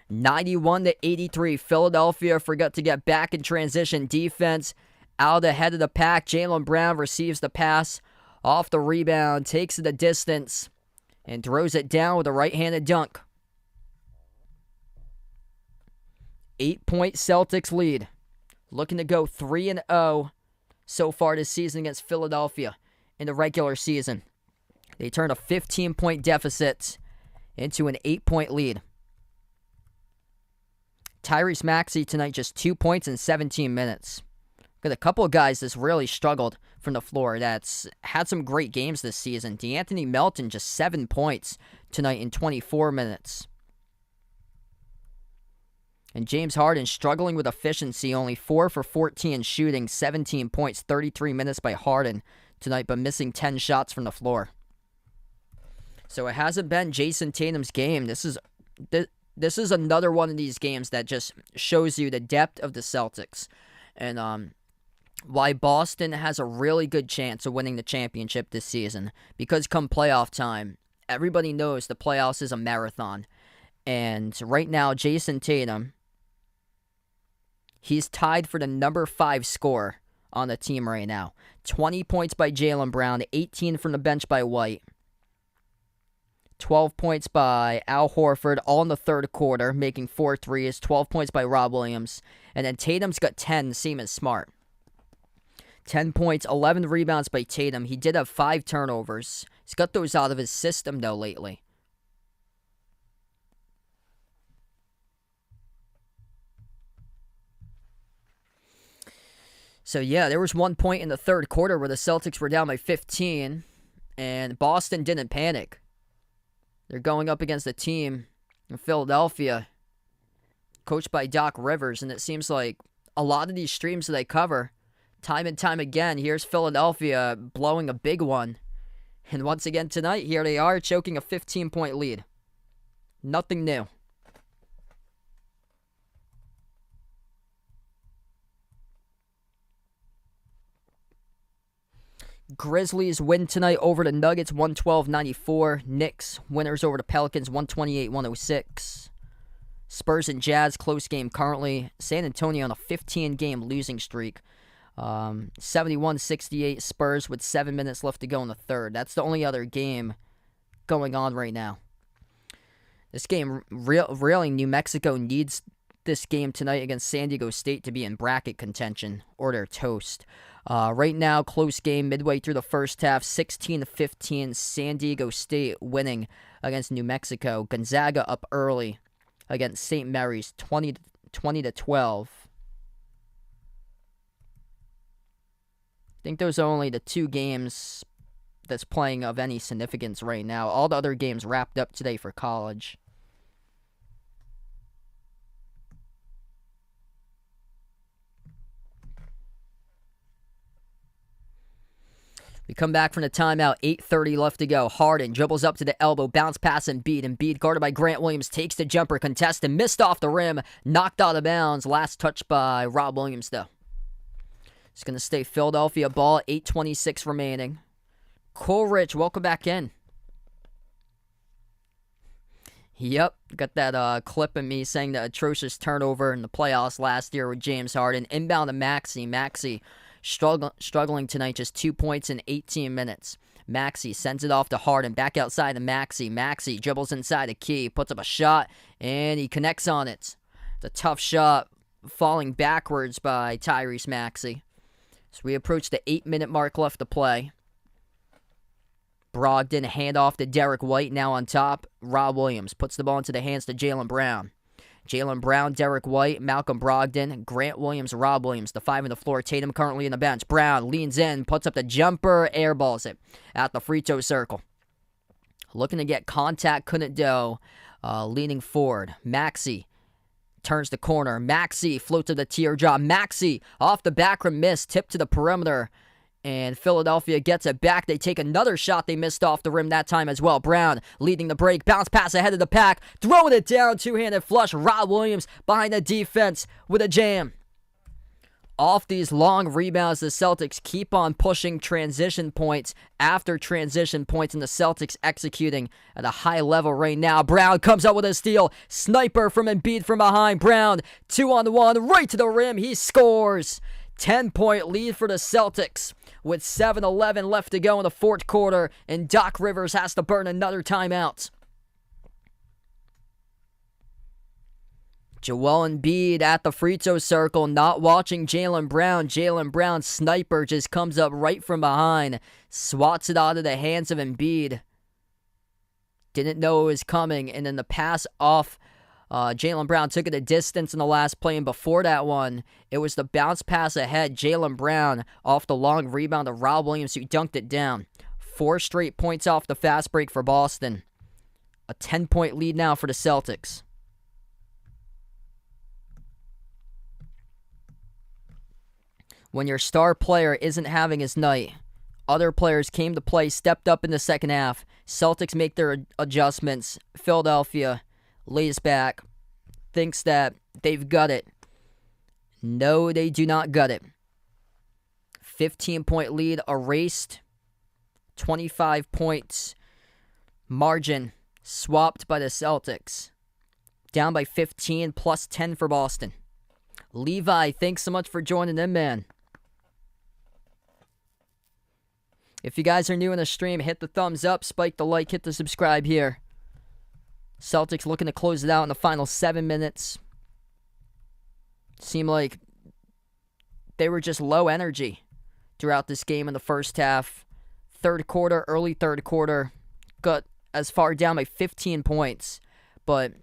[SPEAKER 1] 91-83, Philadelphia forgot to get back in transition defense, out ahead of the pack, Jaylen Brown receives the pass, off the rebound, takes it the distance, and throws it down with a right-handed dunk. 8-point Celtics lead. Looking to go 3-0 so far this season against Philadelphia in the regular season. They turned a 15-point deficit into an 8-point lead. Tyrese Maxey tonight just 2 points in 17 minutes. Got a couple of guys that's really struggled from the floor that's had some great games this season. DeAnthony Melton just 7 points tonight in 24 minutes. And James Harden struggling with efficiency, only 4 for 14 shooting, 17 points, 33 minutes by Harden tonight, but missing 10 shots from the floor. So it hasn't been Jason Tatum's game. This is another one of these games that just shows you the depth of the Celtics. And why Boston has a really good chance of winning the championship this season. Because come playoff time, everybody knows the playoffs is a marathon. And right now, Jason Tatum, he's tied for the number 5 score on the team right now. 20 points by Jaylen Brown, 18 from the bench by White. 12 points by Al Horford, all in the third quarter, making 4 threes. 12 points by Rob Williams. And then Tatum's got 10, same as Smart. 10 points, 11 rebounds by Tatum. He did have 5 turnovers. He's got those out of his system, though, lately. So, yeah, there was one point in the third quarter where the Celtics were down by 15, and Boston didn't panic. They're going up against a team in Philadelphia, coached by Doc Rivers, and it seems like a lot of these streams that I cover, time and time again, here's Philadelphia blowing a big one. And once again tonight, here they are, choking a 15-point lead. Nothing new. Grizzlies win tonight over the Nuggets, 112-94. Knicks winners over the Pelicans, 128-106. Spurs and Jazz, close game currently. San Antonio on a 15-game losing streak. 71-68 Spurs with 7 minutes left to go in the third. That's the only other game going on right now. This game, really, New Mexico needs this game tonight against San Diego State to be in bracket contention, or they're toast. Right now, close game midway through the first half, 16-15, San Diego State winning against New Mexico. Gonzaga up early against St. Mary's, 20-12. I think those are only the 2 games that's playing of any significance right now. All the other games wrapped up today for college. We come back from the timeout, 8:30 left to go. Harden dribbles up to the elbow, bounce pass Embiid. Embiid guarded by Grant Williams, takes the jumper, contested, missed off the rim, knocked out of bounds. Last touch by Rob Williams, though. It's going to stay Philadelphia ball, 8:26 remaining. Coleridge, welcome back in. Yep, got that clip of me saying the atrocious turnover in the playoffs last year with James Harden. Inbound to Maxey. Maxey struggling tonight, just 2 points in 18 minutes. Maxey sends it off to Harden, back outside to Maxey. Maxey dribbles inside the key, puts up a shot, and he connects on it. It's a tough shot, falling backwards by Tyrese Maxey. So we approach the 8-minute mark left to play. Brogdon, handoff to Derek White, now on top. Rob Williams puts the ball into the hands to Jaylen Brown. Jaylen Brown, Derek White, Malcolm Brogdon, Grant Williams, Rob Williams. The 5 on the floor. Tatum currently in the bench. Brown leans in, puts up the jumper, airballs it at the free throw circle. Looking to get contact, couldn't do. Leaning forward. Maxey turns the corner. Maxey floats to the teardrop. Maxey off the back rim, miss, tip to the perimeter. And Philadelphia gets it back. They take another shot. They missed off the rim that time as well. Brown leading the break. Bounce pass ahead of the pack. Throwing it down. Two-handed flush. Rob Williams behind the defense with a jam. Off these long rebounds, the Celtics keep on pushing transition points after transition points, and the Celtics executing at a high level right now. Brown comes out with a steal. Sniper from Embiid from behind. Brown, 2-on-1, right to the rim. He scores. 10-point lead for the Celtics with 7:11 left to go in the fourth quarter, and Doc Rivers has to burn another timeout. Joel Embiid at the free throw circle, not watching Jaylen Brown. Jaylen Brown's sniper just comes up right from behind, swats it out of the hands of Embiid. Didn't know it was coming, and then the pass off Jaylen Brown took it a distance in the last play, and before that one, it was the bounce pass ahead. Jaylen Brown off the long rebound to Rob Williams, who dunked it down. 4 straight points off the fast break for Boston. A 10-point lead now for the Celtics. When your star player isn't having his night, other players came to play, stepped up in the second half. Celtics make their adjustments. Philadelphia lays back, thinks that they've got it. No, they do not got it. 15-point lead erased. 25 points margin swapped by the Celtics. Down by 15, plus 10 for Boston. Levi, thanks so much for joining in, man. If you guys are new in the stream, hit the thumbs up, spike the like, hit the subscribe here. Celtics looking to close it out in the final 7 minutes. Seemed like they were just low energy throughout this game in the first half. Third quarter, early third quarter, got as far down by 15 points. But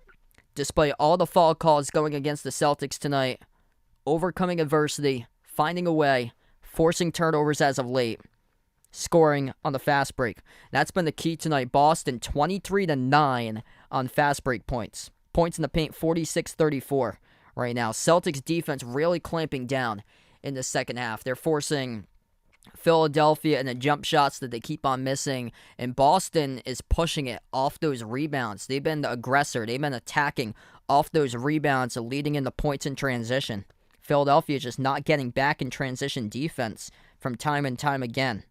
[SPEAKER 1] despite all the foul calls going against the Celtics tonight, overcoming adversity, finding a way, forcing turnovers as of late, scoring on the fast break. That's been the key tonight. Boston 23-9 on fast break points. Points in the paint 46-34 right now. Celtics defense really clamping down in the second half. They're forcing Philadelphia and the jump shots that they keep on missing, and Boston is pushing it off those rebounds. They've been the aggressor. They've been attacking off those rebounds and leading in the points in transition. Philadelphia just not getting back in transition defense from time and time again.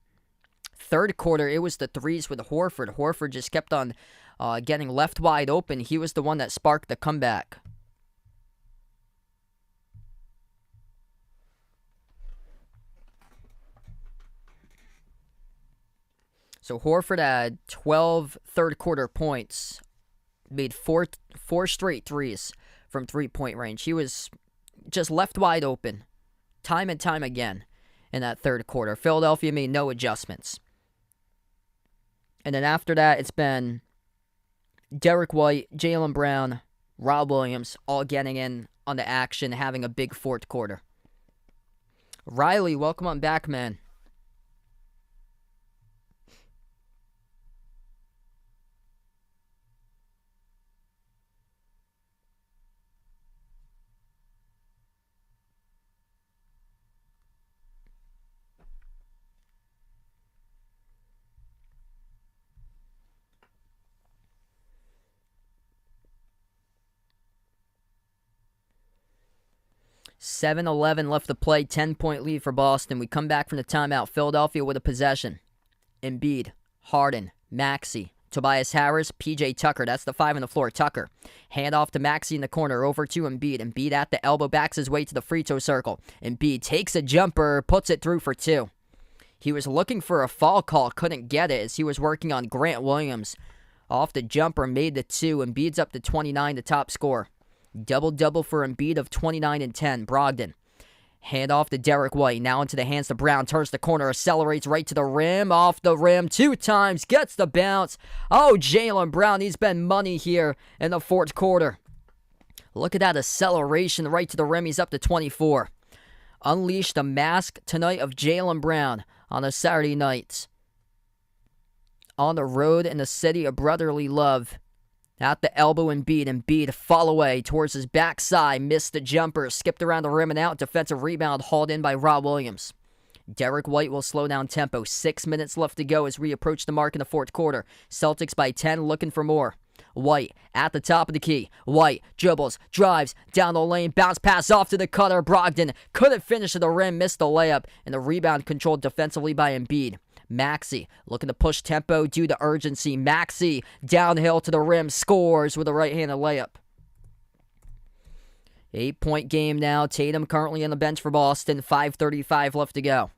[SPEAKER 1] Third quarter, it was the threes with Horford. Horford just kept on getting left wide open. He was the one that sparked the comeback. So Horford had 12 third quarter points, made four straight threes from three-point range. He was just left wide open time and time again in that third quarter. Philadelphia made no adjustments. And then after that, it's been Derek White, Jaylen Brown, Rob Williams, all getting in on the action, having a big fourth quarter. Riley, welcome on back, man. 7:11 left to play, 10-point lead for Boston. We come back from the timeout. Philadelphia with a possession. Embiid, Harden, Maxey, Tobias Harris, PJ Tucker. That's the 5 on the floor. Tucker. Hand off to Maxey in the corner. Over to Embiid. Embiid at the elbow. Backs his way to the free throw circle. Embiid takes a jumper. Puts it through for 2. He was looking for a foul call. Couldn't get it as he was working on Grant Williams. Off the jumper. Made the 2. Embiid's up to 29, the top scorer. Double-double for Embiid of 29 and 10. Brogdon. Hand off to Derek White. Now into the hands to Brown. Turns the corner. Accelerates right to the rim. Off the rim 2 times. Gets the bounce. Oh, Jaylen Brown. He's been money here in the fourth quarter. Look at that acceleration right to the rim. He's up to 24. Unleash the mask tonight of Jaylen Brown on a Saturday night. On the road in the city of brotherly love. At the elbow, Embiid fall away towards his backside. Missed the jumper. Skipped around the rim and out. Defensive rebound hauled in by Rob Williams. Derek White will slow down tempo. 6 minutes left to go as we approach the mark in the fourth quarter. Celtics by 10, looking for more. White at the top of the key. White dribbles, drives, down the lane. Bounce pass off to the cutter. Brogdon couldn't finish at the rim. Missed the layup. And the rebound controlled defensively by Embiid. Maxey looking to push tempo due to urgency. Maxey downhill to the rim, scores with a right-handed layup. 8-point game now. Tatum currently on the bench for Boston. 5:35 left to go.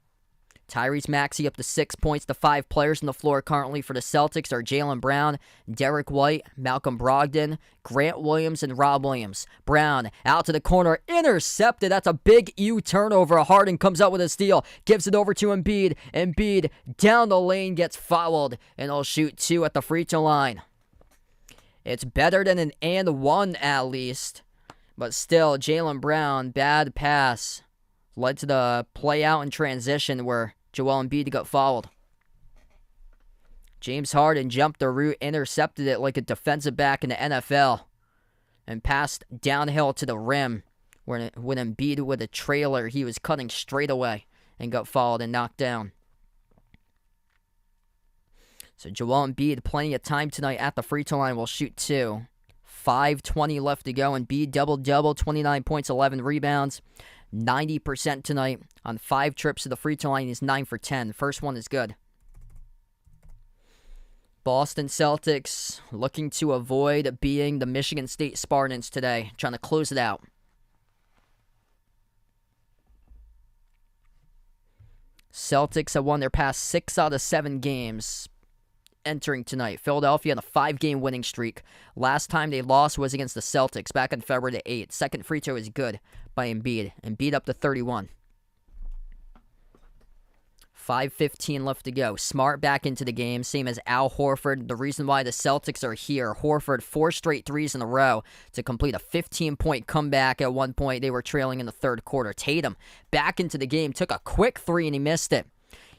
[SPEAKER 1] Tyrese Maxey up to 6 points. The 5 players on the floor currently for the Celtics are Jaylen Brown, Derek White, Malcolm Brogdon, Grant Williams, and Rob Williams. Brown out to the corner, intercepted. That's a big turnover. Harden comes out with a steal, gives it over to Embiid. Embiid down the lane, gets fouled, and he'll shoot 2 at the free throw line. It's better than an and one at least, but still, Jaylen Brown, bad pass. Led to the play out in transition where Joel Embiid got fouled. James Harden jumped the route, intercepted it like a defensive back in the NFL, and passed downhill to the rim. When Embiid with a trailer, he was cutting straight away and got fouled and knocked down. So Joel Embiid, plenty of time tonight at the free throw line, will shoot 2. 5:20 left to go. Embiid double-double, 29 points, 11 rebounds. 90% tonight on 5 trips to the free throw line. He's 9 for 10. First one is good. Boston Celtics looking to avoid being the Michigan State Spartans today. Trying to close it out. Celtics have won their past 6 out of 7 games entering tonight. Philadelphia on a 5-game winning streak. Last time they lost was against the Celtics back on February 8th. Second free throw is good by Embiid. Embiid up to 31. 5:15 left to go. Smart back into the game, same as Al Horford. The reason why the Celtics are here, Horford 4 straight threes in a row to complete a 15-point comeback. At one point, they were trailing in the third quarter. Tatum back into the game, took a quick 3 and he missed it.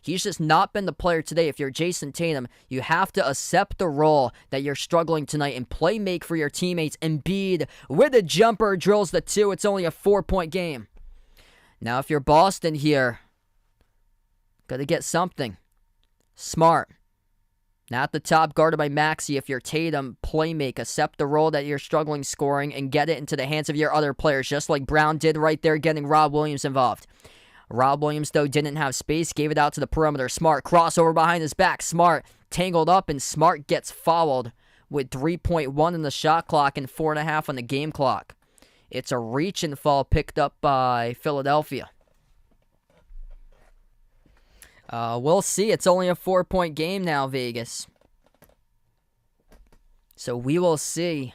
[SPEAKER 1] He's just not been the player today. If you're Jason Tatum, you have to accept the role that you're struggling tonight and play make for your teammates. Embiid with a jumper drills the 2. It's only a 4-point game. Now, if you're Boston here, got to get something. Smart. Now at the top, guarded by Maxey. If you're Tatum, play make. Accept the role that you're struggling scoring and get it into the hands of your other players, just like Brown did right there, getting Rob Williams involved. Rob Williams, though, didn't have space, gave it out to the perimeter. Smart crossover behind his back. Smart tangled up, and Smart gets fouled with 3.1 in the shot clock and 4.5 on the game clock. It's a reach and fall picked up by Philadelphia. We'll see. It's only a 4-point game now, Vegas. So we will see.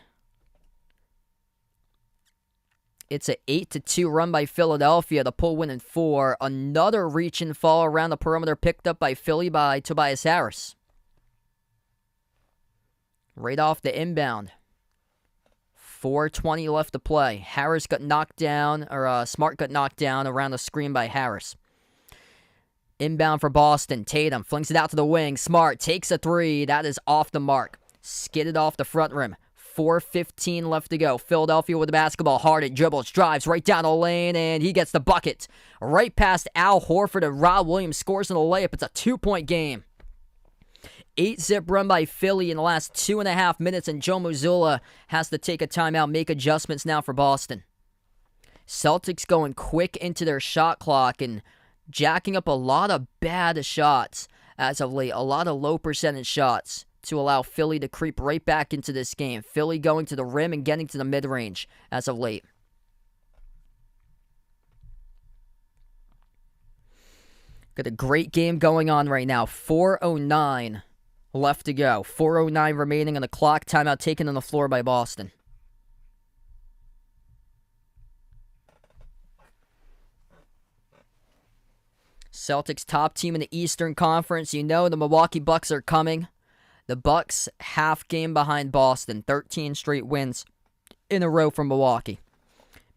[SPEAKER 1] It's an 8-2 run by Philadelphia. The pull win in 4. Another reach and fall around the perimeter picked up by Philly by Tobias Harris. Right off the inbound. 4:20 left to play. Harris got knocked down, or Smart got knocked down around the screen by Harris. Inbound for Boston. Tatum flings it out to the wing. Smart takes a 3. That is off the mark. Skidded off the front rim. 4:15 left to go. Philadelphia with the basketball. Harden dribbles, drives right down the lane, and he gets the bucket. Right past Al Horford, and Rob Williams scores in the layup. It's a 2-point game. 8-zip run by Philly in the last 2.5 minutes, and Joe Mazzulla has to take a timeout, make adjustments now for Boston. Celtics going quick into their shot clock and jacking up a lot of bad shots as of late. A lot of low percentage shots to allow Philly to creep right back into this game. Philly going to the rim and getting to the mid-range as of late. Got a great game going on right now. 4:09 left to go. 4:09 remaining on the clock. Timeout taken on the floor by Boston. Celtics top team in the Eastern Conference. You know the Milwaukee Bucks are coming. The Bucks half game behind Boston. 13 straight wins in a row from Milwaukee.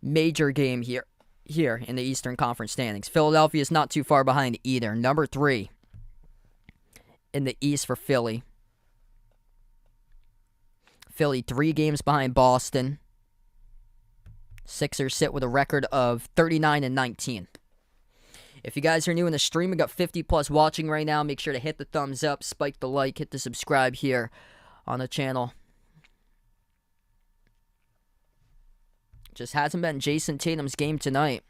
[SPEAKER 1] Major game here in the Eastern Conference standings. Philadelphia is not too far behind either. Number 3 in the East for Philly. Philly 3 games behind Boston. Sixers sit with a record of 39-19. If you guys are new in the stream, we got 50 plus watching right now. Make sure to hit the thumbs up, spike the like, hit the subscribe here on the channel. Just hasn't been Jason Tatum's game tonight.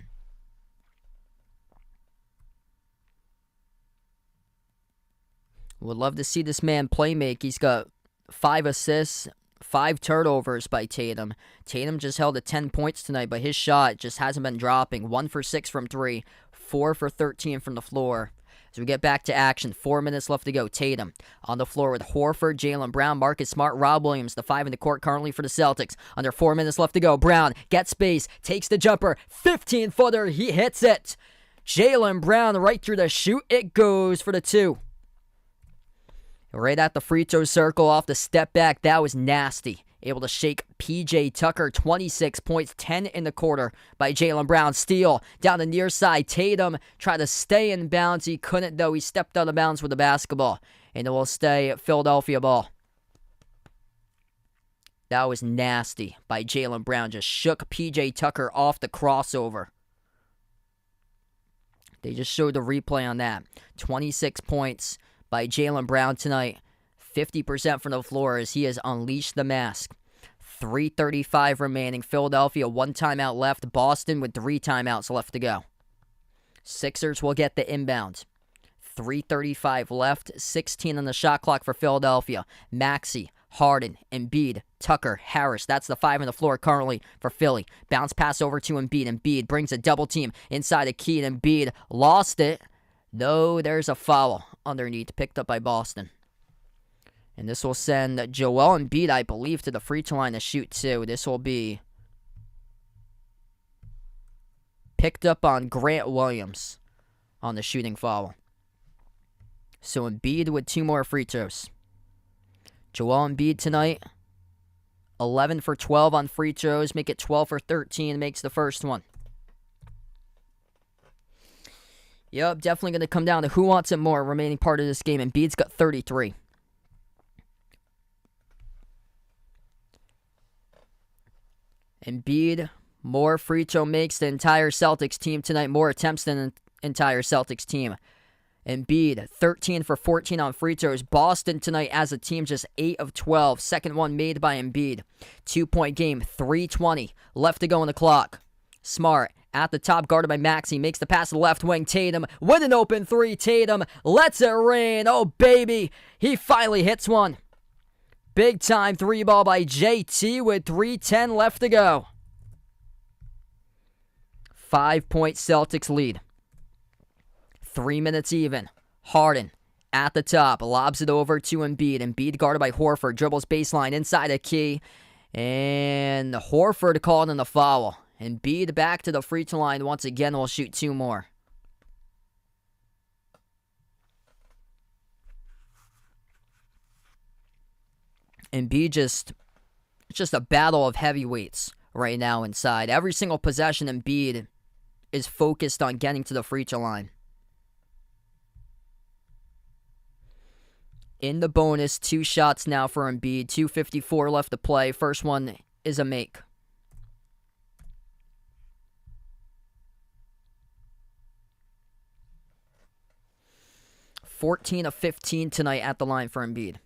[SPEAKER 1] Would love to see this man play make. He's got 5 assists, 5 turnovers by Tatum. Tatum just held at 10 points tonight, but his shot just hasn't been dropping. 1 for 6 from 3, 4 for 13 from the floor. As we get back to action, 4 minutes left to go. Tatum on the floor with Horford, Jaylen Brown, Marcus Smart, Rob Williams, the 5 in the court currently for the Celtics. Under 4 minutes left to go. Brown gets space, takes the jumper, 15-footer, he hits it. Jaylen Brown right through the shoot, it goes for the 2. Right at the free throw circle off the step back, that was nasty. Able to shake P.J. Tucker, 26 points, 10 in the quarter by Jaylen Brown. Steal down the near side. Tatum tried to stay in bounds. He couldn't, though. He stepped out of bounds with the basketball. And it will stay at Philadelphia ball. That was nasty by Jaylen Brown. Just shook P.J. Tucker off the crossover. They just showed the replay on that. 26 points by Jaylen Brown tonight. 50% from the floor as he has unleashed the mask. 3:35 remaining. Philadelphia, 1 timeout left. Boston with 3 timeouts left to go. Sixers will get the inbound. 3:35 left. 16 on the shot clock for Philadelphia. Maxey, Harden, Embiid, Tucker, Harris. That's the 5 on the floor currently for Philly. Bounce pass over to Embiid. Embiid brings a double team inside the key, and Embiid lost it. No, there's a foul underneath picked up by Boston. And this will send Joel Embiid, I believe, to the free throw line to shoot 2. This will be picked up on Grant Williams on the shooting foul. So Embiid with 2 more free throws. Joel Embiid tonight, 11 for 12 on free throws. Make it 12 for 13. Makes the first one. Yep, definitely going to come down to who wants it more remaining part of this game. Embiid's got 33. Embiid, more free throw makes the entire Celtics team tonight. More attempts than the entire Celtics team. Embiid, 13 for 14 on free throws. Boston tonight as a team just 8 of 12. Second one made by Embiid. 2-point game, 3:20 left to go on the clock. Smart at the top, guarded by Maxey. Makes the pass to the left wing. Tatum with an open 3. Tatum lets it rain. Oh, baby. He finally hits one. Big time 3 ball by JT with 3:10 left to go. 5-point Celtics lead. 3 minutes even. Harden at the top. Lobs it over to Embiid. Embiid guarded by Horford. Dribbles baseline inside a key. And Horford called in the foul. Embiid back to the free throw line once again. Will shoot 2 more. Embiid just a battle of heavyweights right now inside. Every single possession Embiid is focused on getting to the free throw line. In the bonus, 2 shots now for Embiid. 2:54 left to play. First one is a make. $14 of 15 tonight at the line for Embiid.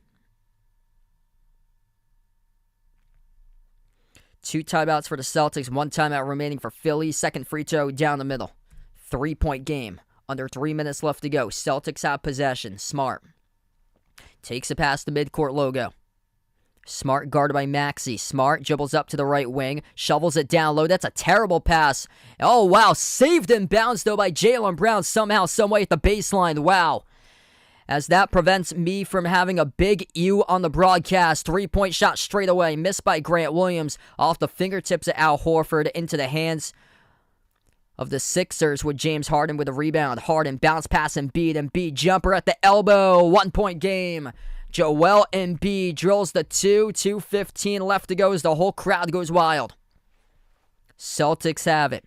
[SPEAKER 1] 2 timeouts for the Celtics, 1 timeout remaining for Philly. Second free throw down the middle. 3-point game. Under 3 minutes left to go. Celtics have possession. Smart takes it past the midcourt logo. Smart guarded by Maxey. Smart dribbles up to the right wing. Shovels it down low. That's a terrible pass. Oh, wow. Saved in bounds, though, by Jaylen Brown somehow, someway at the baseline. Wow. As that prevents me from having a big U on the broadcast. 3-point shot straight away. Missed by Grant Williams off the fingertips of Al Horford into the hands of the Sixers with James Harden with a rebound. Harden bounce pass Embiid. Embiid jumper at the elbow. 1-point game. Joel Embiid drills the 2:15 left to go as the whole crowd goes wild. Celtics have it.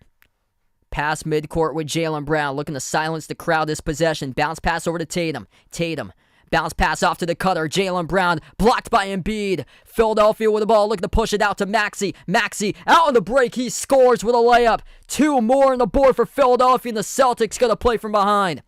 [SPEAKER 1] Pass midcourt with Jaylen Brown looking to silence the crowd this possession. Bounce pass over to Tatum. Tatum. Bounce pass off to the cutter. Jaylen Brown blocked by Embiid. Philadelphia with the ball looking to push it out to Maxey. Maxey out on the break. He scores with a layup. 2 more on the board for Philadelphia, and the Celtics going to play from behind.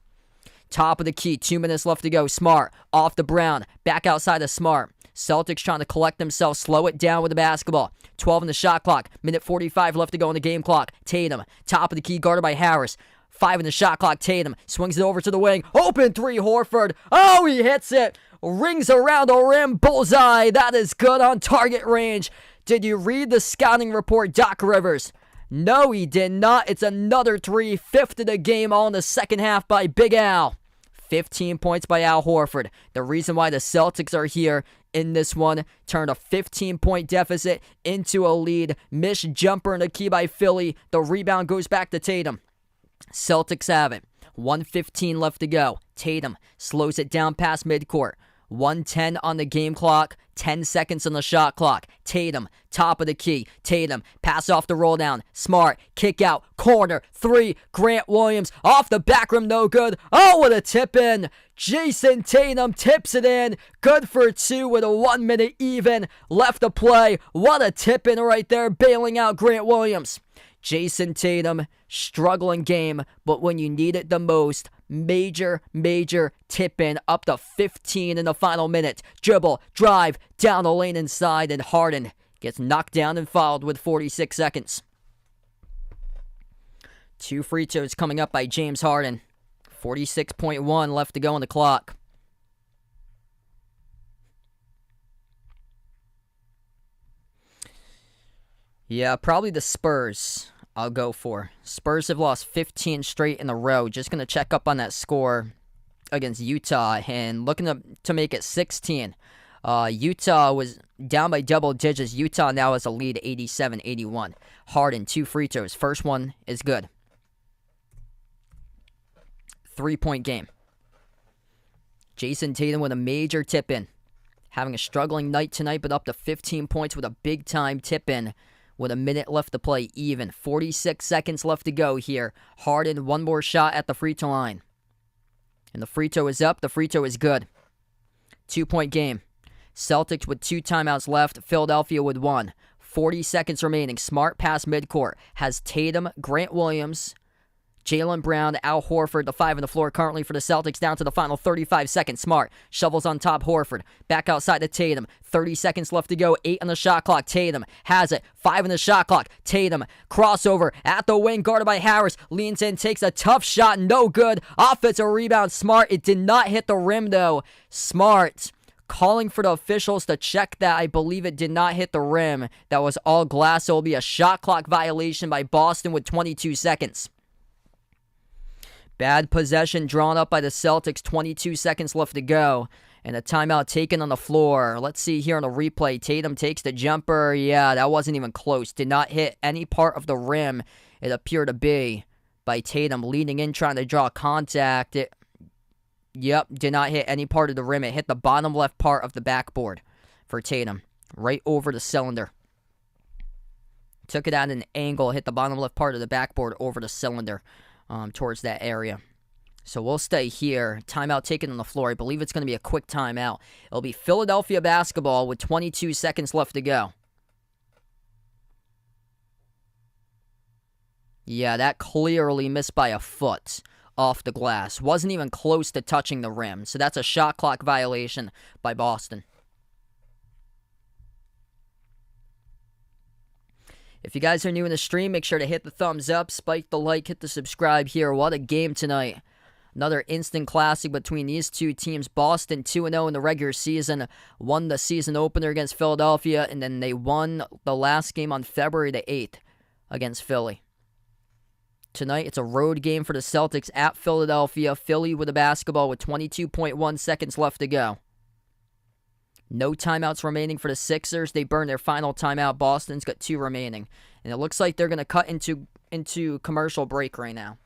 [SPEAKER 1] Top of the key. 2 minutes left to go. Smart off the Brown. Back outside of Smart. Celtics trying to collect themselves. Slow it down with the basketball. 12 in the shot clock. Minute 45 left to go on the game clock. Tatum. Top of the key guarded by Harris. 5 in the shot clock. Tatum swings it over to the wing. Open 3 Horford. Oh, he hits it. Rings around the rim. Bullseye. That is good on target range. Did you read the scouting report, Doc Rivers? No, he did not. It's another 3. 5th of the game all in the second half by Big Al. 15 points by Al Horford. The reason why the Celtics are here in this one, turned a 15-point deficit into a lead. Missed jumper in the key by Philly. The rebound goes back to Tatum. Celtics have it. 1:15 left to go. Tatum slows it down past midcourt. 1:10 on the game clock. 10 seconds on the shot clock. Tatum, top of the key. Tatum, pass off the roll down. Smart, kick out, corner, 3. Grant Williams, off the back rim, no good. Oh, what a tip in. Jason Tatum tips it in. Good for 2 with a 1 minute even left to play. What a tip in right there, bailing out Grant Williams. Jason Tatum, struggling game, but when you need it the most, major tip in up to 15 in the final minute. Dribble, drive, down the lane inside, and Harden gets knocked down and fouled with 46 seconds. 2 free throws coming up by James Harden. 46.1 left to go on the clock. Yeah, probably the Spurs I'll go for. Spurs have lost 15 straight in a row. Just going to check up on that score against Utah and looking to make it 16. Utah was down by double digits. Utah now has a lead 87-81. Harden, 2 free throws. First one is good. 3-point game. Jason Tatum with a major tip-in. Having a struggling night tonight, but up to 15 points with a big-time tip-in. With a minute left to play, even. 46 seconds left to go here. Harden, 1 more shot at the free throw line. And the free throw is up. The free throw is good. 2-point game. Celtics with 2 timeouts left. Philadelphia with 1. 40 seconds remaining. Smart pass midcourt. Has Tatum, Grant Williams, Jaylen Brown, Al Horford, the 5 on the floor currently for the Celtics, down to the final 35 seconds. Smart shovels on top Horford. Back outside to Tatum. 30 seconds left to go. 8 on the shot clock. Tatum has it. 5 on the shot clock. Tatum crossover at the wing, guarded by Harris. Leans in, takes a tough shot. No good. Offensive rebound. Smart. It did not hit the rim, though. Smart calling for the officials to check that. I believe it did not hit the rim. That was all glass. So it will be a shot clock violation by Boston with 22 seconds. Bad possession drawn up by the Celtics. 22 seconds left to go. And a timeout taken on the floor. Let's see here on the replay. Tatum takes the jumper. Yeah, that wasn't even close. Did not hit any part of the rim. It appeared to be by Tatum leaning in, trying to draw contact. Yep, did not hit any part of the rim. It hit the bottom left part of the backboard for Tatum. Right over the cylinder. Took it at an angle. Hit the bottom left part of the backboard over the cylinder. Towards that area. So we'll stay here. Timeout taken on the floor. I believe it's going to be a quick timeout. It'll be Philadelphia basketball with 22 seconds left to go. Yeah, that clearly missed by a foot off the glass. Wasn't even close to touching the rim. So that's a shot clock violation by Boston. If you guys are new in the stream, make sure to hit the thumbs up, spike the like, hit the subscribe here. What a game tonight. Another instant classic between these two teams. Boston 2-0 in the regular season, won the season opener against Philadelphia, and then they won the last game on February the 8th against Philly. Tonight, it's a road game for the Celtics at Philadelphia. Philly with the basketball with 22.1 seconds left to go. No timeouts remaining for the Sixers. They burned their final timeout. Boston's got 2 remaining. And it looks like they're going to cut into commercial break right now.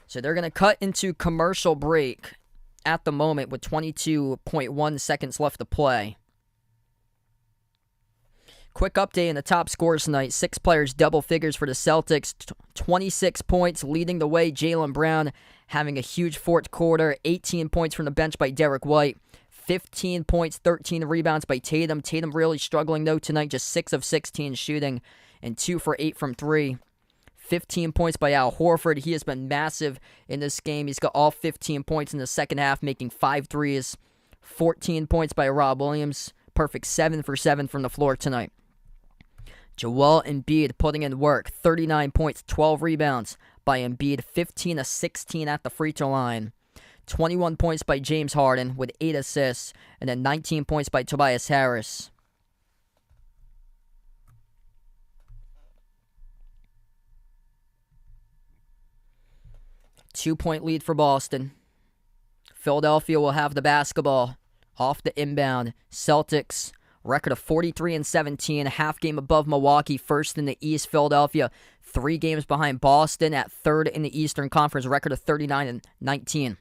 [SPEAKER 1] So they're going to cut into commercial break at the moment with 22.1 seconds left to play. Quick update in the top scores tonight. 6 players, double figures for the Celtics. 26 points leading the way. Jaylen Brown having a huge fourth quarter. 18 points from the bench by Derek White. 15 points, 13 rebounds by Tatum. Tatum really struggling though tonight. Just 6 of 16 shooting and 2 for 8 from 3. 15 points by Al Horford. He has been massive in this game. He's got all 15 points in the second half, making 5 threes. 14 points by Rob Williams. Perfect 7 for 7 from the floor tonight. Joel Embiid putting in work. 39 points, 12 rebounds by Embiid. 15 of 16 at the free throw line. 21 points by James Harden with 8 assists. And then 19 points by Tobias Harris. Two-point lead for Boston. Philadelphia will have the basketball off the inbound. Celtics, record of 43-17, half game above Milwaukee, first in the East. Philadelphia, 3 games behind Boston at third in the Eastern Conference, record of 39-19.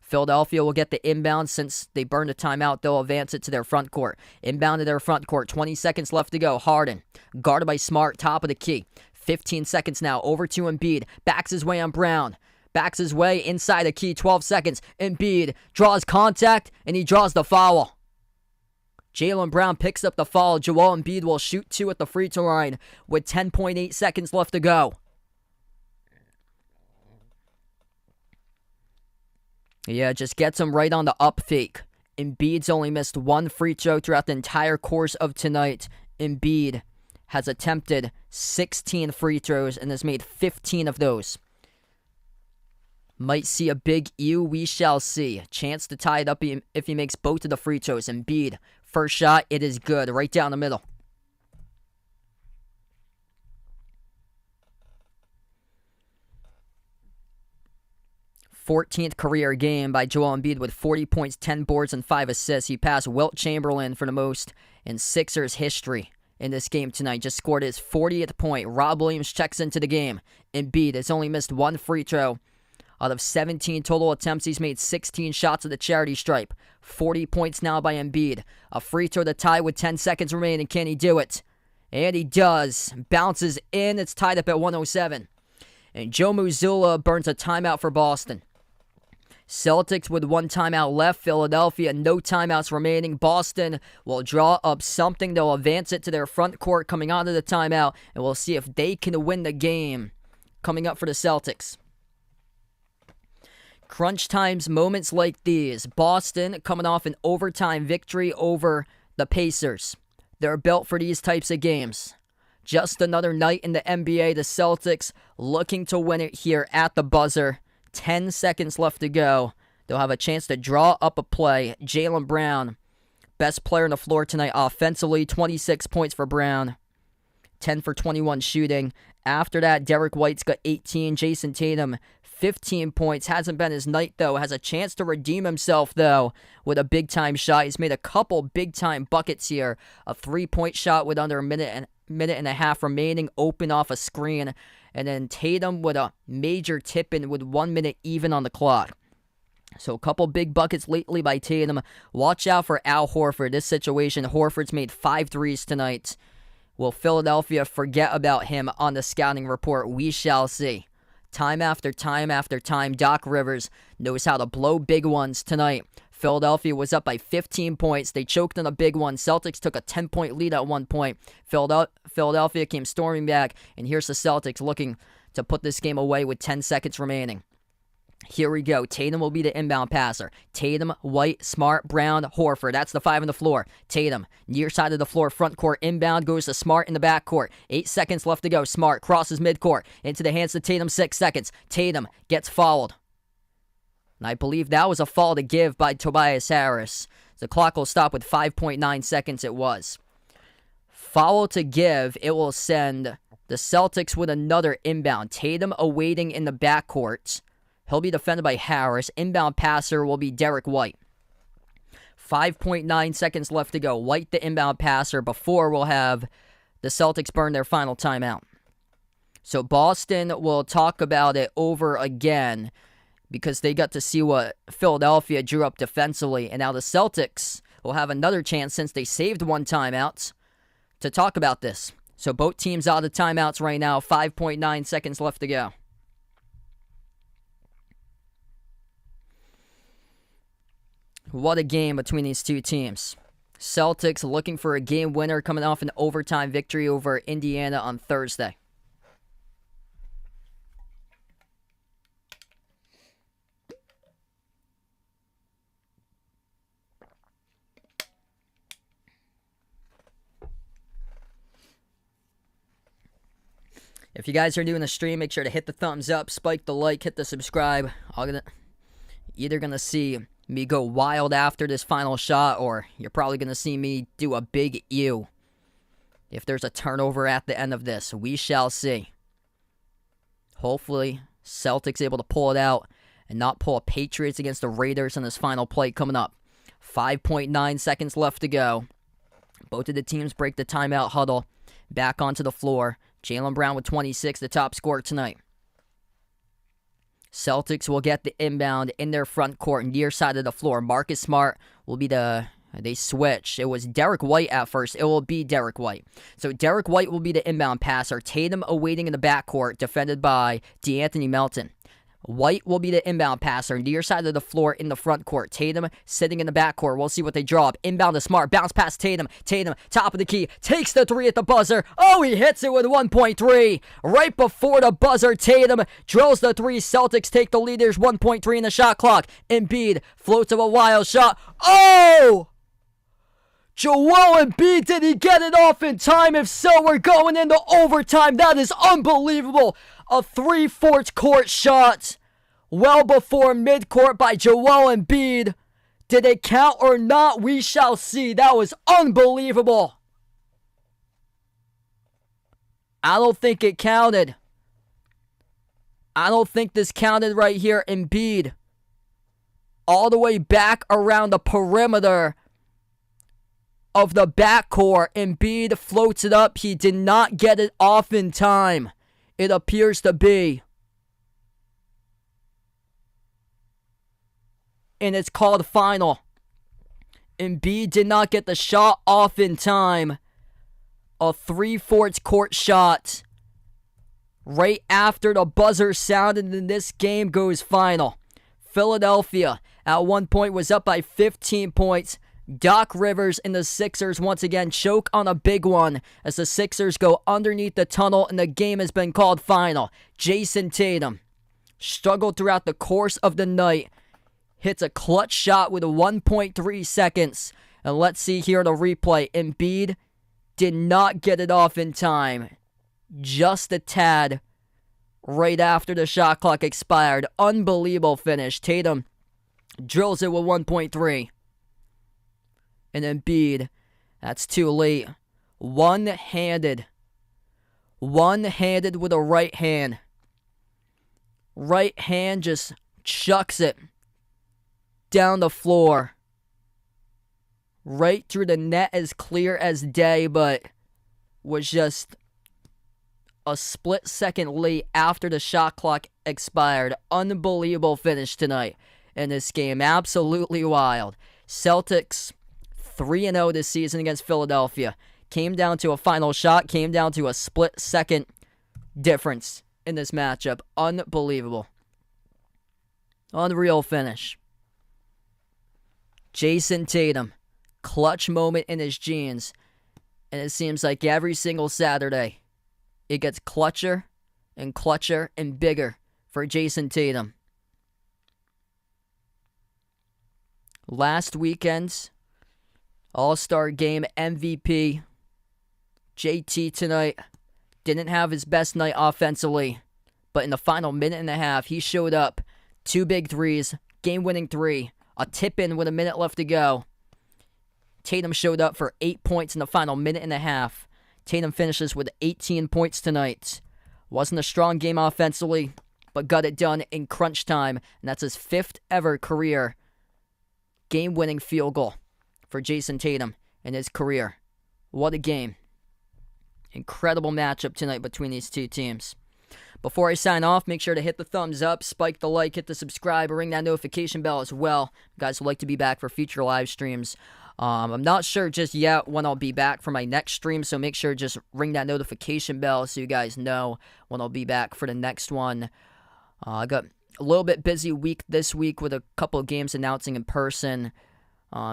[SPEAKER 1] Philadelphia will get the inbound since they burned a timeout. They'll advance it to their front court. Inbound to their front court. 20 seconds left to go. Harden, guarded by Smart, top of the key. 15 seconds now. Over to Embiid. Backs his way on Brown. Backs his way inside the key, 12 seconds. Embiid draws contact, and he draws the foul. Jaylen Brown picks up the foul. Joel Embiid will shoot 2 at the free throw line with 10.8 seconds left to go. Yeah, just gets him right on the up fake. Embiid's only missed 1 free throw throughout the entire course of tonight. Embiid has attempted 16 free throws and has made 15 of those. Might see a big U, we shall see. Chance to tie it up if he makes both of the free throws. Embiid, first shot, it is good. Right down the middle. Fourteenth career game by Joel Embiid with 40 points, 10 boards, and 5 assists. He passed Wilt Chamberlain for the most in Sixers history in this game tonight. Just scored his 40th point. Rob Williams checks into the game. Embiid has only missed 1 free throw. Out of 17 total attempts, he's made 16 shots at the charity stripe. 40 points now by Embiid. A free throw to tie with 10 seconds remaining. Can he do it? And he does. Bounces in. It's tied up at 107. And Joe Mazzulla burns a timeout for Boston. Celtics with 1 timeout left. Philadelphia, no timeouts remaining. Boston will draw up something. They'll advance it to their front court coming out of the timeout. And we'll see if they can win the game coming up for the Celtics. Crunch times, moments like these. Boston coming off an overtime victory over the Pacers. They're built for these types of games. Just another night in the NBA. The Celtics looking to win it here at the buzzer. 10 seconds left to go. They'll have a chance to draw up a play. Jaylen Brown, best player on the floor tonight offensively. 26 points for Brown. 10 for 21 shooting. After that, Derek White's got 18. Jason Tatum, 15 points. Hasn't been his night, though. Has a chance to redeem himself, though, with a big-time shot. He's made a couple big-time buckets here. A 3-point shot with under a minute and a half remaining, open off a screen. And then Tatum with a major tip-in with 1 minute even on the clock. So a couple big buckets lately by Tatum. Watch out for Al Horford. This situation, Horford's made 5 threes tonight. Will Philadelphia forget about him on the scouting report? We shall see. Time after time after time, Doc Rivers knows how to blow big ones tonight. Philadelphia was up by 15 points. They choked on a big one. Celtics took a 10-point lead at one point. Philadelphia came storming back, and here's the Celtics looking to put this game away with 10 seconds remaining. Here we go. Tatum will be the inbound passer. Tatum, White, Smart, Brown, Horford. That's the 5 on the floor. Tatum, near side of the floor, front court. Inbound goes to Smart in the back court. 8 seconds left to go. Smart crosses midcourt. Into the hands of Tatum, 6 seconds. Tatum gets fouled. And I believe that was a foul to give by Tobias Harris. The clock will stop with 5.9 seconds it was. Foul to give. It will send the Celtics with another inbound. Tatum awaiting in the backcourt. He'll be defended by Harris. Inbound passer will be Derek White. 5.9 seconds left to go. White the inbound passer before we'll have the Celtics burn their final timeout. So Boston will talk about it over again because they got to see what Philadelphia drew up defensively. And now the Celtics will have another chance since they saved one timeout to talk about this. So both teams out of timeouts right now. 5.9 seconds left to go. What a game between these two teams. Celtics looking for a game winner coming off an overtime victory over Indiana on Thursday. If you guys are doing the stream, make sure to hit the thumbs up, spike the like, hit the subscribe. Either gonna see me go wild after this final shot, or you're probably going to see me do a big ew if there's a turnover at the end of this. We shall see. Hopefully, Celtics able to pull it out and not pull a Patriots against the Raiders in this final play coming up. 5.9 seconds left to go. Both of the teams break the timeout huddle. Back onto the floor. Jaylen Brown with 26, the top scorer tonight. Celtics will get the inbound in their front court, near side of the floor. Marcus Smart will be they switch. It was Derek White at first. It will be Derek White. So Derek White will be the inbound passer. Tatum awaiting in the backcourt, defended by DeAnthony Melton. White will be the inbound passer, near side of the floor in the front court. Tatum sitting in the backcourt. We'll see what they draw up. Inbound to Smart. Bounce past Tatum. Tatum, top of the key. Takes the 3 at the buzzer. Oh, he hits it with 1.3. Right before the buzzer, Tatum drills the 3. Celtics take the lead. There's 1.3 in the shot clock. Embiid floats up a wild shot. Oh! Joel Embiid, did he get it off in time? If so, we're going into overtime. That is unbelievable. A 3/4 court shot well before midcourt by Joel Embiid. Did it count or not? We shall see. That was unbelievable. I don't think it counted. I don't think this counted right here. Embiid all the way back around the perimeter of the backcourt. Embiid floats it up. He did not get it off in time. It appears to be. And it's called final. Embiid did not get the shot off in time. A 3/4 court shot. Right after the buzzer sounded, and this game goes final. Philadelphia at one point was up by 15 points. Doc Rivers and the Sixers once again choke on a big one as the Sixers go underneath the tunnel and the game has been called final. Jason Tatum struggled throughout the course of the night. Hits a clutch shot with 1.3 seconds. And let's see here the replay. Embiid did not get it off in time. Just a tad right after the shot clock expired. Unbelievable finish. Tatum drills it with 1.3. And Embiid, that's too late. One-handed with a right hand. Right hand just chucks it down the floor. Right through the net as clear as day, but was just a split second late after the shot clock expired. Unbelievable finish tonight in this game. Absolutely wild. Celtics 3-0 this season against Philadelphia. Came down to a final shot. Came down to a split second difference in this matchup. Unbelievable. Unreal finish. Jason Tatum. Clutch moment in his jeans. And it seems like every single Saturday, it gets clutcher and bigger for Jason Tatum. last weekend's All-Star Game MVP, JT tonight, didn't have his best night offensively, but in the final minute and a half, he showed up. 2 big threes, game-winning 3, a tip-in with a minute left to go. Tatum showed up for 8 points in the final minute and a half. Tatum finishes with 18 points tonight. Wasn't a strong game offensively, but got it done in crunch time, and that's his 5th ever career game-winning field goal for Jason Tatum in his career. What a game. Incredible matchup tonight between these two teams. Before I sign off, make sure to hit the thumbs up, spike the like, hit the subscribe, ring that notification bell as well. You guys would like to be back for future live streams. I'm not sure just yet when I'll be back for my next stream, so make sure to just ring that notification bell so you guys know when I'll be back for the next one. I got a little bit busy week this week with a couple of games announcing in person,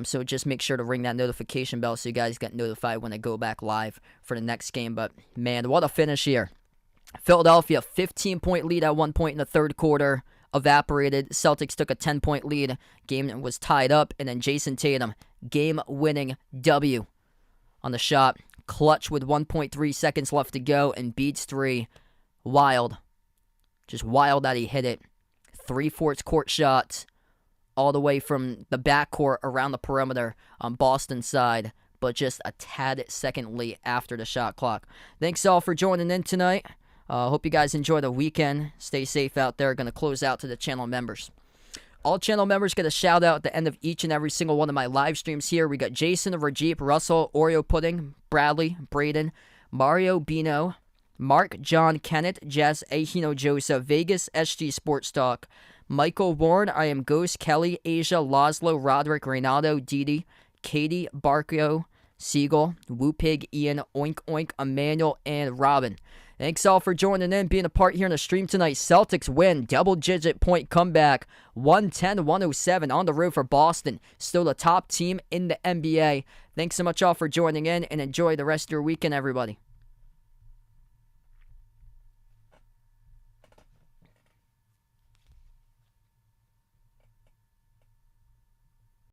[SPEAKER 1] so just make sure to ring that notification bell so you guys get notified when I go back live for the next game. But man, what a finish here. Philadelphia, 15-point lead at one point in the third quarter, evaporated. Celtics took a 10-point lead. Game was tied up, and then Jason Tatum, game-winning W on the shot. Clutch with 1.3 seconds left to go, and beats 3. Wild. Just wild that he hit it. 3/4 court shots all the way from the backcourt around the perimeter on Boston's side, but just a tad secondly after the shot clock. Thanks all for joining in tonight. Hope you guys enjoy the weekend. Stay safe out there. Going to close out to the channel members. All channel members get a shout out at the end of each and every single one of my live streams here. We got Jason, Rajeep, Russell, Oreo Pudding, Bradley, Braden, Mario Bino, Mark, John, Kenneth, Jess, Ahino Joseph, Vegas, SG Sports Talk, Michael Warren, I Am Ghost, Kelly, Asia, Laszlo, Roderick, Reynaldo, Didi, Katie, Barco, Siegel, Woo Pig, Ian, Oink Oink, Emmanuel, and Robin. Thanks all for joining in, being a part here in the stream tonight. Celtics win, double-digit point comeback, 110-107 on the road for Boston. Still the top team in the NBA. Thanks so much all for joining in, and enjoy the rest of your weekend, everybody.